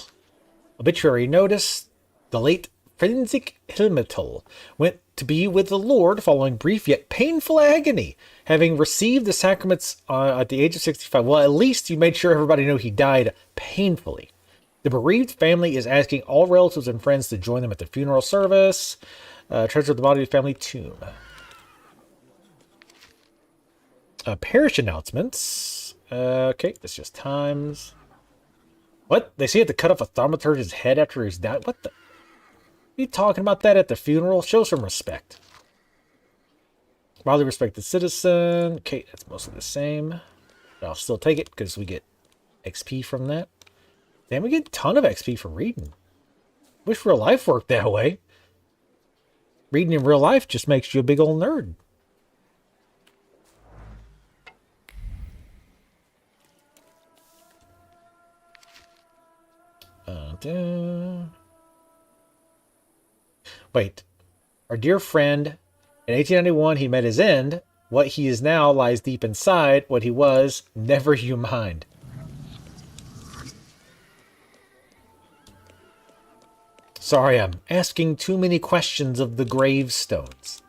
[SPEAKER 1] Obituary notice. The late Forensic Hilmetal went to be with the Lord following brief yet painful agony, having received the sacraments at the age of 65. Well, at least you made sure everybody knew he died painfully. The bereaved family is asking all relatives and friends to join them at the funeral service. Treasure of the body of family tomb. Parish announcements. Okay, that's just times. What? They say you have to cut off a thaumaturge's head after he's died? What the? You talking about that at the funeral? Show some respect. Widely respected citizen. Okay, that's mostly the same. But I'll still take it because we get XP from that. Damn, we get a ton of XP from reading. Wish real life worked that way. Reading in real life just makes you a big old nerd. Wait. Our dear friend, in 1891 he met his end. What he is now lies deep inside. What he was, never you mind. Sorry, I'm asking too many questions of the gravestones.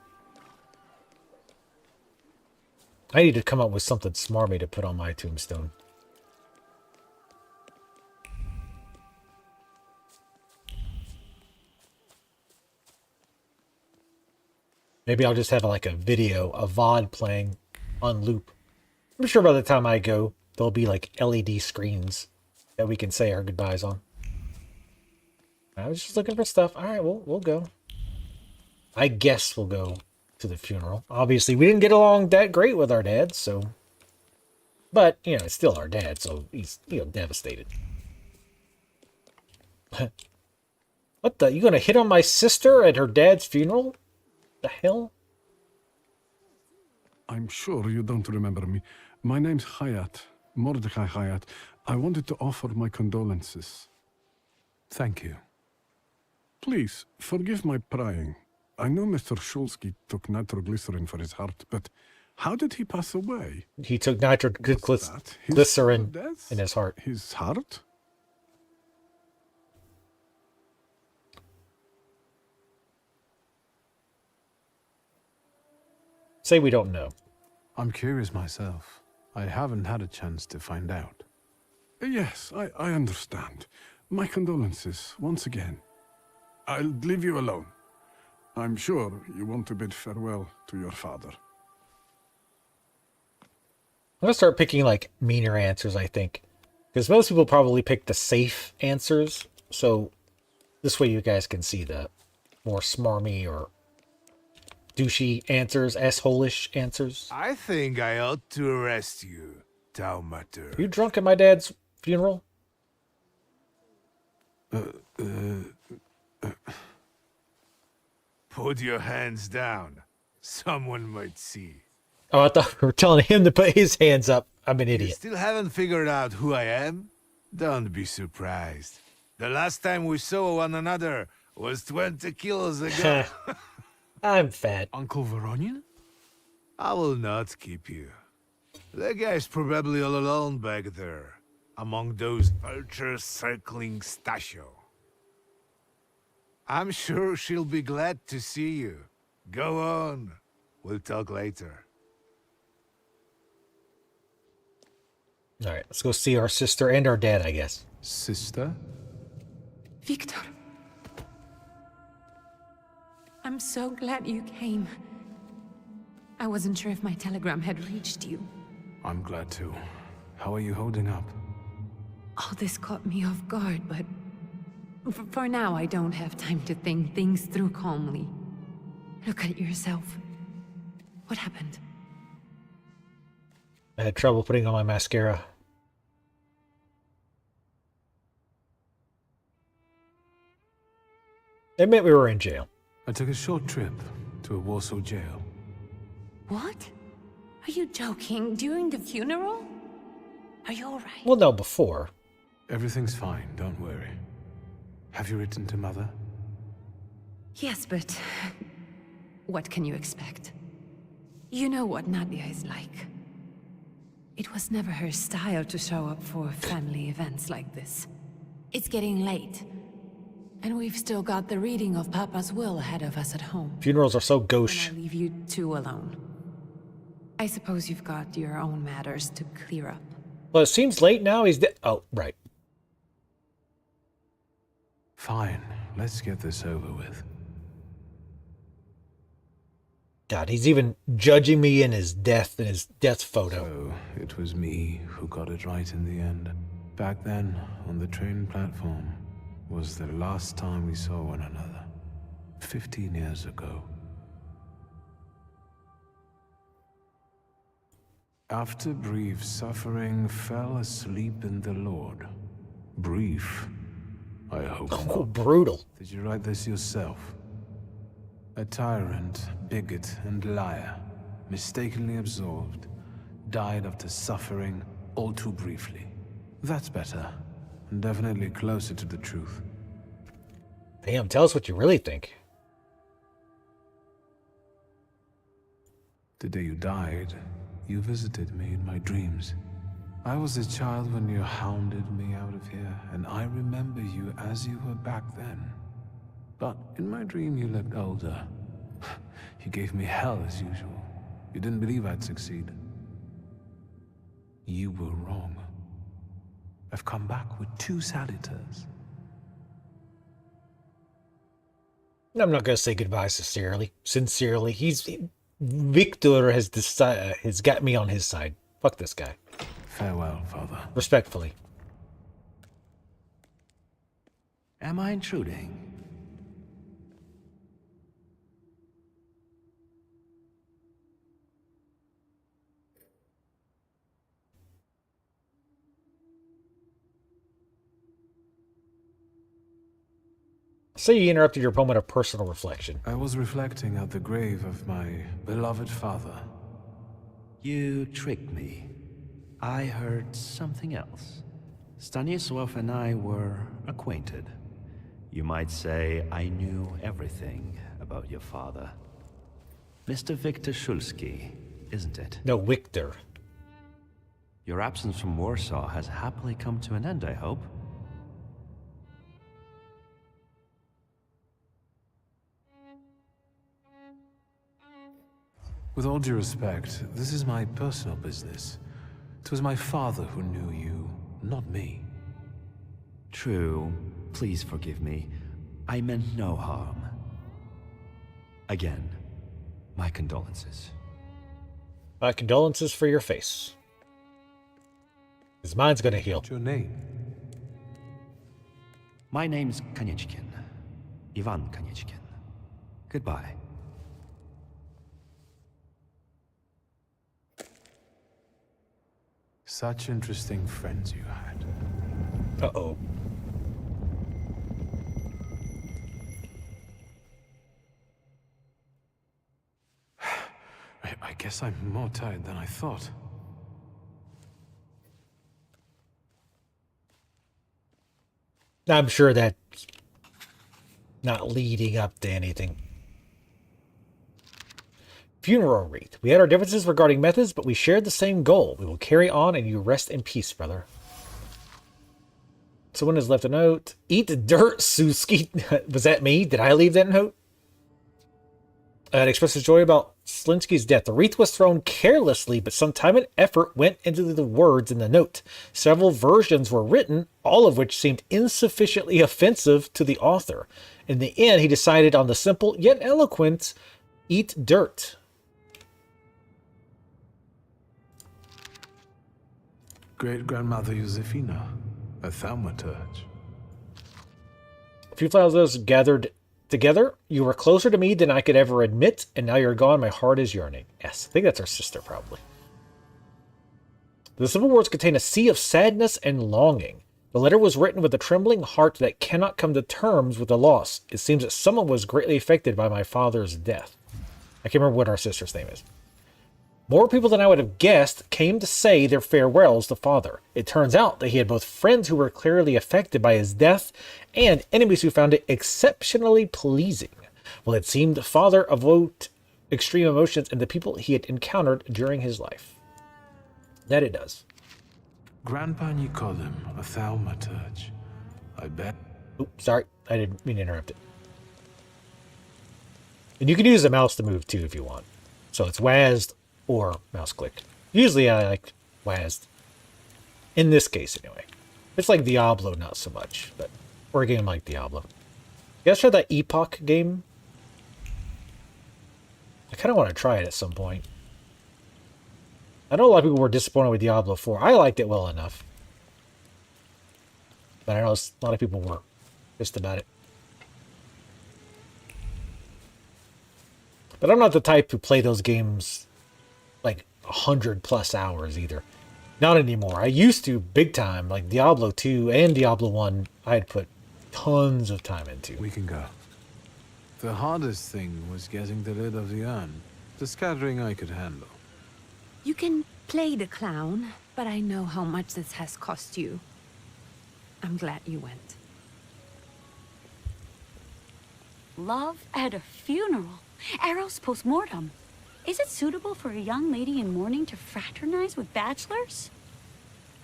[SPEAKER 1] I need to come up with something smarmy to put on my tombstone. Maybe I'll just have like a video, a VOD playing on loop. I'm sure by the time I go, there'll be like LED screens that we can say our goodbyes on. I was just looking for stuff. All right, we'll go. I guess we'll go to the funeral. Obviously, we didn't get along that great with our dad, so... But, you know, it's still our dad, so he's, you know, devastated. What the? You gonna hit on my sister at her dad's funeral? The hell?
[SPEAKER 7] I'm sure you don't remember me. My name's Hayat, Mordecai Hayat. I wanted to offer my condolences. Thank you. Please, forgive my prying. I know Mr. Shulsky took nitroglycerin for his heart, but how did he pass away?
[SPEAKER 1] He took nitroglycerin in his heart.
[SPEAKER 7] His heart?
[SPEAKER 1] Say we don't know.
[SPEAKER 7] I'm curious myself. I haven't had a chance to find out. Yes, I understand. My condolences, once again. I'll leave you alone. I'm sure you want to bid farewell to your father.
[SPEAKER 1] I'm going to start picking, like, meaner answers, I think. Because most people probably pick the safe answers. So, this way you guys can see the more smarmy or douchey answers, asshole-ish answers.
[SPEAKER 8] I think I ought to arrest you, Thaumaturge.
[SPEAKER 1] Are you drunk at my dad's funeral?
[SPEAKER 8] Put your hands down. Someone might see.
[SPEAKER 1] Oh, I thought we were telling him to put his hands up. I'm an
[SPEAKER 8] You
[SPEAKER 1] idiot.
[SPEAKER 8] still haven't figured out who I am? Don't be surprised. The last time we saw one another was 20 kilos ago.
[SPEAKER 1] I'm fat.
[SPEAKER 7] Uncle Voronian?
[SPEAKER 8] I will not keep you. The guy's probably all alone back there, among those vultures circling Stasio. I'm sure she'll be glad to see you. Go on. We'll talk later.
[SPEAKER 1] All right, let's go see our sister and our dad, I guess.
[SPEAKER 7] Sister?
[SPEAKER 9] Victor. I'm so glad you came. I wasn't sure if my telegram had reached you.
[SPEAKER 7] I'm glad too. How are you holding up?
[SPEAKER 9] All this caught me off guard, but for now I don't have time to think things through calmly. Look at yourself. What happened?
[SPEAKER 1] I had trouble putting on my mascara. It meant we were in jail.
[SPEAKER 7] I took a short trip to a Warsaw jail.
[SPEAKER 9] What? Are you joking? During the funeral? Are you alright?
[SPEAKER 1] Well, no, before.
[SPEAKER 7] Everything's fine, don't worry. Have you written to Mother?
[SPEAKER 9] Yes, but what can you expect? You know what Nadia is like. It was never her style to show up for family events like this. It's getting late, and we've still got the reading of Papa's will ahead of us at home.
[SPEAKER 1] Funerals are so gauche.
[SPEAKER 9] And I leave you two alone. I suppose you've got your own matters to clear up.
[SPEAKER 1] Well, it seems late now. He's dead. Oh, right.
[SPEAKER 7] Fine, let's get this over with.
[SPEAKER 1] God, he's even judging me in his death photo.
[SPEAKER 7] So, it was me who got it right in the end. Back then, on the train platform, was the last time we saw one another. 15 years ago. After brief suffering, fell asleep in the Lord. Brief, I hope.
[SPEAKER 1] Oh, brutal.
[SPEAKER 7] Did you write this yourself? A tyrant, bigot, and liar, mistakenly absolved, died after suffering all too briefly. That's better.
[SPEAKER 3] and definitely closer to the truth.
[SPEAKER 1] Damn, tell us what you really think.
[SPEAKER 3] The day you died, you visited me in my dreams. I was a child when you hounded me out of here, and I remember you as you were back then. But in my dream, you looked older. You gave me hell as usual. You didn't believe I'd succeed. You were wrong. I've come back with 2 saluters.
[SPEAKER 1] I'm not gonna say goodbye sincerely. Victor has got me on his side. Fuck this guy.
[SPEAKER 3] Farewell, Father.
[SPEAKER 1] Respectfully.
[SPEAKER 21] Am I intruding?
[SPEAKER 1] So you interrupted your moment of personal reflection.
[SPEAKER 3] I was reflecting at the grave of my beloved father.
[SPEAKER 21] You tricked me. I heard something else. Stanisław and I were acquainted. You might say I knew everything about your father. Mr. Victor Szulski, isn't it?
[SPEAKER 1] No, Victor.
[SPEAKER 21] Your absence from Warsaw has happily come to an end, I hope.
[SPEAKER 3] With all due respect, this is my personal business. It was my father who knew you, not me.
[SPEAKER 21] True. Please forgive me. I meant no harm. Again, my condolences.
[SPEAKER 1] My condolences for your face. His mind's gonna heal.
[SPEAKER 3] What's your name?
[SPEAKER 21] My name's Konieczkin. Ivan Konieczkin. Goodbye.
[SPEAKER 3] Such interesting friends you had.
[SPEAKER 1] Uh-oh.
[SPEAKER 3] I guess I'm more tired than I thought.
[SPEAKER 1] I'm sure that's not leading up to anything. Funeral wreath. We had our differences regarding methods, but we shared the same goal. We will carry on and you rest in peace, brother. Someone has left a note. Eat dirt, Suski. Was that me? Did I leave that note? It expresses joy about Slinsky's death. The wreath was thrown carelessly, but some time and effort went into the words in the note. Several versions were written, all of which seemed insufficiently offensive to the author. In the end, he decided on the simple yet eloquent, eat dirt.
[SPEAKER 3] Great-grandmother Josefina, a Thaumaturge.
[SPEAKER 1] A few flowers gathered together. You were closer to me than I could ever admit, and now you're gone. My heart is yearning. Yes, I think that's our sister, probably. The simple words contain a sea of sadness and longing. The letter was written with a trembling heart that cannot come to terms with the loss. It seems that someone was greatly affected by my father's death. I can't remember what our sister's name is. More people than I would have guessed came to say their farewells to father. It turns out that he had both friends who were clearly affected by his death and enemies who found it exceptionally pleasing. Well, it seemed father evoked extreme emotions in the people he had encountered during his life. That it does.
[SPEAKER 3] Grandpa Nicolem, a Thaumaturge. I bet.
[SPEAKER 1] Oops, sorry. I didn't mean to interrupt it. And you can use the mouse to move too if you want. So it's WASD or mouse click. Usually I like WASD. In this case, anyway. It's like Diablo, not so much, but or a game like Diablo. You guys try that Epoch game? I kind of want to try it at some point. I know a lot of people were disappointed with Diablo 4. I liked it well enough. But I know a lot of people were pissed about it. But I'm not the type who play those games like 100+ hours either. Not anymore. I used to big time, like Diablo 2 and Diablo 1. I had put tons of time into.
[SPEAKER 3] We can go. The hardest thing was getting rid of the urn. The scattering I could handle.
[SPEAKER 9] You can play the clown, but I know how much this has cost you. I'm glad you went.
[SPEAKER 6] Love at a funeral. Eros post-mortem. Is it suitable for a young lady in mourning to fraternize with bachelors?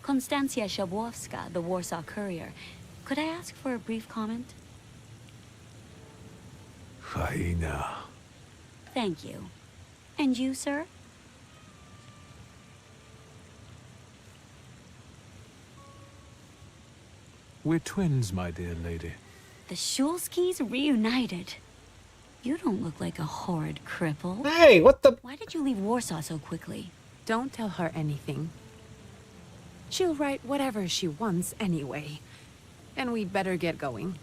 [SPEAKER 6] Konstancja Shabowska, the Warsaw Courier. Could I ask for a brief comment?
[SPEAKER 8] Hyena.
[SPEAKER 6] Thank you. And you, sir?
[SPEAKER 7] We're twins, my dear lady.
[SPEAKER 6] The Shulskis reunited. You don't look like a horrid cripple.
[SPEAKER 1] Hey, what the?
[SPEAKER 6] Why did you leave Warsaw so quickly?
[SPEAKER 9] Don't tell her anything. She'll write whatever she wants anyway. And we'd better get going.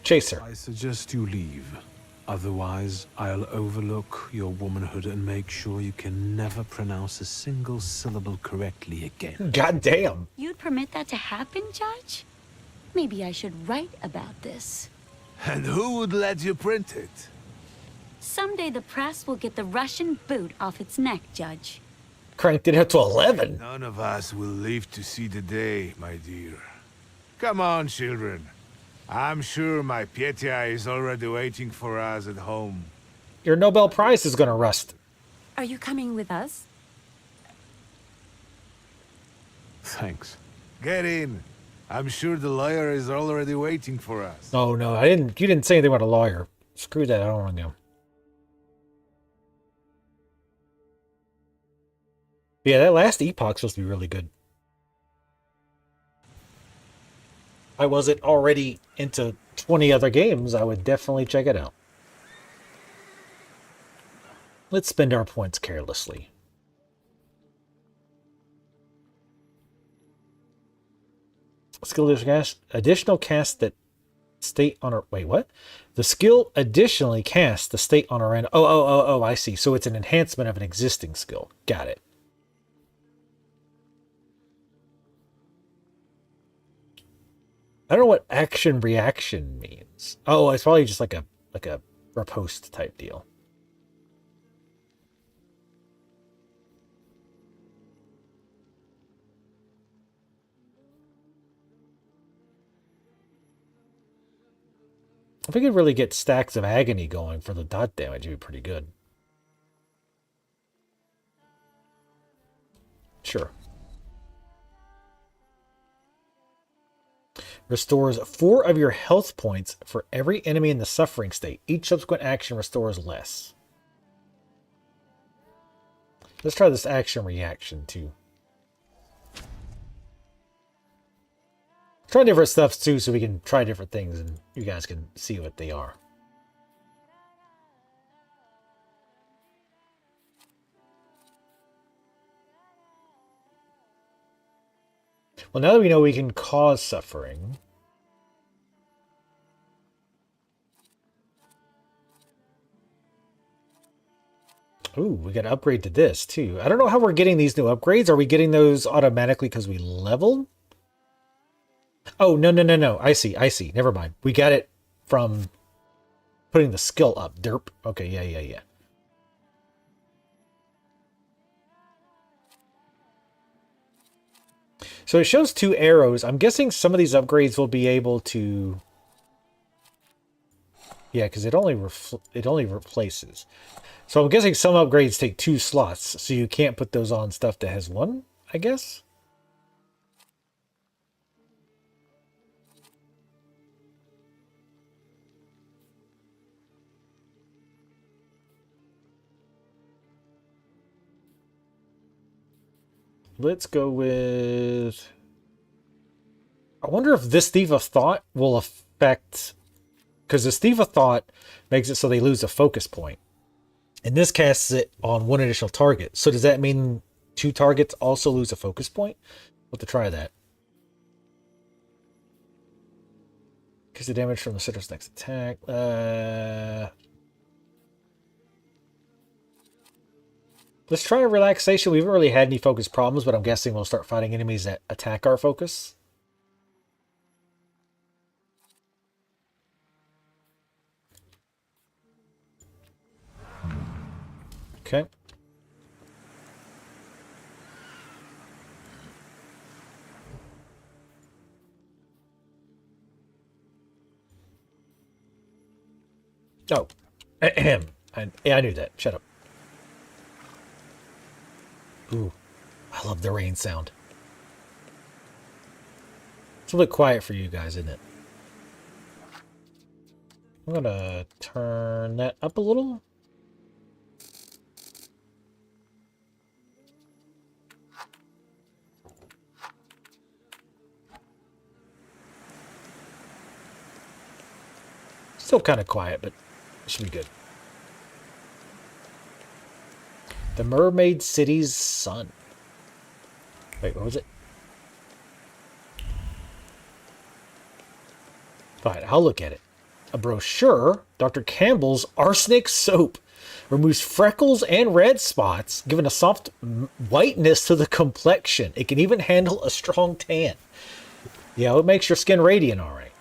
[SPEAKER 1] Chaser.
[SPEAKER 7] I suggest you leave. Otherwise, I'll overlook your womanhood and make sure you can never pronounce a single syllable correctly again.
[SPEAKER 1] God damn.
[SPEAKER 6] You'd permit that to happen, Judge? Maybe I should write about this.
[SPEAKER 8] And who would let you print it?
[SPEAKER 6] Someday the press will get the Russian boot off its neck, Judge.
[SPEAKER 1] Cranked it up to 11.
[SPEAKER 8] None of us will live to see the day, my dear. Come on, children. I'm sure my Petya is already waiting for us at home.
[SPEAKER 1] Your Nobel Prize is gonna rust.
[SPEAKER 9] Are you coming with us?
[SPEAKER 7] Thanks.
[SPEAKER 8] Get in. I'm sure the lawyer is already waiting for us.
[SPEAKER 1] Oh no, I didn't. You didn't say anything about a lawyer. Screw that. I don't want to go. Yeah, that last epoch's supposed to be really good. If I wasn't already into 20 other games, I would definitely check it out. Let's spend our points carelessly. Skill additional cast that state on our... Wait, what? The skill additionally casts the state on our end. Oh, I see. So it's an enhancement of an existing skill. Got it. I don't know what action reaction means. Oh, it's probably just like a riposte type deal. If we could really get stacks of agony going for the dot damage, it'd be pretty good. Sure. Restores 4 of your health points for every enemy in the suffering state. Each subsequent action restores less. Let's try this action reaction too. Try different stuff too so we can try different things and you guys can see what they are. Well, now that we know we can cause suffering. Ooh, we got to upgrade to this too. I don't know how we're getting these new upgrades. Are we getting those automatically because we leveled? Oh, no. I see. Never mind. We got it from putting the skill up. Derp. Okay, yeah. So it shows 2 arrows. I'm guessing some of these upgrades will be able to... Yeah, because it only replaces. So I'm guessing some upgrades take 2 slots, so you can't put those on stuff that has 1, I guess? Let's go with... I wonder if this Thief of Thought will affect... Because this Thief of Thought makes it so they lose a focus point. And this casts it on 1 additional target. So does that mean 2 targets also lose a focus point? We'll have to try that. Increase the damage from the Citrus next attack. Let's try a relaxation. We haven't really had any focus problems, but I'm guessing we'll start fighting enemies that attack our focus. Okay. Oh. Ahem. Yeah, I knew that. Shut up. Ooh. I love the rain sound. It's a little bit quiet for you guys, isn't it? I'm gonna turn that up a little. Still kind of quiet, but it should be good. The Mermaid City's Sun. Wait, what was it? Fine, I'll look at it. A brochure, Dr. Campbell's Arsenic Soap, removes freckles and red spots, giving a soft whiteness to the complexion. It can even handle a strong tan. Yeah, it makes your skin radiant, all right.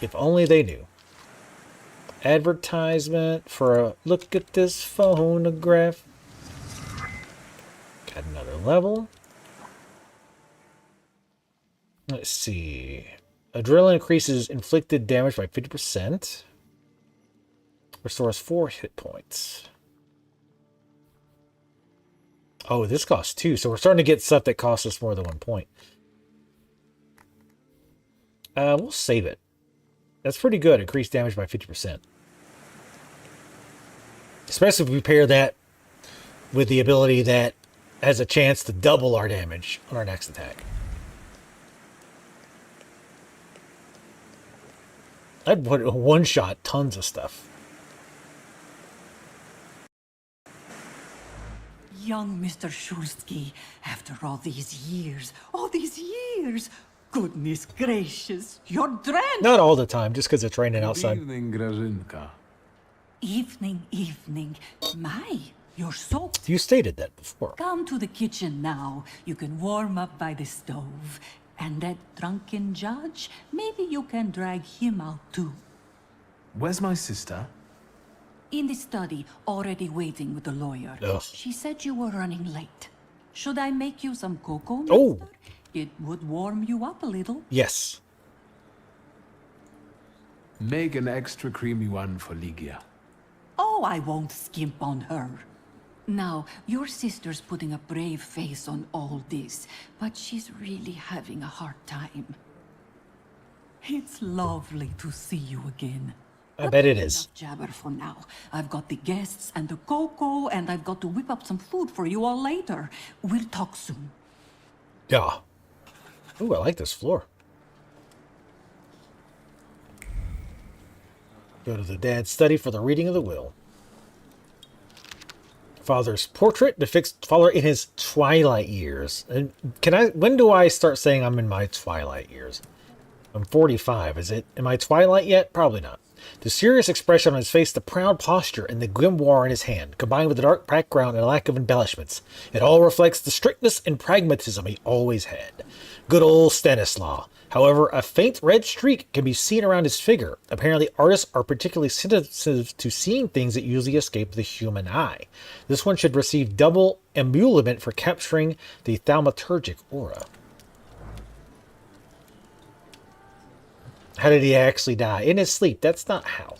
[SPEAKER 1] If only they knew. Advertisement for a look at this phonograph. Got another level. Let's see. Adrenaline increases inflicted damage by 50%. Restores 4 hit points. Oh, this costs 2. So we're starting to get stuff that costs us more than 1 point. We'll save it. That's pretty good. Increased damage by 50%. Especially if we pair that with the ability that has a chance to double our damage on our next attack. I'd put a one-shot tons of stuff.
[SPEAKER 11] Young Mr. Shulsky, after all these years, goodness gracious, you're drenched.
[SPEAKER 1] Not all the time, just because it's raining outside.
[SPEAKER 3] Good evening, Grażynka.
[SPEAKER 11] Evening. My, you're soaked.
[SPEAKER 1] You stated that before.
[SPEAKER 11] Come to the kitchen now. You can warm up by the stove. And that drunken judge, maybe you can drag him out too.
[SPEAKER 12] Where's my sister?
[SPEAKER 11] In the study, already waiting with the lawyer.
[SPEAKER 1] Ugh.
[SPEAKER 11] She said you were running late. Should I make you some cocoa, mister?
[SPEAKER 1] Oh.
[SPEAKER 11] It would warm you up a little.
[SPEAKER 1] Yes.
[SPEAKER 3] Make an extra creamy one for Ligia.
[SPEAKER 11] Oh, I won't skimp on her. Now, your sister's putting a brave face on all this, but she's really having a hard time. It's lovely to see you again.
[SPEAKER 1] I bet it is.
[SPEAKER 11] Enough jabber for now. I've got the guests and the cocoa, and I've got to whip up some food for you all later. We'll talk soon.
[SPEAKER 1] Yeah. Ooh, I like this floor. Go to the dad's study for the reading of the will. Father's portrait depicts father in his twilight years. And when do I start saying I'm in my twilight years? I'm 45. Am I twilight yet? Probably not. The serious expression on his face, the proud posture, and the grimoire in his hand, combined with the dark background and a lack of embellishments, it all reflects the strictness and pragmatism he always had. Good old Stanislaw. However, a faint red streak can be seen around his figure. Apparently, artists are particularly sensitive to seeing things that usually escape the human eye. This one should receive double emolument for capturing the thaumaturgic aura. How did he actually die? In his sleep. That's not how.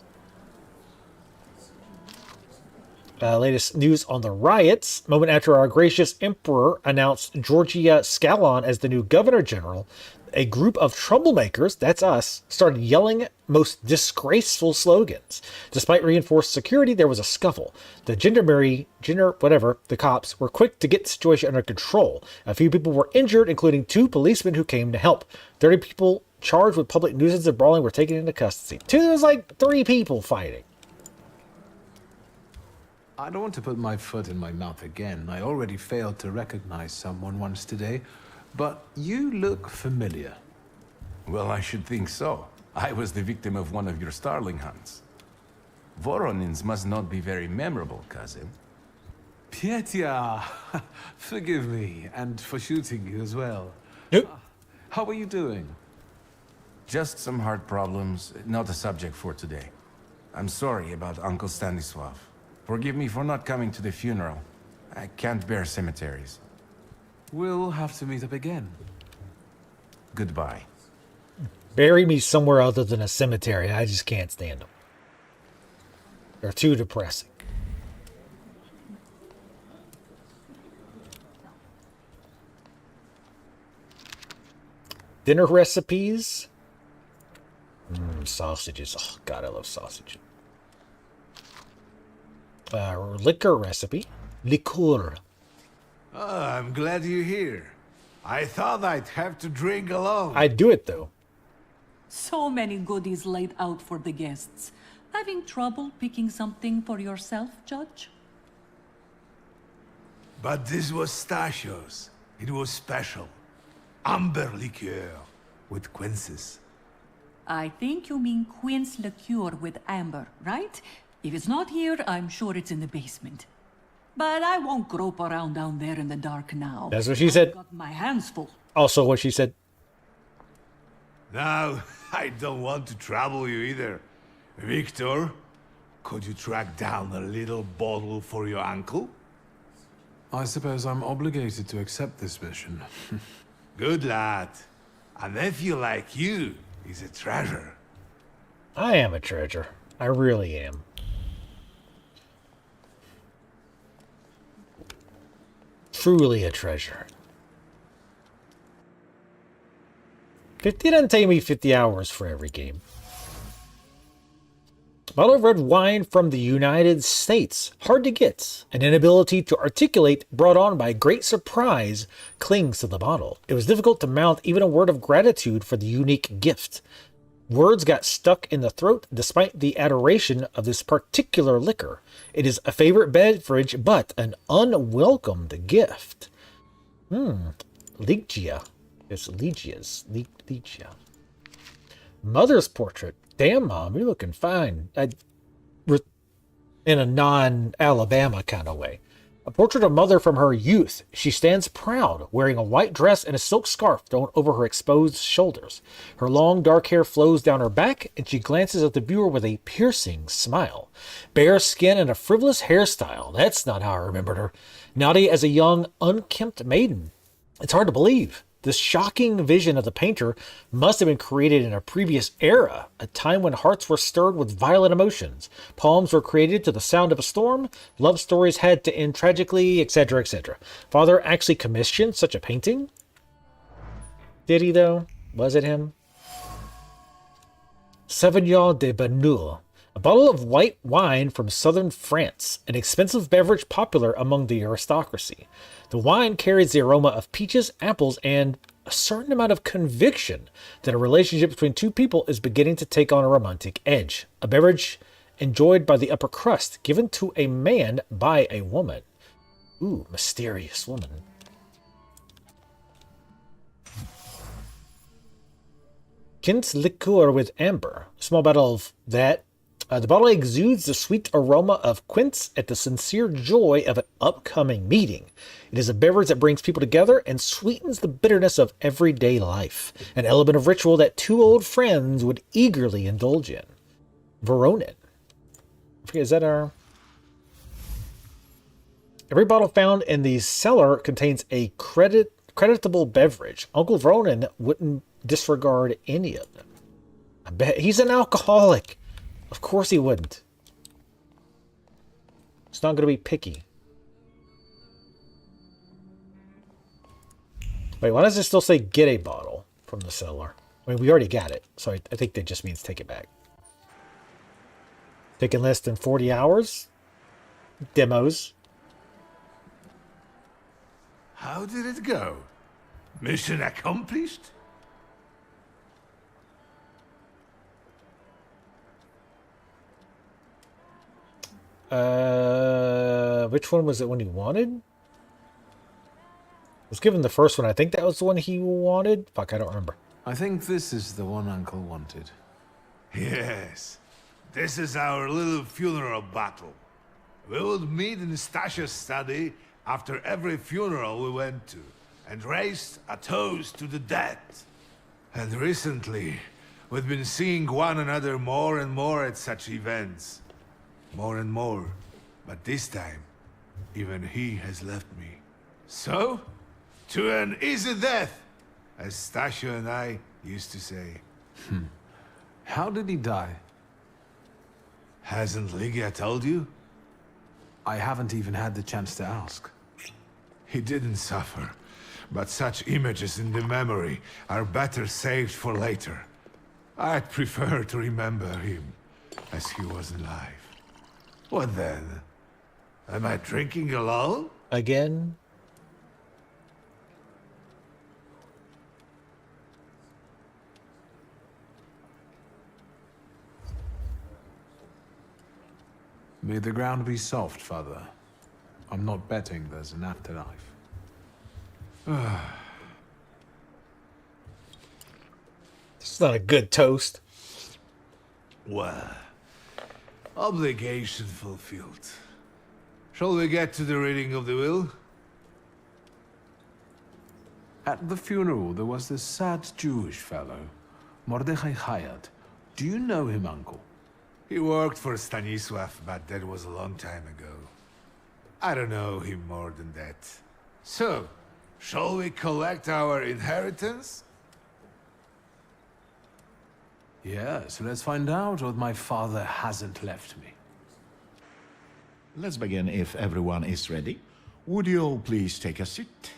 [SPEAKER 1] Latest news on the riots. Moment after our gracious emperor announced Georgia Scallon as the new governor general, a group of troublemakers, that's us, started yelling most disgraceful slogans. Despite reinforced security, there was a scuffle. The the cops were quick to get the situation under control. A few people were injured, including 2 policemen who came to help. 30 people charged with public nuisance and brawling were taken into custody. There was like 3 people fighting.
[SPEAKER 3] I don't want to put my foot in my mouth again. I already failed to recognize someone once today, but you look familiar.
[SPEAKER 20] Well, I should think so. I was the victim of one of your starling hunts. Voronins must not be very memorable, cousin.
[SPEAKER 3] Petya, forgive me, and for shooting you as well. How are you doing?
[SPEAKER 20] Just some heart problems, not a subject for today. I'm sorry about Uncle Stanislav. Forgive me for not coming to the funeral. I can't bear cemeteries.
[SPEAKER 3] We'll have to meet up again.
[SPEAKER 20] Goodbye.
[SPEAKER 1] Bury me somewhere other than a cemetery. I just can't stand them. They're too depressing. Dinner recipes. Sausages. Oh, God, I love sausage. Liquor recipe. Liqueur.
[SPEAKER 8] Oh, I'm glad you're here. I thought I'd have to drink alone.
[SPEAKER 1] I'd do it, though.
[SPEAKER 11] So many goodies laid out for the guests. Having trouble picking something for yourself, Judge?
[SPEAKER 8] But this was Stashio's. It was special. Amber liqueur with quinces.
[SPEAKER 11] I think you mean quince liqueur with amber, right? If it's not here, I'm sure it's in the basement. But I won't grope around down there in the dark now.
[SPEAKER 1] That's what she said.
[SPEAKER 11] I've got my hands full.
[SPEAKER 1] Also what she said.
[SPEAKER 8] Now, I don't want to trouble you either. Victor, could you track down a little bottle for your uncle?
[SPEAKER 7] I suppose I'm obligated to accept this mission.
[SPEAKER 8] Good lad. A nephew like you is a treasure.
[SPEAKER 1] I am a treasure. I really am. Truly a treasure. 50 doesn't take me 50 hours for every game. Bottle of red wine from the United States. Hard to get. An inability to articulate brought on by great surprise clings to the bottle. It was difficult to mouth even a word of gratitude for the unique gift. Words got stuck in the throat despite the adoration of this particular liquor. It is a favorite beverage, but an unwelcomed gift. Ligia. It's Ligia's. Ligia. Mother's portrait. Damn, Mom, you're looking fine. In a non-Alabama kind of way. A portrait of Mother from her youth. She stands proud, wearing a white dress and a silk scarf thrown over her exposed shoulders. Her long, dark hair flows down her back, and she glances at the viewer with a piercing smile. Bare skin and a frivolous hairstyle. That's not how I remembered her. Naughty as a young, unkempt maiden. It's hard to believe. This shocking vision of the painter must have been created in a previous era, a time when hearts were stirred with violent emotions. Poems were created to the sound of a storm, love stories had to end tragically, etc., etc. Father actually commissioned such a painting? Did he, though? Was it him? Sauvignon de Banul. A bottle of white wine from southern France, an expensive beverage popular among the aristocracy. The wine carries the aroma of peaches, apples, and a certain amount of conviction that a relationship between two people is beginning to take on a romantic edge. A beverage enjoyed by the upper crust, given to a man by a woman. Ooh, mysterious woman. Quince liqueur with amber. A small bottle of that. The bottle exudes the sweet aroma of quince at the sincere joy of an upcoming meeting. It is a beverage that brings people together and sweetens the bitterness of everyday life. An element of ritual that two old friends would eagerly indulge in. Veronin. I forget, is that our... Every bottle found in the cellar contains a creditable beverage. Uncle Veronin wouldn't disregard any of them. I bet he's an alcoholic. Of course he wouldn't. It's not going to be picky. Wait, why does it still say get a bottle from the cellar? I mean, we already got it, so I think that just means take it back. Taking less than 40 hours? Demos.
[SPEAKER 8] How did it go? Mission accomplished?
[SPEAKER 1] Which one was it one he wanted? I was given the first one. I think that was the one he wanted. Fuck, I don't remember.
[SPEAKER 3] I think this is the one Uncle wanted.
[SPEAKER 8] Yes. This is our little funeral battle. We would meet in Stasha's study after every funeral we went to, and raised a toast to the dead. And recently, we've been seeing one another more and more at such events. More and more. But this time, even he has left me. So, to an easy death, as Stasha and I used to say.
[SPEAKER 3] How did he die?
[SPEAKER 8] Hasn't Lygia told you?
[SPEAKER 3] I haven't even had the chance to ask.
[SPEAKER 8] He didn't suffer, but such images in the memory are better saved for later. I'd prefer to remember him as he was alive. What then? Am I drinking alone?
[SPEAKER 1] Again?
[SPEAKER 3] May the ground be soft, Father. I'm not betting there's an afterlife.
[SPEAKER 1] This is not a good toast.
[SPEAKER 8] Well, obligation fulfilled. Shall we get to the reading of the will?
[SPEAKER 3] At the funeral, there was this sad Jewish fellow, Mordechai Hayat. Do you know him, Uncle?
[SPEAKER 8] He worked for Stanisław, but that was a long time ago. I don't know him more than that. So, shall we collect our inheritance?
[SPEAKER 3] Yes, let's find out what my father hasn't left me.
[SPEAKER 4] Let's begin if everyone is ready. Would you all please take a seat?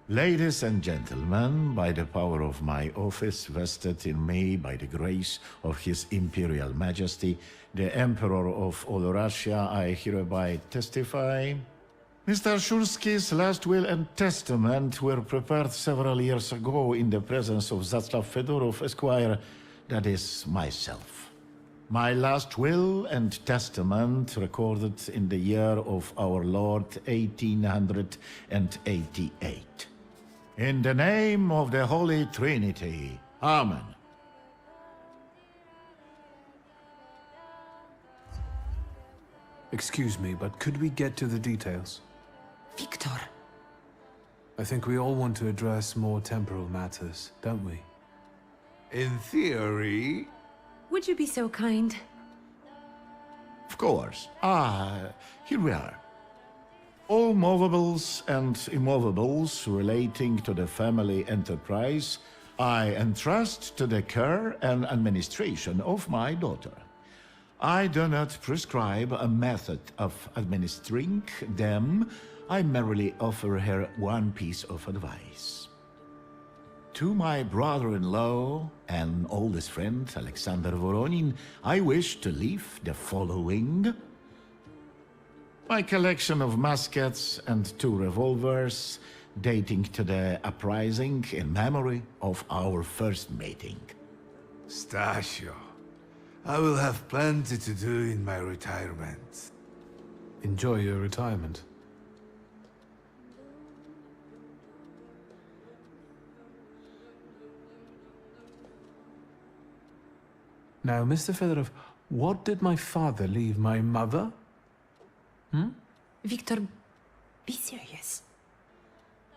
[SPEAKER 4] Ladies and gentlemen, by the power of my office vested in me by the grace of His Imperial Majesty, the Emperor of all Russia, I hereby testify. Mr. Szulski's last will and testament were prepared several years ago in the presence of Zaclav Fedorov, Esquire, that is, myself. My last will and testament recorded in the year of our Lord 1888. In the name of the Holy Trinity, Amen.
[SPEAKER 3] Excuse me, but could we get to the details?
[SPEAKER 9] Victor.
[SPEAKER 3] I think we all want to address more temporal matters, don't we?
[SPEAKER 8] In theory...
[SPEAKER 9] Would you be so kind?
[SPEAKER 4] Of course. Here we are. All movables and immovables relating to the family enterprise I entrust to the care and administration of my daughter. I do not prescribe a method of administering them. I merely offer her one piece of advice. To my brother-in-law and oldest friend, Alexander Voronin, I wish to leave the following. My collection of muskets and 2 revolvers, dating to the uprising in memory of our first meeting.
[SPEAKER 8] Stasio, I will have plenty to do in my retirement.
[SPEAKER 3] Enjoy your retirement. Now, Mr. Fedorov, what did my father leave my mother?
[SPEAKER 9] Victor, be serious.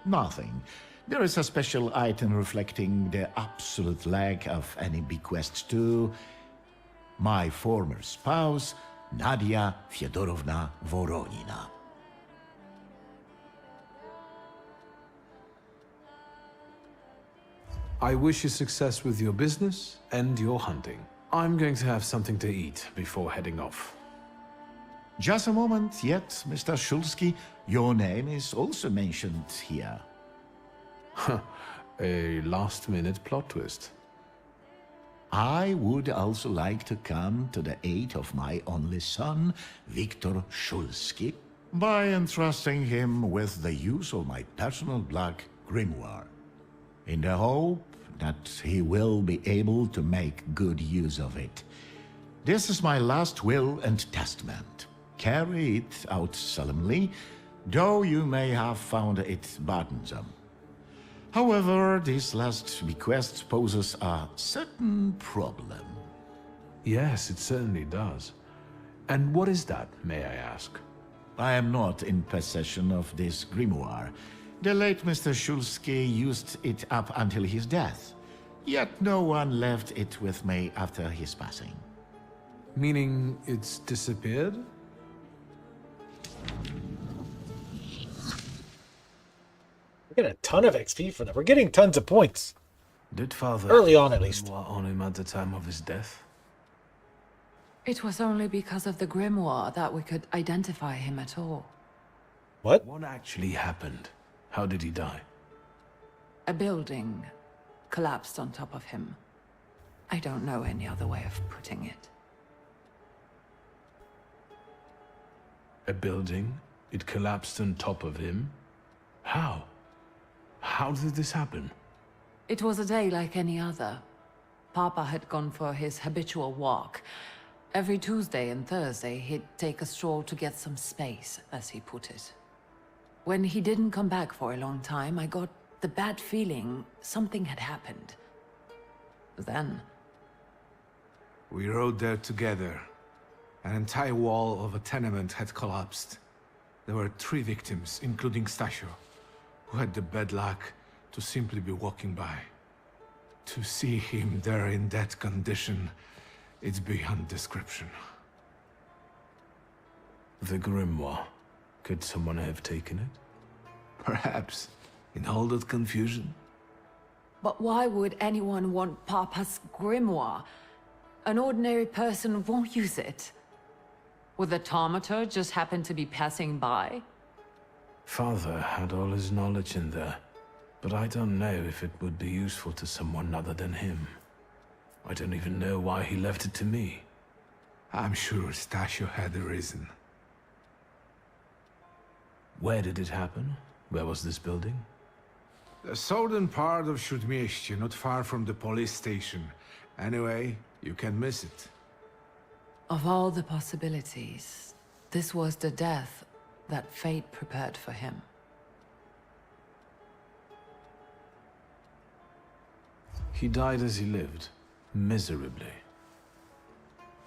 [SPEAKER 4] Nothing. There is a special item reflecting the absolute lack of any bequest to my former spouse, Nadia Fyodorovna Voronina.
[SPEAKER 3] I wish you success with your business and your hunting. I'm going to have something to eat before heading off.
[SPEAKER 4] Just a moment yet, Mr. Szulski. Your name is also mentioned here.
[SPEAKER 3] A last-minute plot twist.
[SPEAKER 4] I would also like to come to the aid of my only son, Viktor Szulski, by entrusting him with the use of my personal black grimoire, in the hope that he will be able to make good use of it. This is my last will and testament. Carry it out solemnly, though you may have found it burdensome. However, this last bequest poses a certain problem.
[SPEAKER 3] Yes, it certainly does. And what is that, may I ask?
[SPEAKER 4] I am not in possession of this grimoire. The late Mr. Szulski used it up until his death, yet no one left it with me after his passing.
[SPEAKER 3] Meaning it's disappeared?
[SPEAKER 1] We get a ton of XP for that. We're getting tons of points.
[SPEAKER 3] Did father
[SPEAKER 1] early on, at least,
[SPEAKER 3] on him at the time of his death?
[SPEAKER 9] It was only because of the grimoire that we could identify him at all.
[SPEAKER 1] What?
[SPEAKER 3] What actually happened? How did he die?
[SPEAKER 9] A building collapsed on top of him. I don't know any other way of putting it.
[SPEAKER 3] A building? It collapsed on top of him? How? How did this happen?
[SPEAKER 9] It was a day like any other. Papa had gone for his habitual walk. Every Tuesday and Thursday, he'd take a stroll to get some space, as he put it. When he didn't come back for a long time, I got the bad feeling something had happened. Then...
[SPEAKER 8] We rode there together. An entire wall of a tenement had collapsed. There were 3 victims, including Stasio, who had the bad luck to simply be walking by. To see him there in that condition, it's beyond description.
[SPEAKER 3] The grimoire. Could someone have taken it?
[SPEAKER 8] Perhaps. In all that confusion?
[SPEAKER 9] But why would anyone want Papa's grimoire? An ordinary person won't use it. Would the Thaumaturge just happen to be passing by?
[SPEAKER 3] Father had all his knowledge in there, but I don't know if it would be useful to someone other than him. I don't even know why he left it to me.
[SPEAKER 8] I'm sure Stasio had a reason.
[SPEAKER 3] Where did it happen? Where was this building?
[SPEAKER 8] The southern part of Śródmieście, not far from the police station. Anyway, you can miss it.
[SPEAKER 9] Of all the possibilities, this was the death that fate prepared for him.
[SPEAKER 3] He died as he lived, miserably.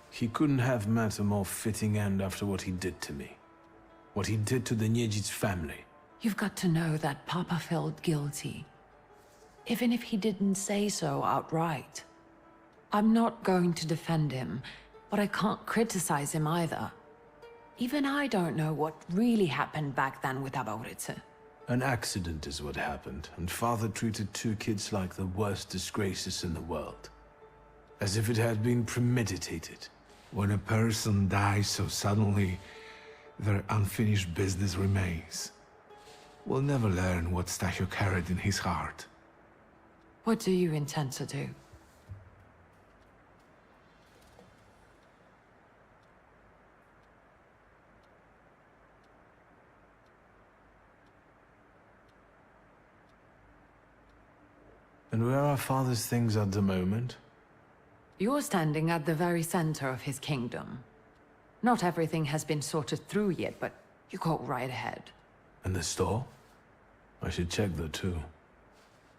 [SPEAKER 3] He couldn't have met a more fitting end after what he did to me. What he did to the Niedzic's family.
[SPEAKER 9] You've got to know that Papa felt guilty, even if he didn't say so outright. I'm not going to defend him, but I can't criticize him either. Even I don't know what really happened back then with Aborice.
[SPEAKER 3] An accident is what happened, and Father treated 2 kids like the worst disgraces in the world. As if it had been premeditated.
[SPEAKER 8] When a person dies so suddenly, their unfinished business remains. We'll never learn what Stasio carried in his heart.
[SPEAKER 9] What do you intend to do?
[SPEAKER 3] And where are Father's things at the moment?
[SPEAKER 9] You're standing at the very center of his kingdom. Not everything has been sorted through yet, but you go right ahead.
[SPEAKER 3] And the store? I should check that too.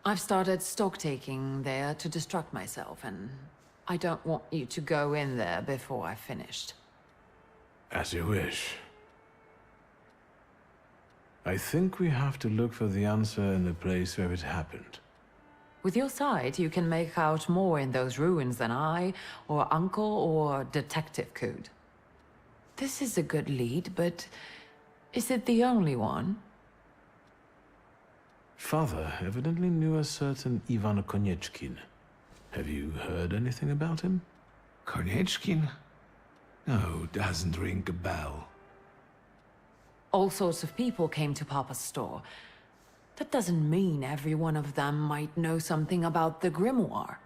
[SPEAKER 9] I've started stock-taking there to distract myself, and I don't want you to go in there before I've finished.
[SPEAKER 3] As you wish. I think we have to look for the answer in the place where it happened.
[SPEAKER 9] With your sight, you can make out more in those ruins than I, or Uncle, or Detective could. This is a good lead, but is it the only one?
[SPEAKER 3] Father evidently knew a certain Ivan Konieczkin. Have you heard anything about him?
[SPEAKER 8] Konieczkin? No, doesn't ring a bell.
[SPEAKER 9] All sorts of people came to Papa's store. That doesn't mean every one of them might know something about the grimoire.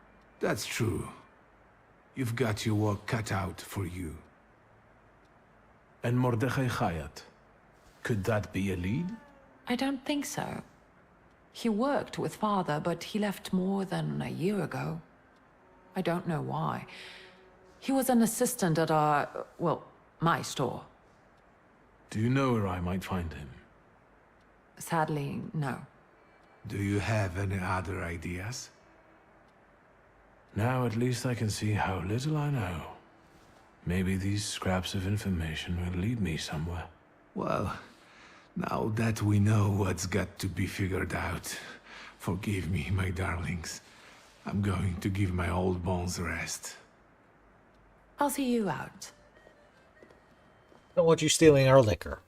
[SPEAKER 8] That's true. You've got your work cut out for you.
[SPEAKER 3] And Mordechai Chayat. Could that be a lead?
[SPEAKER 9] I don't think so. He worked with Father, but he left more than a year ago. I don't know why. He was an assistant at our, well, my store.
[SPEAKER 3] Do you know where I might find him?
[SPEAKER 9] Sadly, no.
[SPEAKER 8] Do you have any other ideas?
[SPEAKER 3] Now at least I can see how little I know. Maybe these scraps of information will lead me somewhere.
[SPEAKER 8] Well, now that we know what's got to be figured out, forgive me, my darlings. I'm going to give my old bones a rest.
[SPEAKER 9] I'll see you out.
[SPEAKER 1] Don't want you stealing our liquor.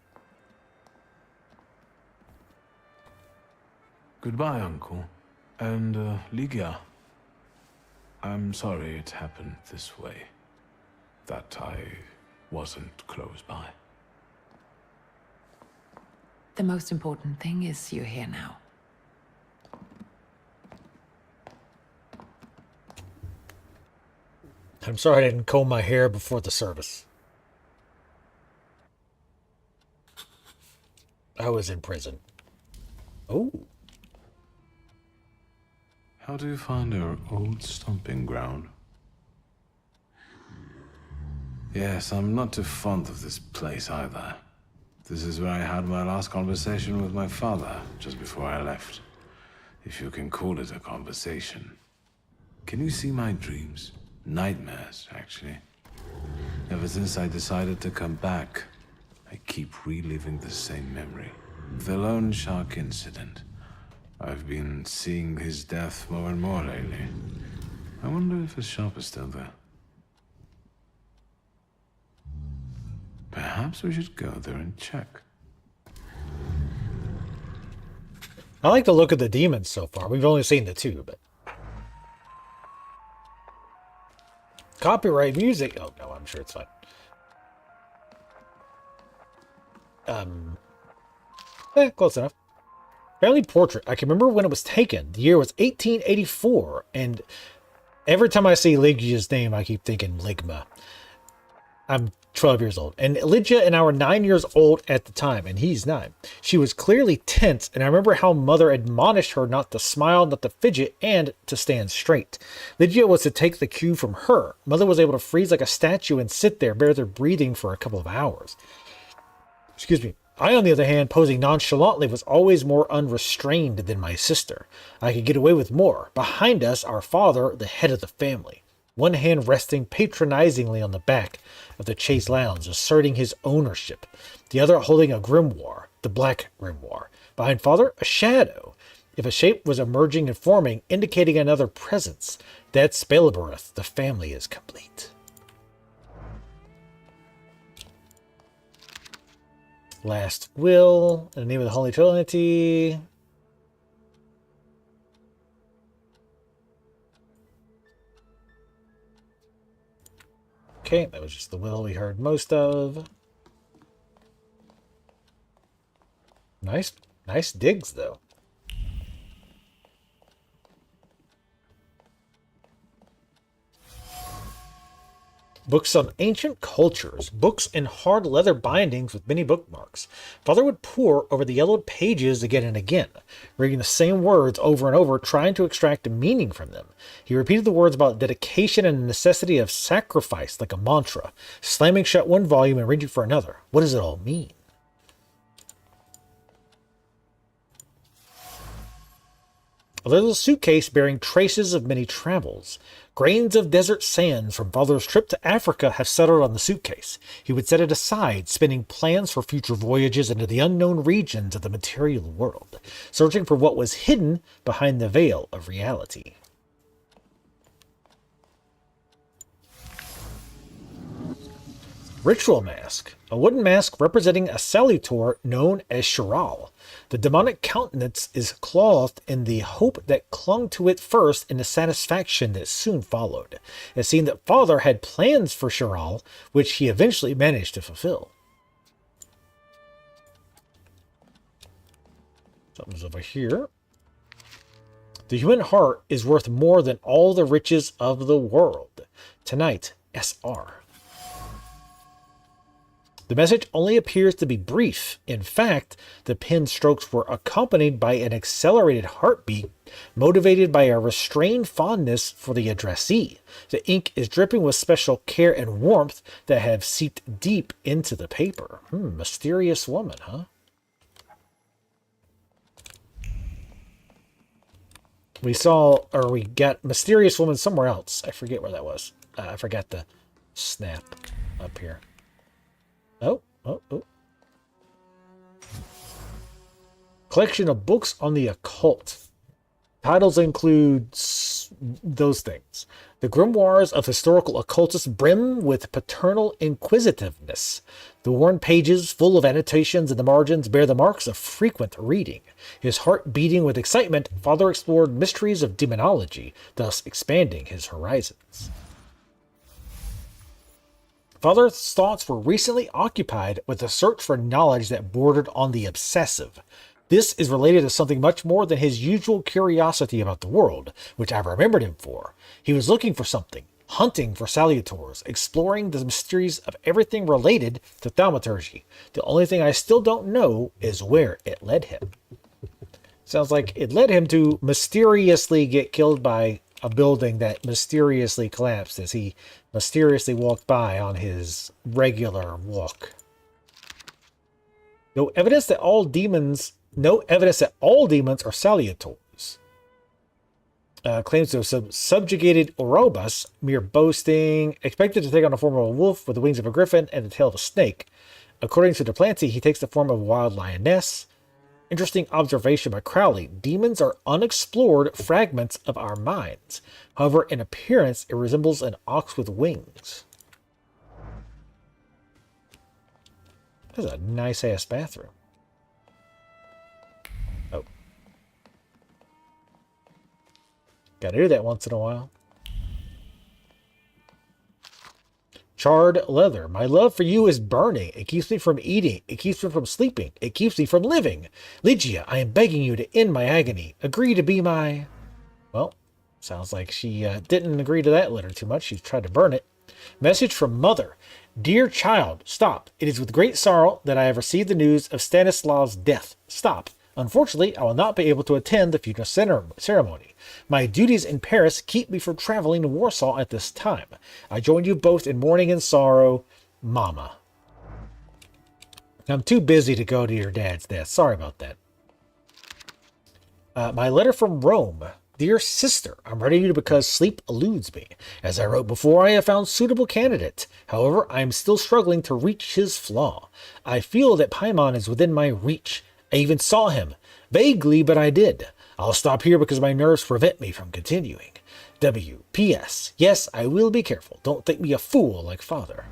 [SPEAKER 3] Goodbye, Uncle. And, Ligia. I'm sorry it happened this way. that I wasn't close by.
[SPEAKER 9] The most important thing is you're here now.
[SPEAKER 1] I'm sorry I didn't comb my hair before the service. I was in prison. Oh.
[SPEAKER 3] How do you find our old stomping ground? Yes, I'm not too fond of this place either. This is where I had my last conversation with my father, just before I left. If you can call it a conversation. Can you see my dreams? Nightmares, actually. Ever since I decided to come back, I keep reliving the same memory. The loan shark incident. I've been seeing his death more and more lately. I wonder if his shop is still there. Perhaps we should go there and check.
[SPEAKER 1] I like the look of the demons so far. We've only seen the two, but... Copyright music. Oh, no, I'm sure it's fine. Close enough. Family portrait. I can remember when it was taken. The year was 1884, and every time I see Lygia's name, I keep thinking Ligma. I'm 12 years old, and Lygia and I were 9 years old at the time, and he's 9. She was clearly tense, and I remember how Mother admonished her not to smile, not to fidget, and to stand straight. Lygia was to take the cue from her. Mother was able to freeze like a statue and sit there, barely breathing for a couple of hours. Excuse me. I, on the other hand, posing nonchalantly, was always more unrestrained than my sister. I could get away with more. Behind us, our father, the head of the family. One hand resting patronizingly on the back of the chaise lounge, asserting his ownership. The other holding a grimoire, the black grimoire. Behind father, a shadow. If a shape was emerging and forming, indicating another presence. That's Spellibereth. The family is complete. Last will, in the name of the Holy Trinity. Okay, that was just the will we heard most of. Nice digs, though. Books on ancient cultures, books in hard leather bindings with many bookmarks. Father would pore over the yellowed pages again and again, reading the same words over and over, trying to extract a meaning from them. He repeated the words about dedication and the necessity of sacrifice like a mantra, slamming shut one volume and reaching for another. What does it all mean? A little suitcase bearing traces of many travels. Grains of desert sand from Father's trip to Africa have settled on the suitcase. He would set it aside, spinning plans for future voyages into the unknown regions of the material world, searching for what was hidden behind the veil of reality. Ritual mask. A wooden mask representing a salutor known as Shiral. The demonic countenance is clothed in the hope that clung to it first and the satisfaction that soon followed. It seemed that Father had plans for Shiral, which he eventually managed to fulfill. Something's over here. The human heart is worth more than all the riches of the world. Tonight, SR. The message only appears to be brief. In fact, the pen strokes were accompanied by an accelerated heartbeat, motivated by a restrained fondness for the addressee. The ink is dripping with special care and warmth that have seeped deep into the paper. Mysterious woman, huh? We got Mysterious Woman somewhere else. I forget where that was. I forgot the snap up here. Oh. Collection of books on the occult. Titles include those things. The grimoires of historical occultists brim with paternal inquisitiveness. The worn pages, full of annotations in the margins, bear the marks of frequent reading. His heart beating with excitement, Father explored mysteries of demonology, thus expanding his horizons. Father's thoughts were recently occupied with a search for knowledge that bordered on the obsessive. This is related to something much more than his usual curiosity about the world, which I remembered him for. He was looking for something, hunting for salutors, exploring the mysteries of everything related to thaumaturgy. The only thing I still don't know is where it led him. Sounds like it led him to mysteriously get killed by a building that mysteriously collapsed as he mysteriously walked by on his regular walk. No evidence that all demons are salutors. Claims to have subjugated Orobus, mere boasting, expected to take on the form of a wolf with the wings of a griffin and the tail of a snake. According to Duplanty, he takes the form of a wild lioness. Interesting observation by Crowley. Demons are unexplored fragments of our minds. However, in appearance, it resembles an ox with wings. That's a nice-ass bathroom. Oh. Gotta do that once in a while. Charred leather. My love for you is burning. It keeps me from eating. It keeps me from sleeping. It keeps me from living. Ligia, I am begging you to end my agony. Agree to be my... Well, sounds like she didn't agree to that letter too much. She tried to burn it. Message from Mother. Dear child, stop. It is with great sorrow that I have received the news of Stanislav's death. Stop. Unfortunately, I will not be able to attend the funeral ceremony. My duties in Paris keep me from traveling to Warsaw at this time. I join you both in mourning and sorrow, Mama. I'm too busy to go to your dad's death. Sorry about that. My letter from Rome. Dear sister, I'm writing you because sleep eludes me. As I wrote before, I have found suitable candidate. However, I am still struggling to reach his flaw. I feel that Paimon is within my reach. I even saw him. Vaguely, but I did. I'll stop here because my nerves prevent me from continuing. W. P.S. Yes, I will be careful. Don't think me a fool like father.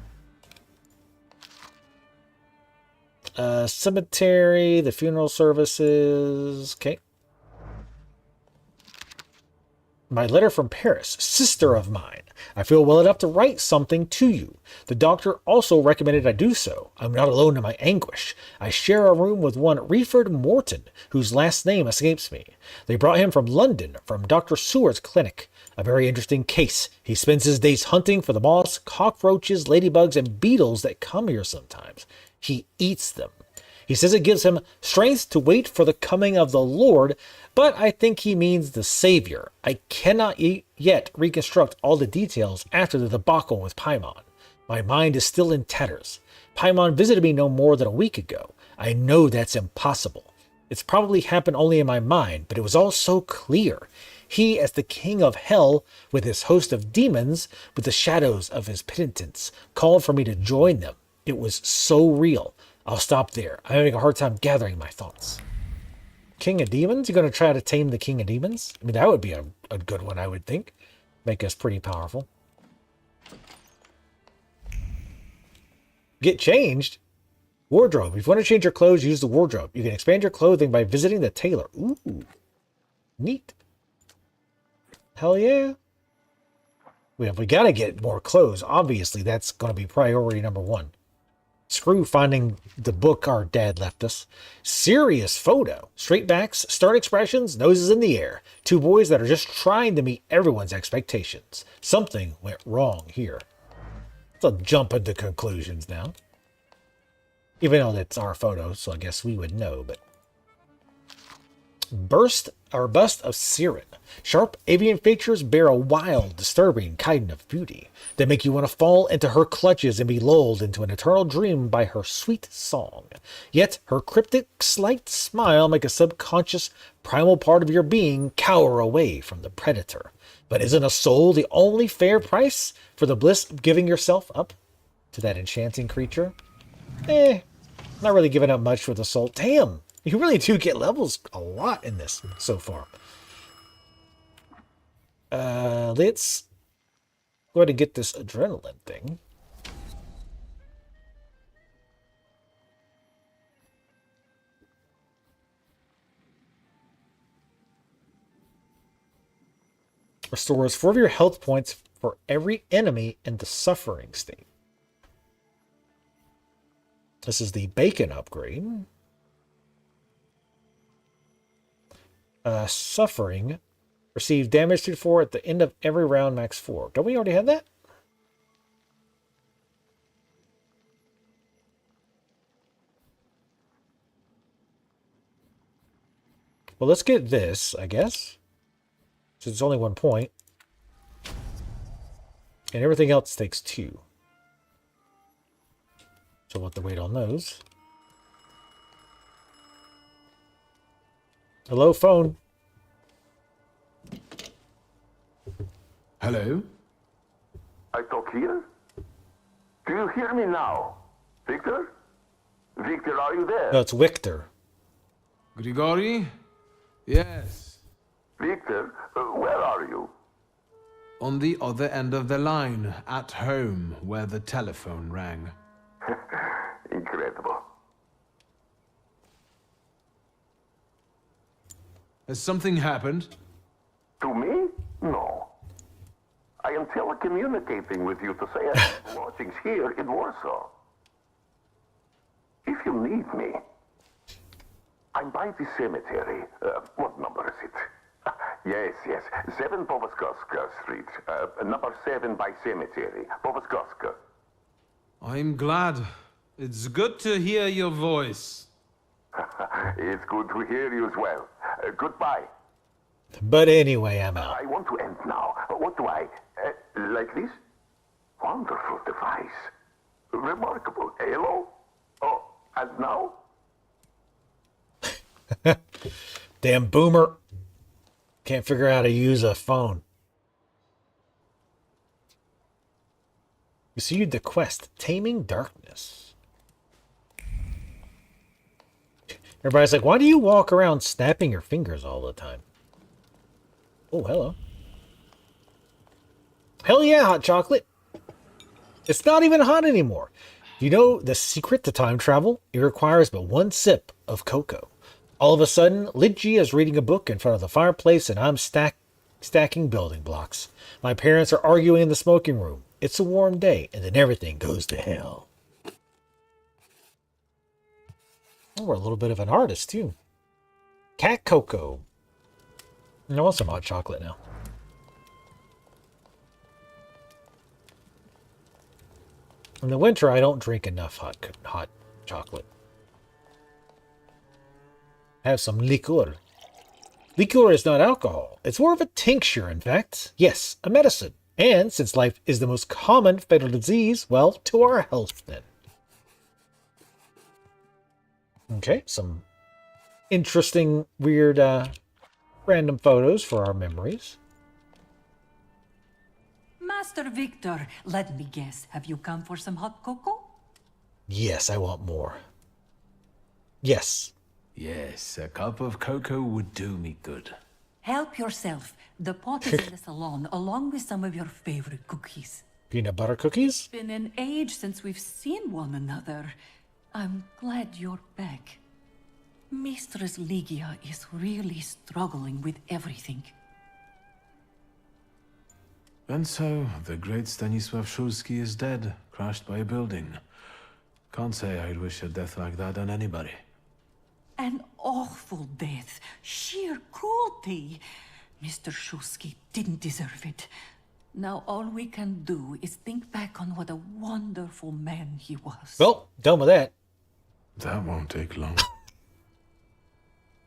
[SPEAKER 1] Cemetery, the funeral services. Okay. My letter from Paris. Sister of mine. I feel well enough to write something to you. The doctor also recommended I do so. I'm not alone in my anguish. I share a room with one Reeford Morton, whose last name escapes me. They brought him from London, from Dr. Seward's clinic. A very interesting case. He spends his days hunting for the moths, cockroaches, ladybugs, and beetles that come here sometimes. He eats them. He says it gives him strength to wait for the coming of the Lord, but I think he means the Savior. I cannot yet reconstruct all the details after the debacle with Paimon. My mind is still in tatters. Paimon visited me no more than a week ago. I know that's impossible. It's probably happened only in my mind, but it was all so clear. He, as the king of hell, with his host of demons, with the shadows of his penitents, called for me to join them. It was so real. I'll stop there. I'm having a hard time gathering my thoughts. King of Demons? You're going to try to tame the King of Demons? I mean, that would be a good one, I would think. Make us pretty powerful. Get changed? Wardrobe. If you want to change your clothes, use the wardrobe. You can expand your clothing by visiting the tailor. Ooh. Neat. Hell yeah. We got to get more clothes. Obviously, that's going to be priority number one. Screw finding the book our dad left us. Serious photo. Straight backs, stern expressions, noses in the air. Two boys that are just trying to meet everyone's expectations. Something went wrong here. Let's jump into conclusions now. Even though that's our photo, so I guess we would know, but... Bust of Siren. Sharp avian features bear a wild, disturbing kind of beauty. They make you want to fall into her clutches and be lulled into an eternal dream by her sweet song. Yet her cryptic, slight smile make a subconscious, primal part of your being cower away from the predator. But isn't a soul the only fair price for the bliss of giving yourself up to that enchanting creature? Not really giving up much for the soul. Damn! You really do get levels a lot in this so far. Let's go ahead and get this adrenaline thing. Restores 4 of your health points for every enemy in the suffering state. This is the bacon upgrade. Suffering. Receive damage 3-4 at the end of every round, max 4. Don't we already have that? Well, let's get this, I guess. So it's only 1 point. And everything else takes 2. So we'll have to wait on those. Hello, phone.
[SPEAKER 3] Hello?
[SPEAKER 13] I talk here? Do you hear me now? Victor? Victor, are you there?
[SPEAKER 1] No, it's Victor.
[SPEAKER 3] Grigori? Yes.
[SPEAKER 13] Victor, where are you?
[SPEAKER 3] On the other end of the line, at home, where the telephone rang.
[SPEAKER 13] Incredible.
[SPEAKER 3] Has something happened?
[SPEAKER 13] To me? No. I am telecommunicating with you to say I have lodgings here in Warsaw. If you need me, I'm by the cemetery. What number is it? Yes. 7 Powaskowska Street. Number 7 by cemetery. Powaskowska.
[SPEAKER 3] I'm glad. It's good to hear your voice.
[SPEAKER 13] It's good to hear you as well. Goodbye.
[SPEAKER 1] But anyway, I'm out.
[SPEAKER 13] I want to end now. What do I... like this? Wonderful device. Remarkable. Hello? Oh, and now?
[SPEAKER 1] Damn boomer. Can't figure out how to use a phone. Received the quest, Taming Darkness. Everybody's like, why do you walk around snapping your fingers all the time? Oh, hello. Hell yeah, hot chocolate. It's not even hot anymore. Do you know the secret to time travel? It requires but 1 sip of cocoa. All of a sudden, Lidji is reading a book in front of the fireplace and I'm stacking building blocks. My parents are arguing in the smoking room. It's a warm day and then everything goes to hell. Oh, we're a little bit of an artist too. Cat cocoa. I want some hot chocolate now. In the winter, I don't drink enough hot chocolate. Have some liqueur. Liqueur is not alcohol. It's more of a tincture, in fact. Yes, a medicine. And since life is the most common fatal disease, well, to our health then. Okay, some interesting, weird, random photos for our memories.
[SPEAKER 11] Master Victor, let me guess. Have you come for some hot cocoa?
[SPEAKER 1] Yes, I want more. Yes.
[SPEAKER 3] Yes, a cup of cocoa would do me good.
[SPEAKER 11] Help yourself. The pot is in the salon, along with some of your favorite cookies.
[SPEAKER 1] Peanut butter cookies?
[SPEAKER 11] It's been an age since we've seen one another. I'm glad you're back. Mistress Ligia is really struggling with everything.
[SPEAKER 3] And so, the great Stanisław Szulski is dead, crashed by a building. Can't say I'd wish a death like that on anybody.
[SPEAKER 11] An awful death. Sheer cruelty. Mr. Szulski didn't deserve it. Now all we can do is think back on what a wonderful man he was.
[SPEAKER 1] Well, done with that.
[SPEAKER 3] That won't take long.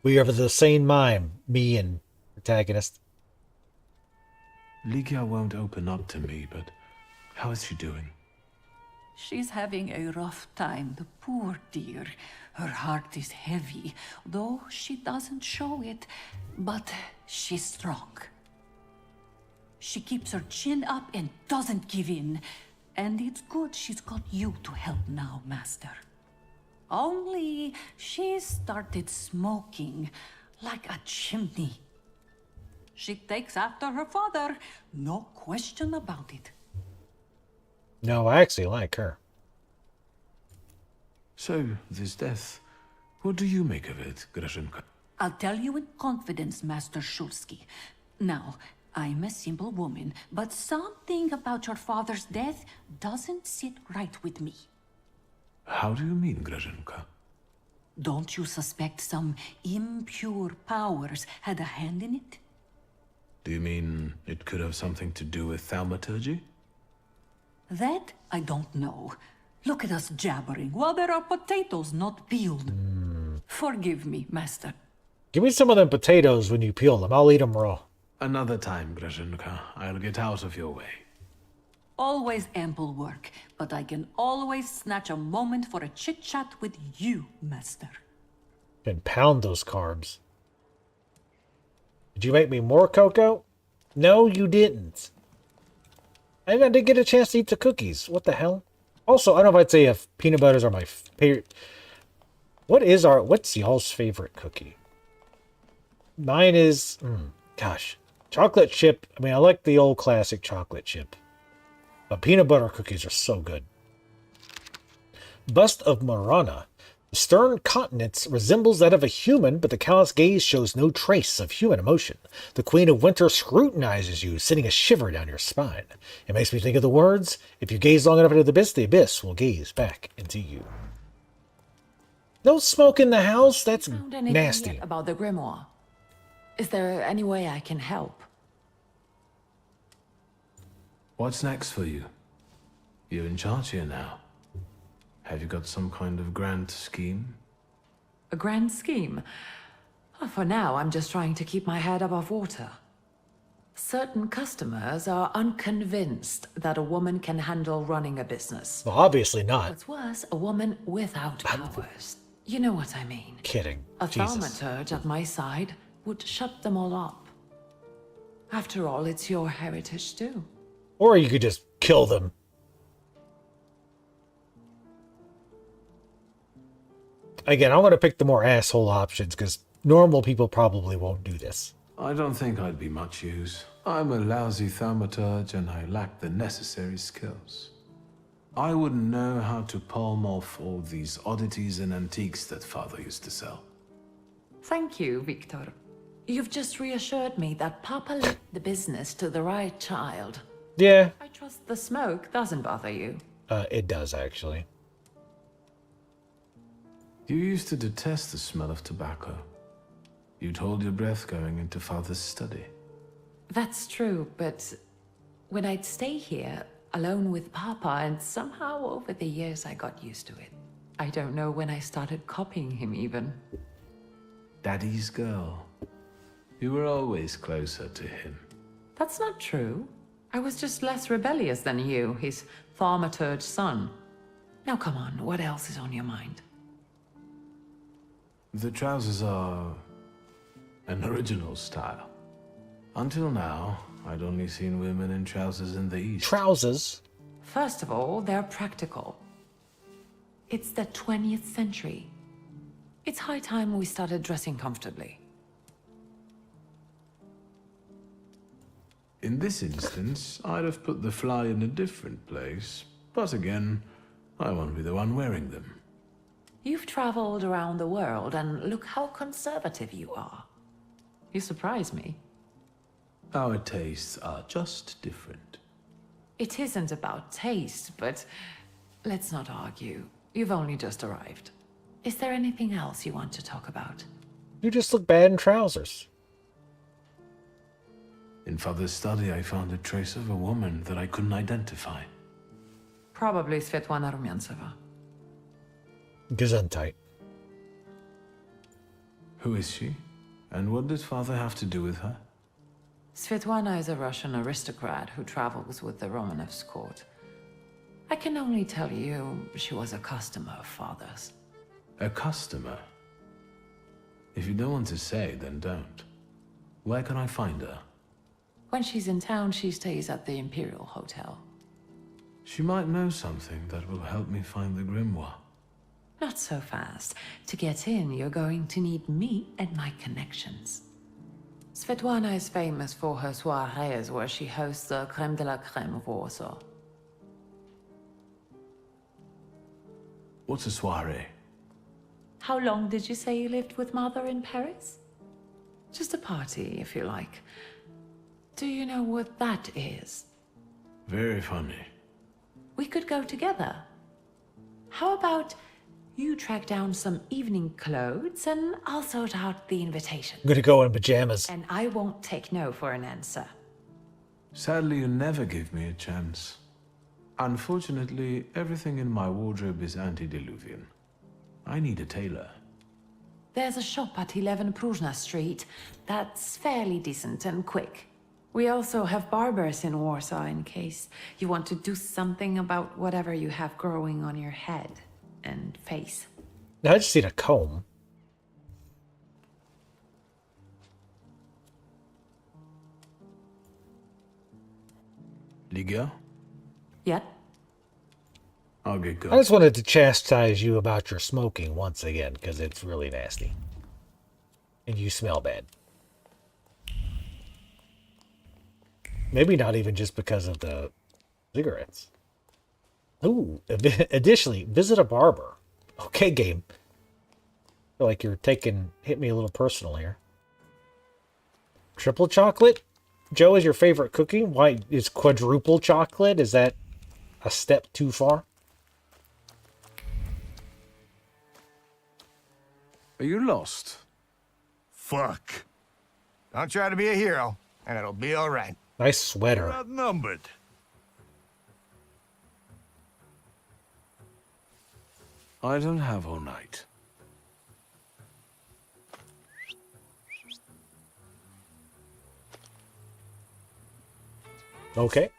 [SPEAKER 1] We are the same mime, me and protagonist.
[SPEAKER 3] Ligia won't open up to me, but how is she doing?
[SPEAKER 11] She's having a rough time, the poor dear. Her heart is heavy, though she doesn't show it. But she's strong. She keeps her chin up and doesn't give in. And it's good she's got you to help now, Master. Only she started smoking like a chimney. She takes after her father, no question about it.
[SPEAKER 1] No, I actually like her.
[SPEAKER 3] So, this death, what do you make of it, Grażynka?
[SPEAKER 11] I'll tell you in confidence, Master Szulski. Now, I'm a simple woman, but something about your father's death doesn't sit right with me.
[SPEAKER 3] How do you mean, Grażynka?
[SPEAKER 11] Don't you suspect some impure powers had a hand in it?
[SPEAKER 3] Do you mean it could have something to do with thaumaturgy?
[SPEAKER 11] That I don't know. Look at us jabbering while there are potatoes not peeled. Forgive me, master.
[SPEAKER 1] Give me some of them potatoes when you peel them. I'll eat them raw.
[SPEAKER 3] Another time, Grażynka. I'll get out of your way.
[SPEAKER 11] Always ample work, but I can always snatch a moment for a chit-chat with you, master.
[SPEAKER 1] And pound those carbs. Did you make me more cocoa? No, you didn't. I didn't get a chance to eat the cookies. What the hell? Also, I don't know if I'd say if peanut butters are my favorite. What's y'all's favorite cookie? Mine is, gosh, chocolate chip. I mean, I like the old classic chocolate chip. But peanut butter cookies are so good. Bust of Marana. The stern countenance resembles that of a human, but the callous gaze shows no trace of human emotion. The Queen of Winter scrutinizes you, sending a shiver down your spine. It makes me think of the words, if you gaze long enough into the abyss will gaze back into you. No smoke in the house? That's nasty.
[SPEAKER 2] Yet about the grimoire? Is there any way I can help?
[SPEAKER 3] What's next for you? You're in charge here now. Have you got some kind of grand scheme?
[SPEAKER 2] A grand scheme? Oh, for now, I'm just trying to keep my head above water. Certain customers are unconvinced that a woman can handle running a business.
[SPEAKER 1] Well, obviously not.
[SPEAKER 2] What's worse, a woman without powers. You know what I mean.
[SPEAKER 1] Kidding.
[SPEAKER 2] A
[SPEAKER 1] Jesus.
[SPEAKER 2] thaumaturge at my side would shut them all up. After all, it's your heritage too.
[SPEAKER 1] Or you could just kill them. Again, I'm going to pick the more asshole options because normal people probably won't do this.
[SPEAKER 3] I don't think I'd be much use. I'm a lousy thaumaturge and I lack the necessary skills. I wouldn't know how to palm off all these oddities and antiques that Father used to sell.
[SPEAKER 2] Thank you, Victor. You've just reassured me that Papa left the business to the right child.
[SPEAKER 1] Yeah.
[SPEAKER 2] I trust the smoke doesn't bother you.
[SPEAKER 1] It does, actually.
[SPEAKER 3] You used to detest the smell of tobacco. You'd hold your breath going into Father's study.
[SPEAKER 2] That's true, but when I'd stay here, alone with Papa, and somehow over the years I got used to it. I don't know when I started copying him even.
[SPEAKER 3] Daddy's girl. You were always closer to him.
[SPEAKER 2] That's not true. I was just less rebellious than you, his thaumaturge son. Now come on, what else is on your mind?
[SPEAKER 3] The trousers are an original style. Until now, I'd only seen women in trousers in the East.
[SPEAKER 1] Trousers?
[SPEAKER 2] First of all, they're practical. It's the 20th century. It's high time we started dressing comfortably.
[SPEAKER 3] In this instance, I'd have put the fly in a different place. But again, I won't be the one wearing them.
[SPEAKER 2] You've traveled around the world, and look how conservative you are. You surprise me.
[SPEAKER 3] Our tastes are just different.
[SPEAKER 2] It isn't about taste, but let's not argue. You've only just arrived. Is there anything else you want to talk about?
[SPEAKER 1] You just look bad in trousers.
[SPEAKER 3] In Father's study, I found a trace of a woman that I couldn't identify.
[SPEAKER 2] Probably Svetlana Rumyantseva.
[SPEAKER 1] Gesundheit.
[SPEAKER 3] Who is she? And what did Father have to do with her?
[SPEAKER 2] Svetlana is a Russian aristocrat who travels with the Romanovs' court. I can only tell you she was a customer of Father's.
[SPEAKER 3] A customer? If you don't want to say, then don't. Where can I find her?
[SPEAKER 2] When she's in town, she stays at the Imperial Hotel.
[SPEAKER 3] She might know something that will help me find the grimoire.
[SPEAKER 2] Not so fast. To get in, you're going to need me and my connections. Svetlana is famous for her soirees where she hosts the creme de la creme of Warsaw.
[SPEAKER 3] What's a soiree?
[SPEAKER 2] How long did you say you lived with Mother in Paris? Just a party, if you like. Do you know what that is?
[SPEAKER 3] Very funny.
[SPEAKER 2] We could go together. How about you track down some evening clothes and I'll sort out the invitation?
[SPEAKER 1] I'm gonna go in pajamas.
[SPEAKER 2] And I won't take no for an answer.
[SPEAKER 3] Sadly, you never gave me a chance. Unfortunately, everything in my wardrobe is antediluvian. I need a tailor.
[SPEAKER 2] There's a shop at 11 Pruzhna Street that's fairly decent and quick. We also have barbers in Warsaw in case you want to do something about whatever you have growing on your head and face.
[SPEAKER 1] Now, I just need a comb.
[SPEAKER 3] Liga?
[SPEAKER 2] Yeah?
[SPEAKER 3] I'll get
[SPEAKER 1] I
[SPEAKER 3] going.
[SPEAKER 1] just wanted to chastise you about your smoking once again, because it's really nasty. And you smell bad. Maybe not even just because of the cigarettes. Ooh, additionally, visit a barber. Okay, game. I feel like you're hit me a little personal here. Triple chocolate? Joe, is your favorite cookie? Why is quadruple chocolate? Is that a step too far?
[SPEAKER 3] Are you lost?
[SPEAKER 14] Fuck. Don't try to be a hero, and it'll be all right.
[SPEAKER 1] Nice sweater.
[SPEAKER 14] You're outnumbered.
[SPEAKER 3] I don't have all night.
[SPEAKER 1] Okay.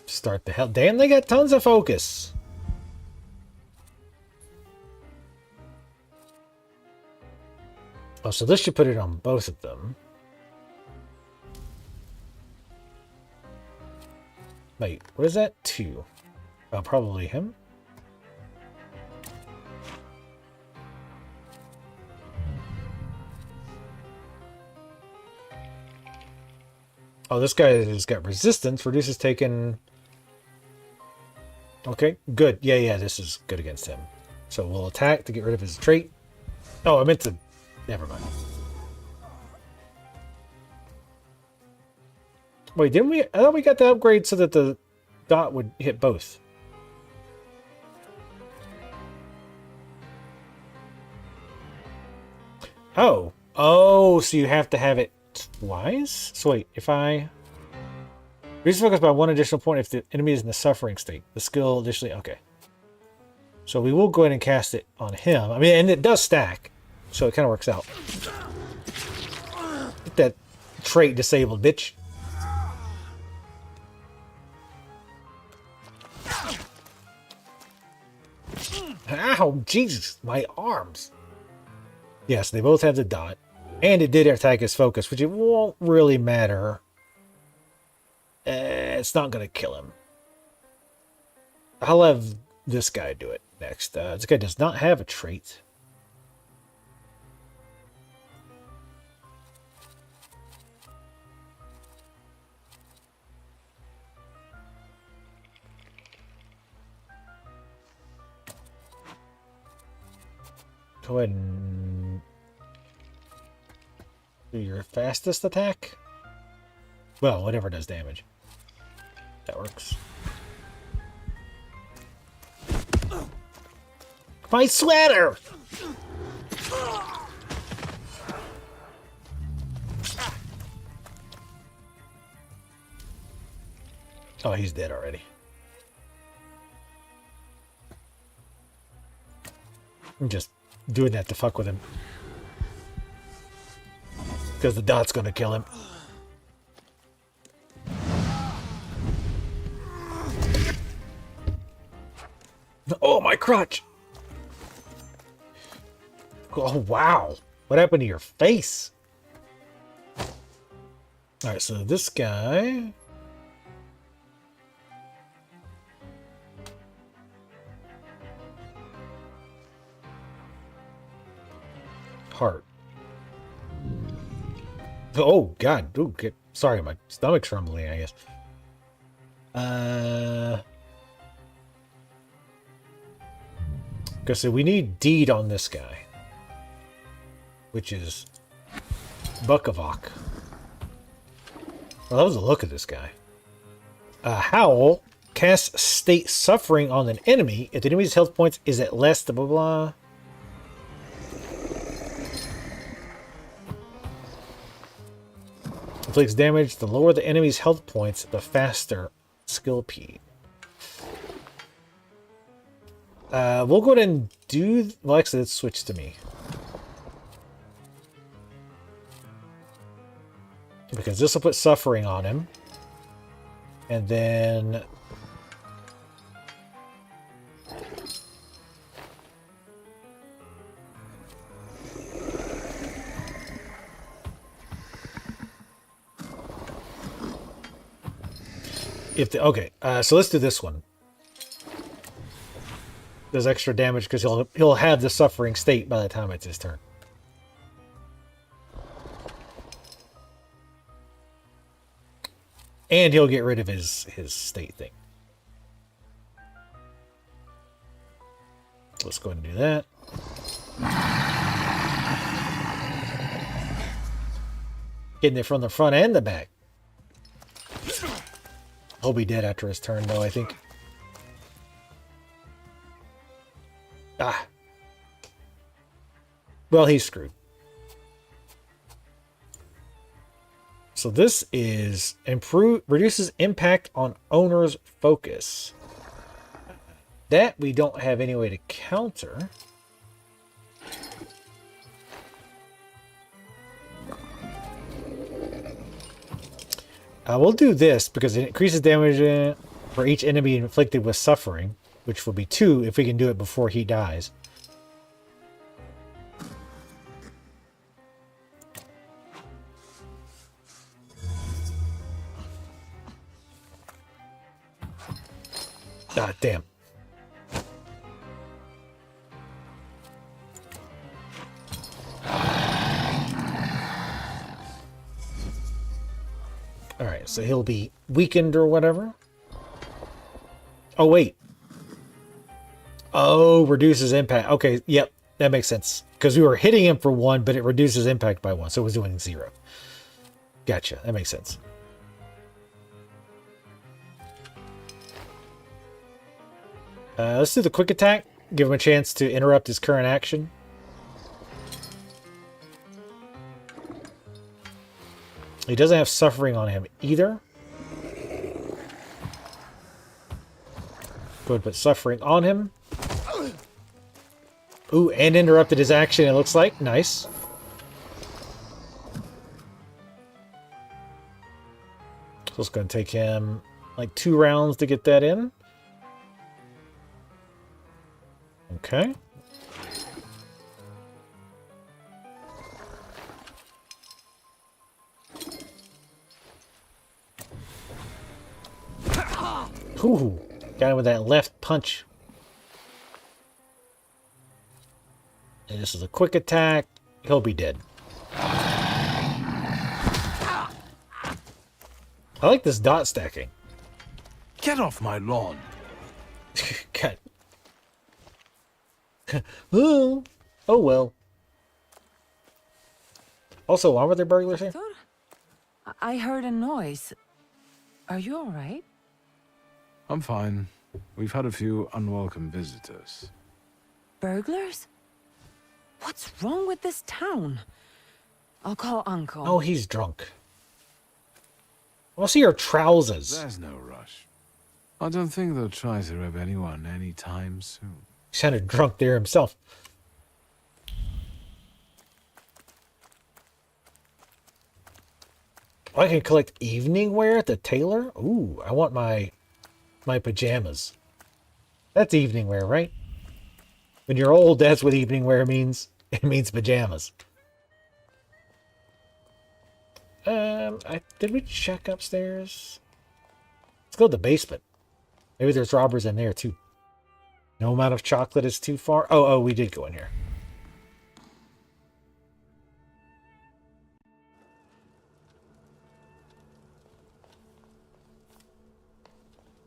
[SPEAKER 1] Start the hell. Damn, they got tons of focus. Oh, so this should put it on both of them. Wait, what is that? 2. Oh, probably him. Oh, this guy has got resistance. Reduces taken. Okay, good. Yeah, this is good against him. So we'll attack to get rid of his trait. Oh, I meant to... Never mind. Wait, didn't we... I thought we got the upgrade so that the dot would hit both. Oh. Oh, so you have to have it twice? So wait, if I... Reduce focus by 1 additional point if the enemy is in the suffering state. The skill additionally... Okay. So we will go ahead and cast it on him. I mean, and it does stack. So it kind of works out. Get that trait disabled, bitch. Ow, Jesus, my arms. Yes, they both have the dot. And it did attack his focus, which it won't really matter. It's not going to kill him. I'll have this guy do it next. This guy does not have a trait. Go ahead and do your fastest attack. Well, whatever does damage. That works. My sweater! Oh, he's dead already. I'm just doing that to fuck with him. Because the dot's gonna kill him. Oh, my crotch! Oh, wow. What happened to your face? Alright, so this guy... Heart. Oh, God. Ooh, sorry, my stomach's rumbling, I guess. Okay, so we need deed on this guy. Which is Bukovac. Well, that was the look of this guy. Howl casts state suffering on an enemy if the enemy's health points is at less blah blah blah. Inflicts damage. The lower the enemy's health points, the faster skill P. We'll go ahead and do... Well, actually, let's switch to me. Because this will put suffering on him. And then... If the, okay, so let's do this one. Does extra damage because he'll have the suffering state by the time it's his turn. And he'll get rid of his state thing. Let's go ahead and do that. Getting it from the front and the back. He'll be dead after his turn, though, I think. Ah. Well, he's screwed. So this is reduces impact on owner's focus. That we don't have any way to counter. We'll do this because it increases damage for each enemy inflicted with suffering, which will be 2 if we can do it before he dies. Ah, damn. Alright, so he'll be weakened or whatever. Oh, wait. Oh, reduces impact. Okay, yep, that makes sense. Because we were hitting him for 1, but it reduces impact by 1, so it was doing 0. Gotcha, that makes sense. Let's do the quick attack. Give him a chance to interrupt his current action. He doesn't have suffering on him either. Go ahead and put suffering on him. Ooh, and interrupted his action, it looks like. Nice. So it's going to take him like 2 rounds to get that in. Okay. Ooh, got him with that left punch. And this is a quick attack. He'll be dead. I like this dot stacking.
[SPEAKER 15] Get off my lawn.
[SPEAKER 1] God. Oh well. Also, why were there burglars here?
[SPEAKER 2] I heard a noise. Are you all right?
[SPEAKER 7] I'm fine. We've had a few unwelcome visitors.
[SPEAKER 2] Burglars? What's wrong with this town? I'll call Uncle.
[SPEAKER 1] Oh, he's drunk. I'll see your trousers.
[SPEAKER 7] There's no rush. I don't think they'll try to rob anyone anytime soon.
[SPEAKER 1] He sounded drunk there himself. Oh, I can collect evening wear at the tailor? Ooh, I want my pajamas. That's evening wear, right? When you're old, that's what evening wear means. It means pajamas. Did we check upstairs? Let's go to the basement. Maybe there's robbers in there too. No amount of chocolate is too far. Oh, we did go in here.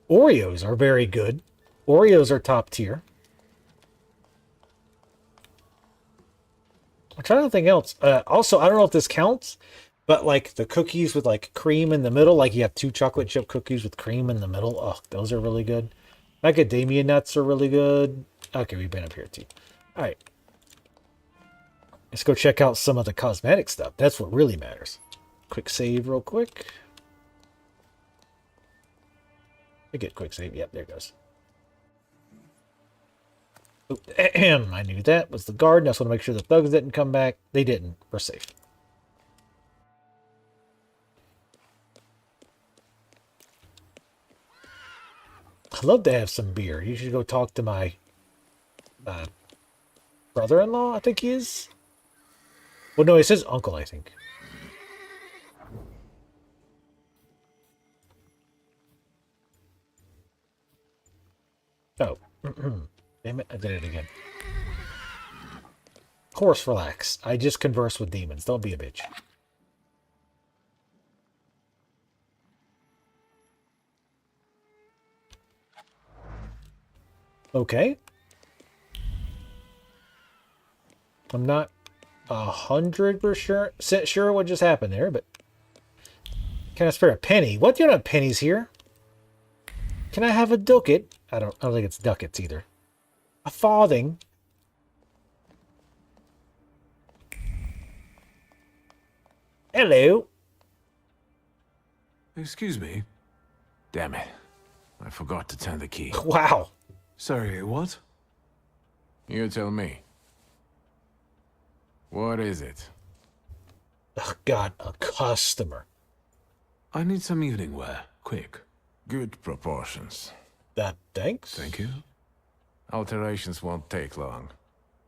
[SPEAKER 1] Oreos are very good. Oreos are top tier. I'm trying to think else. Also, I don't know if this counts, But like the cookies with like cream in the middle, like you have 2 chocolate chip cookies with cream in the middle. Oh, those are really good. Macadamia nuts are really good. Okay, we've been up here too. All right. Let's go check out some of the cosmetic stuff. That's what really matters. Quick save real quick. I get quick save. Yep, there it goes. Oh, I knew that was the guard. I just want to make sure the thugs didn't come back. They didn't. We're safe. I'd love to have some beer. You should go talk to my brother-in-law, I think he is. Well, no, it says uncle, I think. Oh. Damn it, I did it again. Horse, relax. I just converse with demons. Don't be a bitch. Okay. I'm not 100% sure what just happened there, but can I spare a penny? What? You don't have pennies here? Can I have a ducat? I don't think it's ducats either. A farthing. Hello.
[SPEAKER 3] Excuse me. Damn it. I forgot to turn the key.
[SPEAKER 1] Wow.
[SPEAKER 3] Sorry, what? You tell me. What is it?
[SPEAKER 1] Oh, God, a customer.
[SPEAKER 3] I need some evening wear. Quick. Good proportions.
[SPEAKER 1] Thanks.
[SPEAKER 3] Thank you. Alterations won't take long.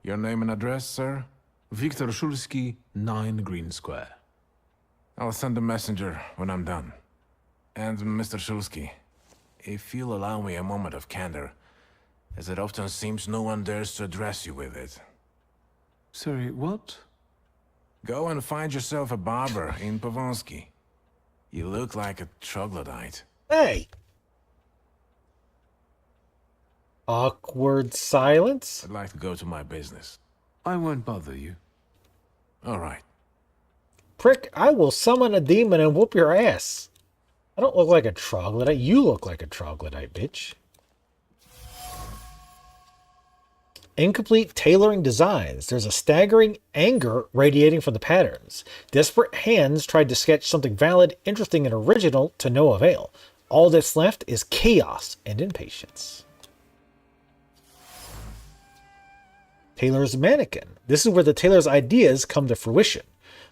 [SPEAKER 3] Your name and address, sir? Viktor Shulsky, 9 Green Square. I'll send a messenger when I'm done. And Mr. Shulsky, if you'll allow me a moment of candor, as it often seems no one dares to address you with it. Sorry, what? Go and find yourself a barber in Pavonsky. You look like a troglodyte.
[SPEAKER 1] Hey! Awkward silence?
[SPEAKER 3] I'd like to go to my business. I won't bother you. All right.
[SPEAKER 1] Prick, I will summon a demon and whoop your ass. I don't look like a troglodyte. You look like a troglodyte, bitch. Incomplete tailoring designs. There's a staggering anger radiating from the patterns. Desperate hands tried to sketch something valid, interesting, and original to no avail. All that's left is chaos and impatience. Tailor's mannequin. This is where the tailor's ideas come to fruition.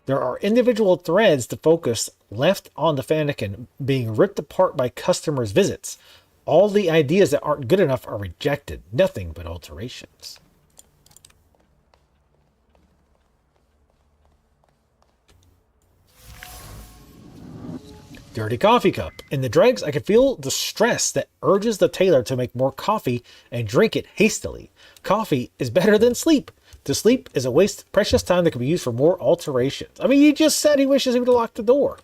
[SPEAKER 1] There are individual threads to focus left on the mannequin being ripped apart by customers' visits. All the ideas that aren't good enough are rejected. Nothing but alterations. Dirty coffee cup. In the dregs, I can feel the stress that urges the tailor to make more coffee and drink it hastily. Coffee is better than sleep. To sleep is a waste of precious time that can be used for more alterations. I mean, you just said he wishes he would have locked the door.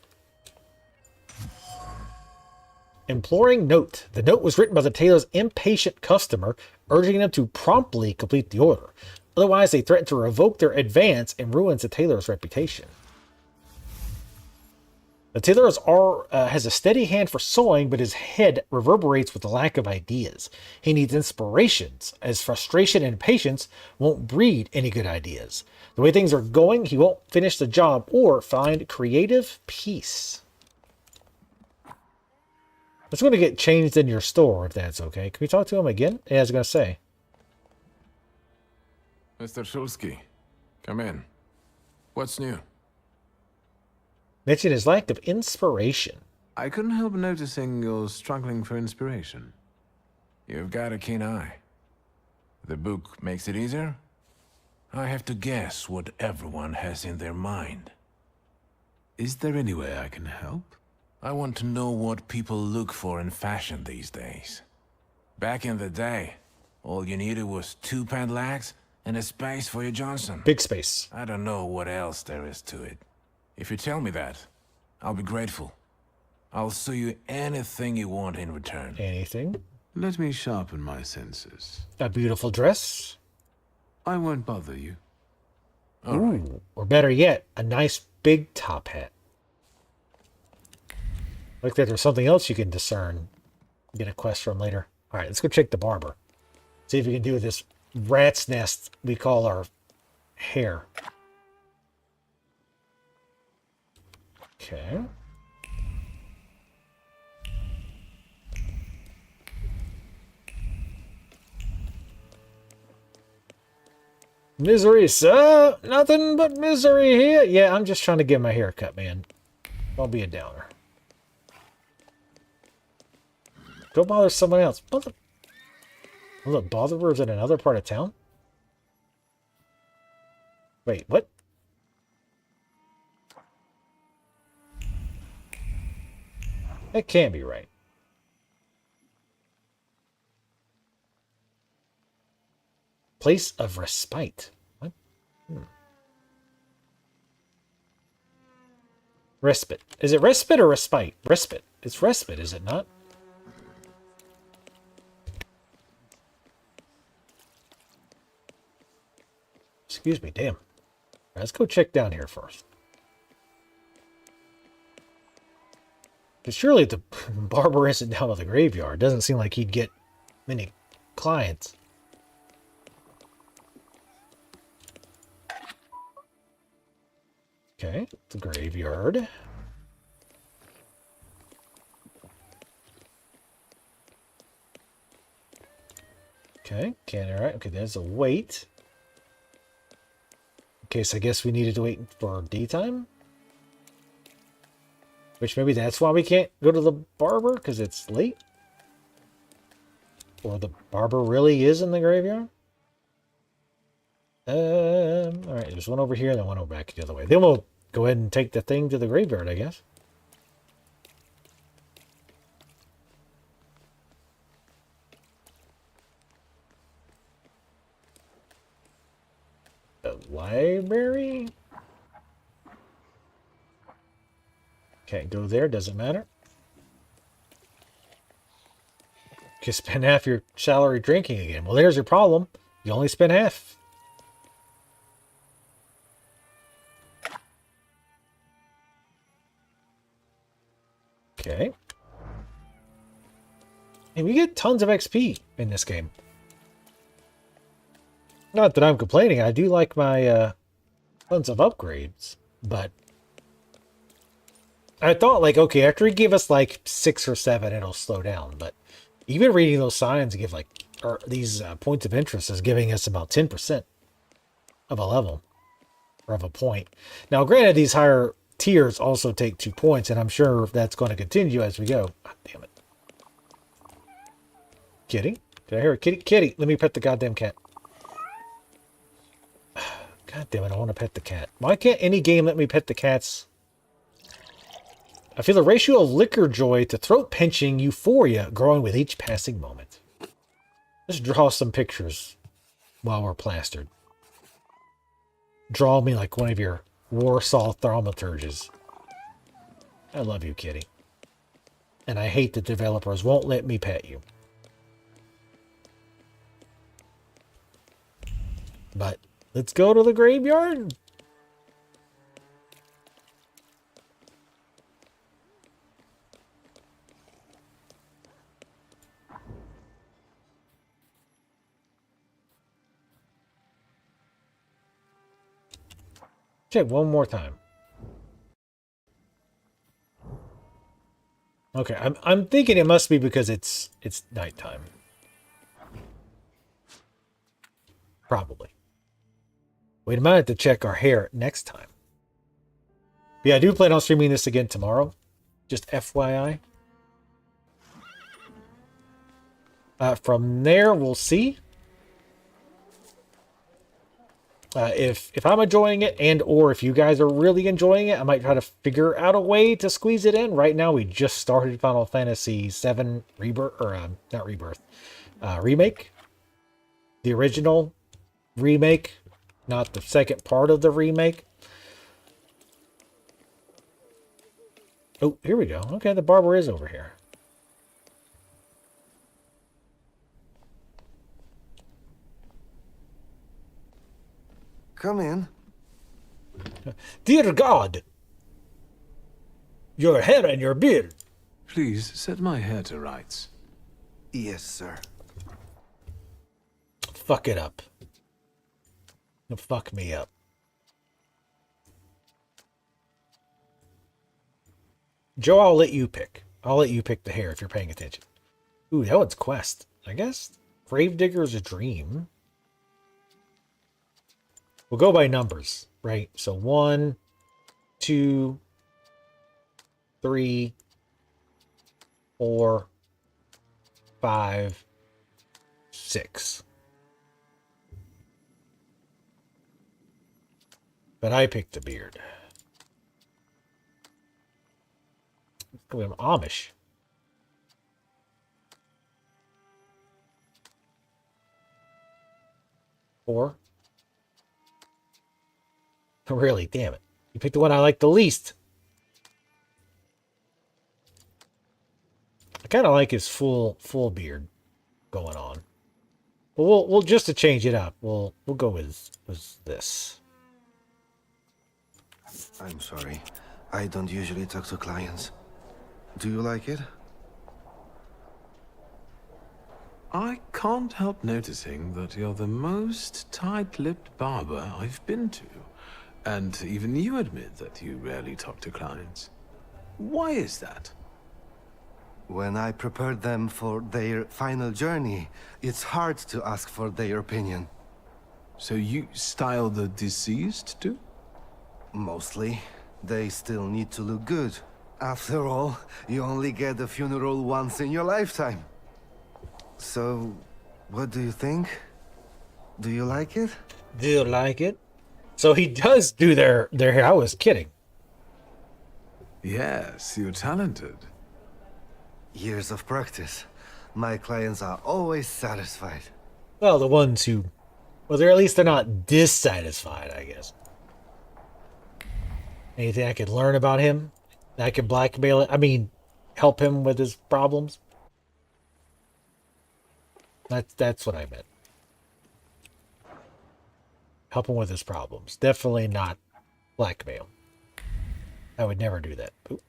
[SPEAKER 1] Imploring note. The note was written by the tailor's impatient customer, urging them to promptly complete the order. Otherwise, they threaten to revoke their advance and ruins the tailor's reputation. The tailor has a steady hand for sewing, but his head reverberates with the lack of ideas. He needs inspirations, as frustration and impatience won't breed any good ideas. The way things are going, he won't finish the job or find creative peace. It's going to get changed in your store, if that's okay. Can we talk to him again? Yeah, I was going to say.
[SPEAKER 3] Mr. Shulsky, come in. What's new?
[SPEAKER 1] Mention his lack of inspiration.
[SPEAKER 3] I couldn't help noticing you're struggling for inspiration. You've got a keen eye. The book makes it easier? I have to guess what everyone has in their mind. Is there any way I can help? I want to know what people look for in fashion these days. Back in the day, all you needed was 2 pant-legs and a space for your Johnson.
[SPEAKER 1] Big space.
[SPEAKER 3] I don't know what else there is to it. If you tell me that, I'll be grateful. I'll sew you anything you want in return.
[SPEAKER 1] Anything?
[SPEAKER 3] Let me sharpen my senses.
[SPEAKER 1] A beautiful dress?
[SPEAKER 3] I won't bother you.
[SPEAKER 1] Ooh, or better yet, a nice big top hat. Like that there's something else you can discern. Get a quest from later. Alright, let's go check the barber. See if we can do this rat's nest we call our hair. Okay. Misery, sir. Nothing but misery here. Yeah, I'm just trying to get my hair cut, man. Don't be a downer. Go bother someone else. Bother. Look, Botherer's in another part of town? Wait, what? That can't be right. Place of respite. What? Respite. Is it respite or respite? Respite. It's respite, is it not? Excuse me, damn. Let's go check down here first. Because surely the barber isn't down at the graveyard. Doesn't seem like he'd get many clients. Okay, the graveyard. Okay, alright. Okay, there's a wait. In case I guess we needed to wait for daytime. Which maybe that's why we can't go to the barber, because it's late. Or the barber really is in the graveyard. Alright, there's one over here, and then one over back the other way. Then we'll go ahead and take the thing to the graveyard, I guess. The library? Can't go there, doesn't matter. You spend half your salary drinking again. Well, there's your problem. You only spend half. Okay. And we get tons of XP in this game. Not that I'm complaining. I do like my tons of upgrades. But I thought, like, okay, after he gave us like 6 or 7, it'll slow down. But even reading those signs give like, or these points of interest is giving us about 10% of a level or of a point. Now, granted, these higher tiers also take 2 points, and I'm sure that's going to continue as we go. God damn it. Kitty? Did I hear a kitty? Kitty, let me pet the goddamn cat. God damn it, I want to pet the cat. Why can't any game let me pet the cats? I feel the ratio of liquor joy to throat pinching euphoria growing with each passing moment. Let's draw some pictures while we're plastered. Draw me like one of your Warsaw Thaumaturges. I love you, kitty. And I hate that developers won't let me pet you. But let's go to the graveyard. Check one more time. Okay, I'm thinking it must be because it's nighttime. Probably. We might have to check our hair next time. But yeah, I do plan on streaming this again tomorrow. Just FYI. From there, we'll see. If I'm enjoying it, and or if you guys are really enjoying it, I might try to figure out a way to squeeze it in. Right now, we just started Final Fantasy VII Rebirth, or not Rebirth, Remake. The original remake, not the second part of the remake. Oh, here we go. Okay, the barber is over here.
[SPEAKER 16] Come in.
[SPEAKER 1] Dear God! Your hair and your beard.
[SPEAKER 12] Please set my hair to rights.
[SPEAKER 16] Yes, sir.
[SPEAKER 1] Fuck it up. Fuck me up. Joe, I'll let you pick. I'll let you pick the hair if you're paying attention. Ooh, that one's quest. I guess Gravedigger's a dream. We'll go by numbers, right? So 1, 2, 3, 4, 5, 6. But I picked the beard. Let's go with Amish. 4. Really, damn it. You picked the one I like the least. I kind of like his full beard going on. But we'll just to change it up, we'll go with this.
[SPEAKER 16] I'm sorry. I don't usually talk to clients. Do you like it?
[SPEAKER 12] I can't help noticing that you're the most tight-lipped barber I've been to. And even you admit that you rarely talk to clients. Why is that?
[SPEAKER 16] When I prepared them for their final journey, it's hard to ask for their opinion.
[SPEAKER 12] So you style the deceased too?
[SPEAKER 16] Mostly. They still need to look good. After all, you only get a funeral once in your lifetime. So, what do you think? Do you like it?
[SPEAKER 1] Do you like it? So he does do their hair. I was kidding.
[SPEAKER 12] Yes, you're talented.
[SPEAKER 16] Years of practice. My clients are always satisfied.
[SPEAKER 1] Well, the ones who... Well, they're at least they're not dissatisfied, I guess. Anything I could learn about him? That I could blackmail it? I mean, help him with his problems? That's what I meant. Help him with his problems. Definitely not blackmail. I would never do that. Oop.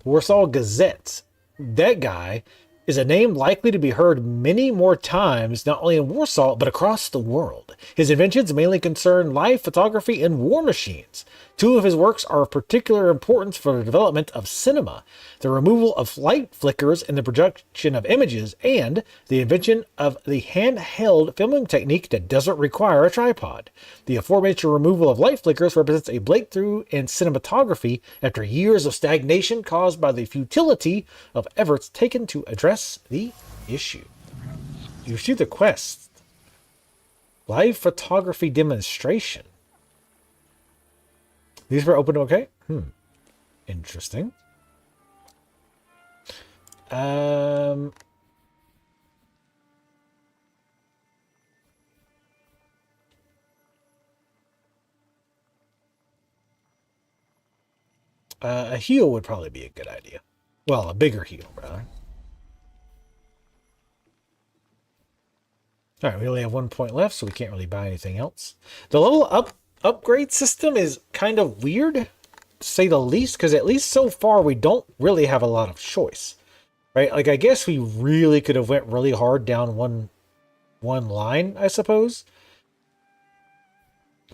[SPEAKER 1] Warsaw Gazette. That guy is a name likely to be heard many more times, not only in Warsaw, but across the world. His inventions mainly concern live photography and war machines. 2 of his works are of particular importance for the development of cinema: the removal of light flickers in the production of images, and the invention of the handheld filming technique that doesn't require a tripod. The aforementioned removal of light flickers represents a breakthrough in cinematography after years of stagnation caused by the futility of efforts taken to address the issue. You see the quest. Live photography demonstration. These were open okay? Interesting. A heel would probably be a good idea. Well, a bigger heel, rather. All right, we only have 1 point left, so we can't really buy anything else. The level upgrade system is kind of weird, to say the least, because at least so far we don't really have a lot of choice, right? Like, I guess we really could have went really hard down one line, I suppose.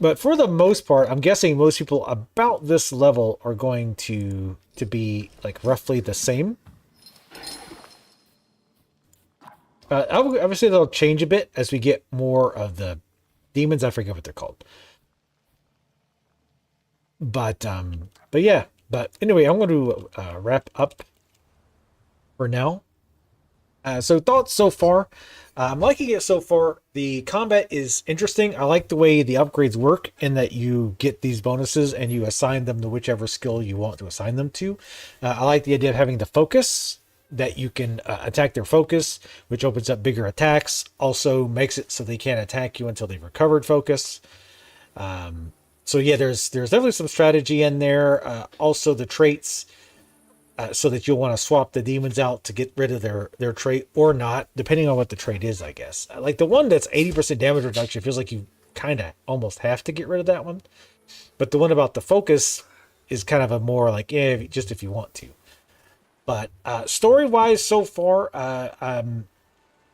[SPEAKER 1] But for the most part, I'm guessing most people about this level are going to be like roughly the same. Obviously, they'll change a bit as we get more of the demons. I forget what they're called. But yeah. But anyway, I'm going to wrap up for now. So thoughts so far. I'm liking it so far. The combat is interesting. I like the way the upgrades work in that you get these bonuses and you assign them to whichever skill you want to assign them to. I like the idea of having the focus, that you can attack their focus, which opens up bigger attacks. Also makes it so they can't attack you until they've recovered focus. So yeah, there's definitely some strategy in there. Also the traits, so that you'll want to swap the demons out to get rid of their trait or not, depending on what the trait is, I guess. Like the one that's 80% damage reduction feels like you kind of almost have to get rid of that one. But the one about the focus, is kind of a more like, yeah, just if you want to. But story-wise, so far,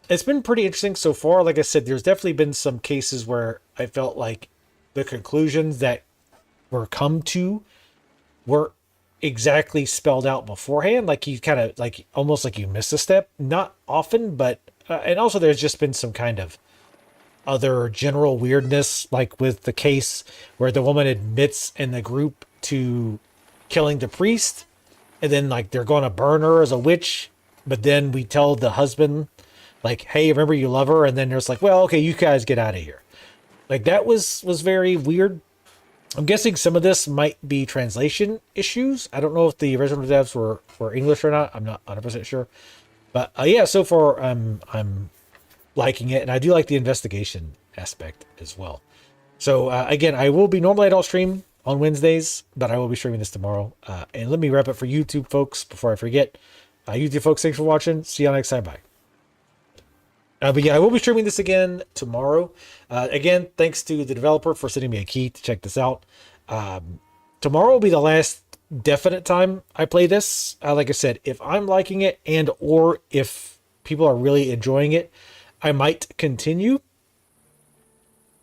[SPEAKER 1] it's been pretty interesting so far. Like I said, there's definitely been some cases where I felt like the conclusions that were come to were exactly spelled out beforehand. Like you kind of like almost like you missed a step. Not often, but and also there's just been some kind of other general weirdness, like with the case where the woman admits in the group to killing the priest, and then like they're going to burn her as a witch, but then we tell the husband like, hey, remember you love her, and then there's like, well, okay, you guys get out of here. Like that was very weird. I'm guessing some of this might be translation issues. I don't know if the original devs were English or not. I'm not 100% sure. But yeah, so far I'm liking it, and I do like the investigation aspect as well. So again, I will be normally I don't stream on Wednesdays, but I will be streaming this tomorrow. And let me wrap it for YouTube folks before I forget. YouTube folks, thanks for watching. See you next time. Bye. But yeah, I will be streaming this again tomorrow. Again, thanks to the developer for sending me a key to check this out. Tomorrow will be the last definite time I play this. Like I said, if I'm liking it and or if people are really enjoying it, I might continue.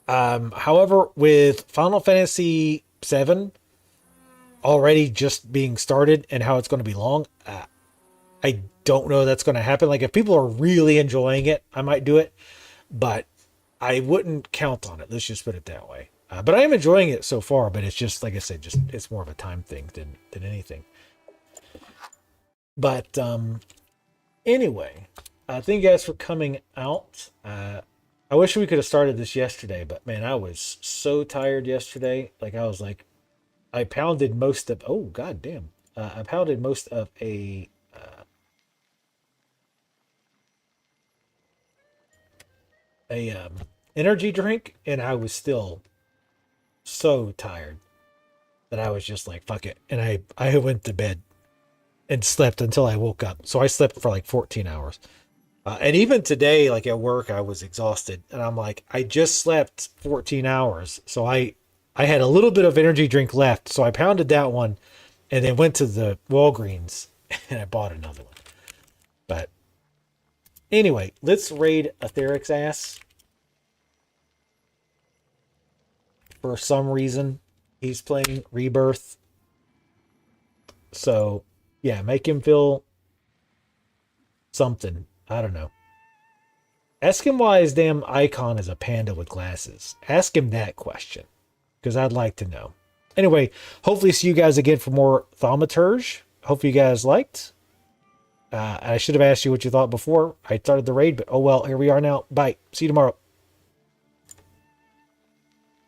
[SPEAKER 1] However, with Final Fantasy VII already just being started and how it's going to be long, I don't know that's going to happen. Like if people are really enjoying it, I might do it, but I wouldn't count on it. Let's just put it that way. But I am enjoying it so far, but it's just, like I said, just, it's more of a time thing than anything. But, anyway, thank you guys for coming out. I wish we could have started this yesterday, but man, I was so tired yesterday. Like I was like, I pounded most of, oh, God damn. I pounded most of a energy drink, and I was still so tired that I was just like, fuck it. And I went to bed and slept until I woke up. So I slept for like 14 hours. And even today, like at work, I was exhausted, and I'm like, I just slept 14 hours. So I had a little bit of energy drink left. So I pounded that one and then went to the Walgreens and I bought another one. But anyway, let's raid Etheric's ass. For some reason, he's playing Rebirth. So, yeah, make him feel something. I don't know. Ask him why his damn icon is a panda with glasses. Ask him that question, because I'd like to know. Anyway, hopefully see you guys again for more Thaumaturge. Hope you guys liked. I should have asked you what you thought before I started the raid, but oh well, here we are now. Bye. See you tomorrow.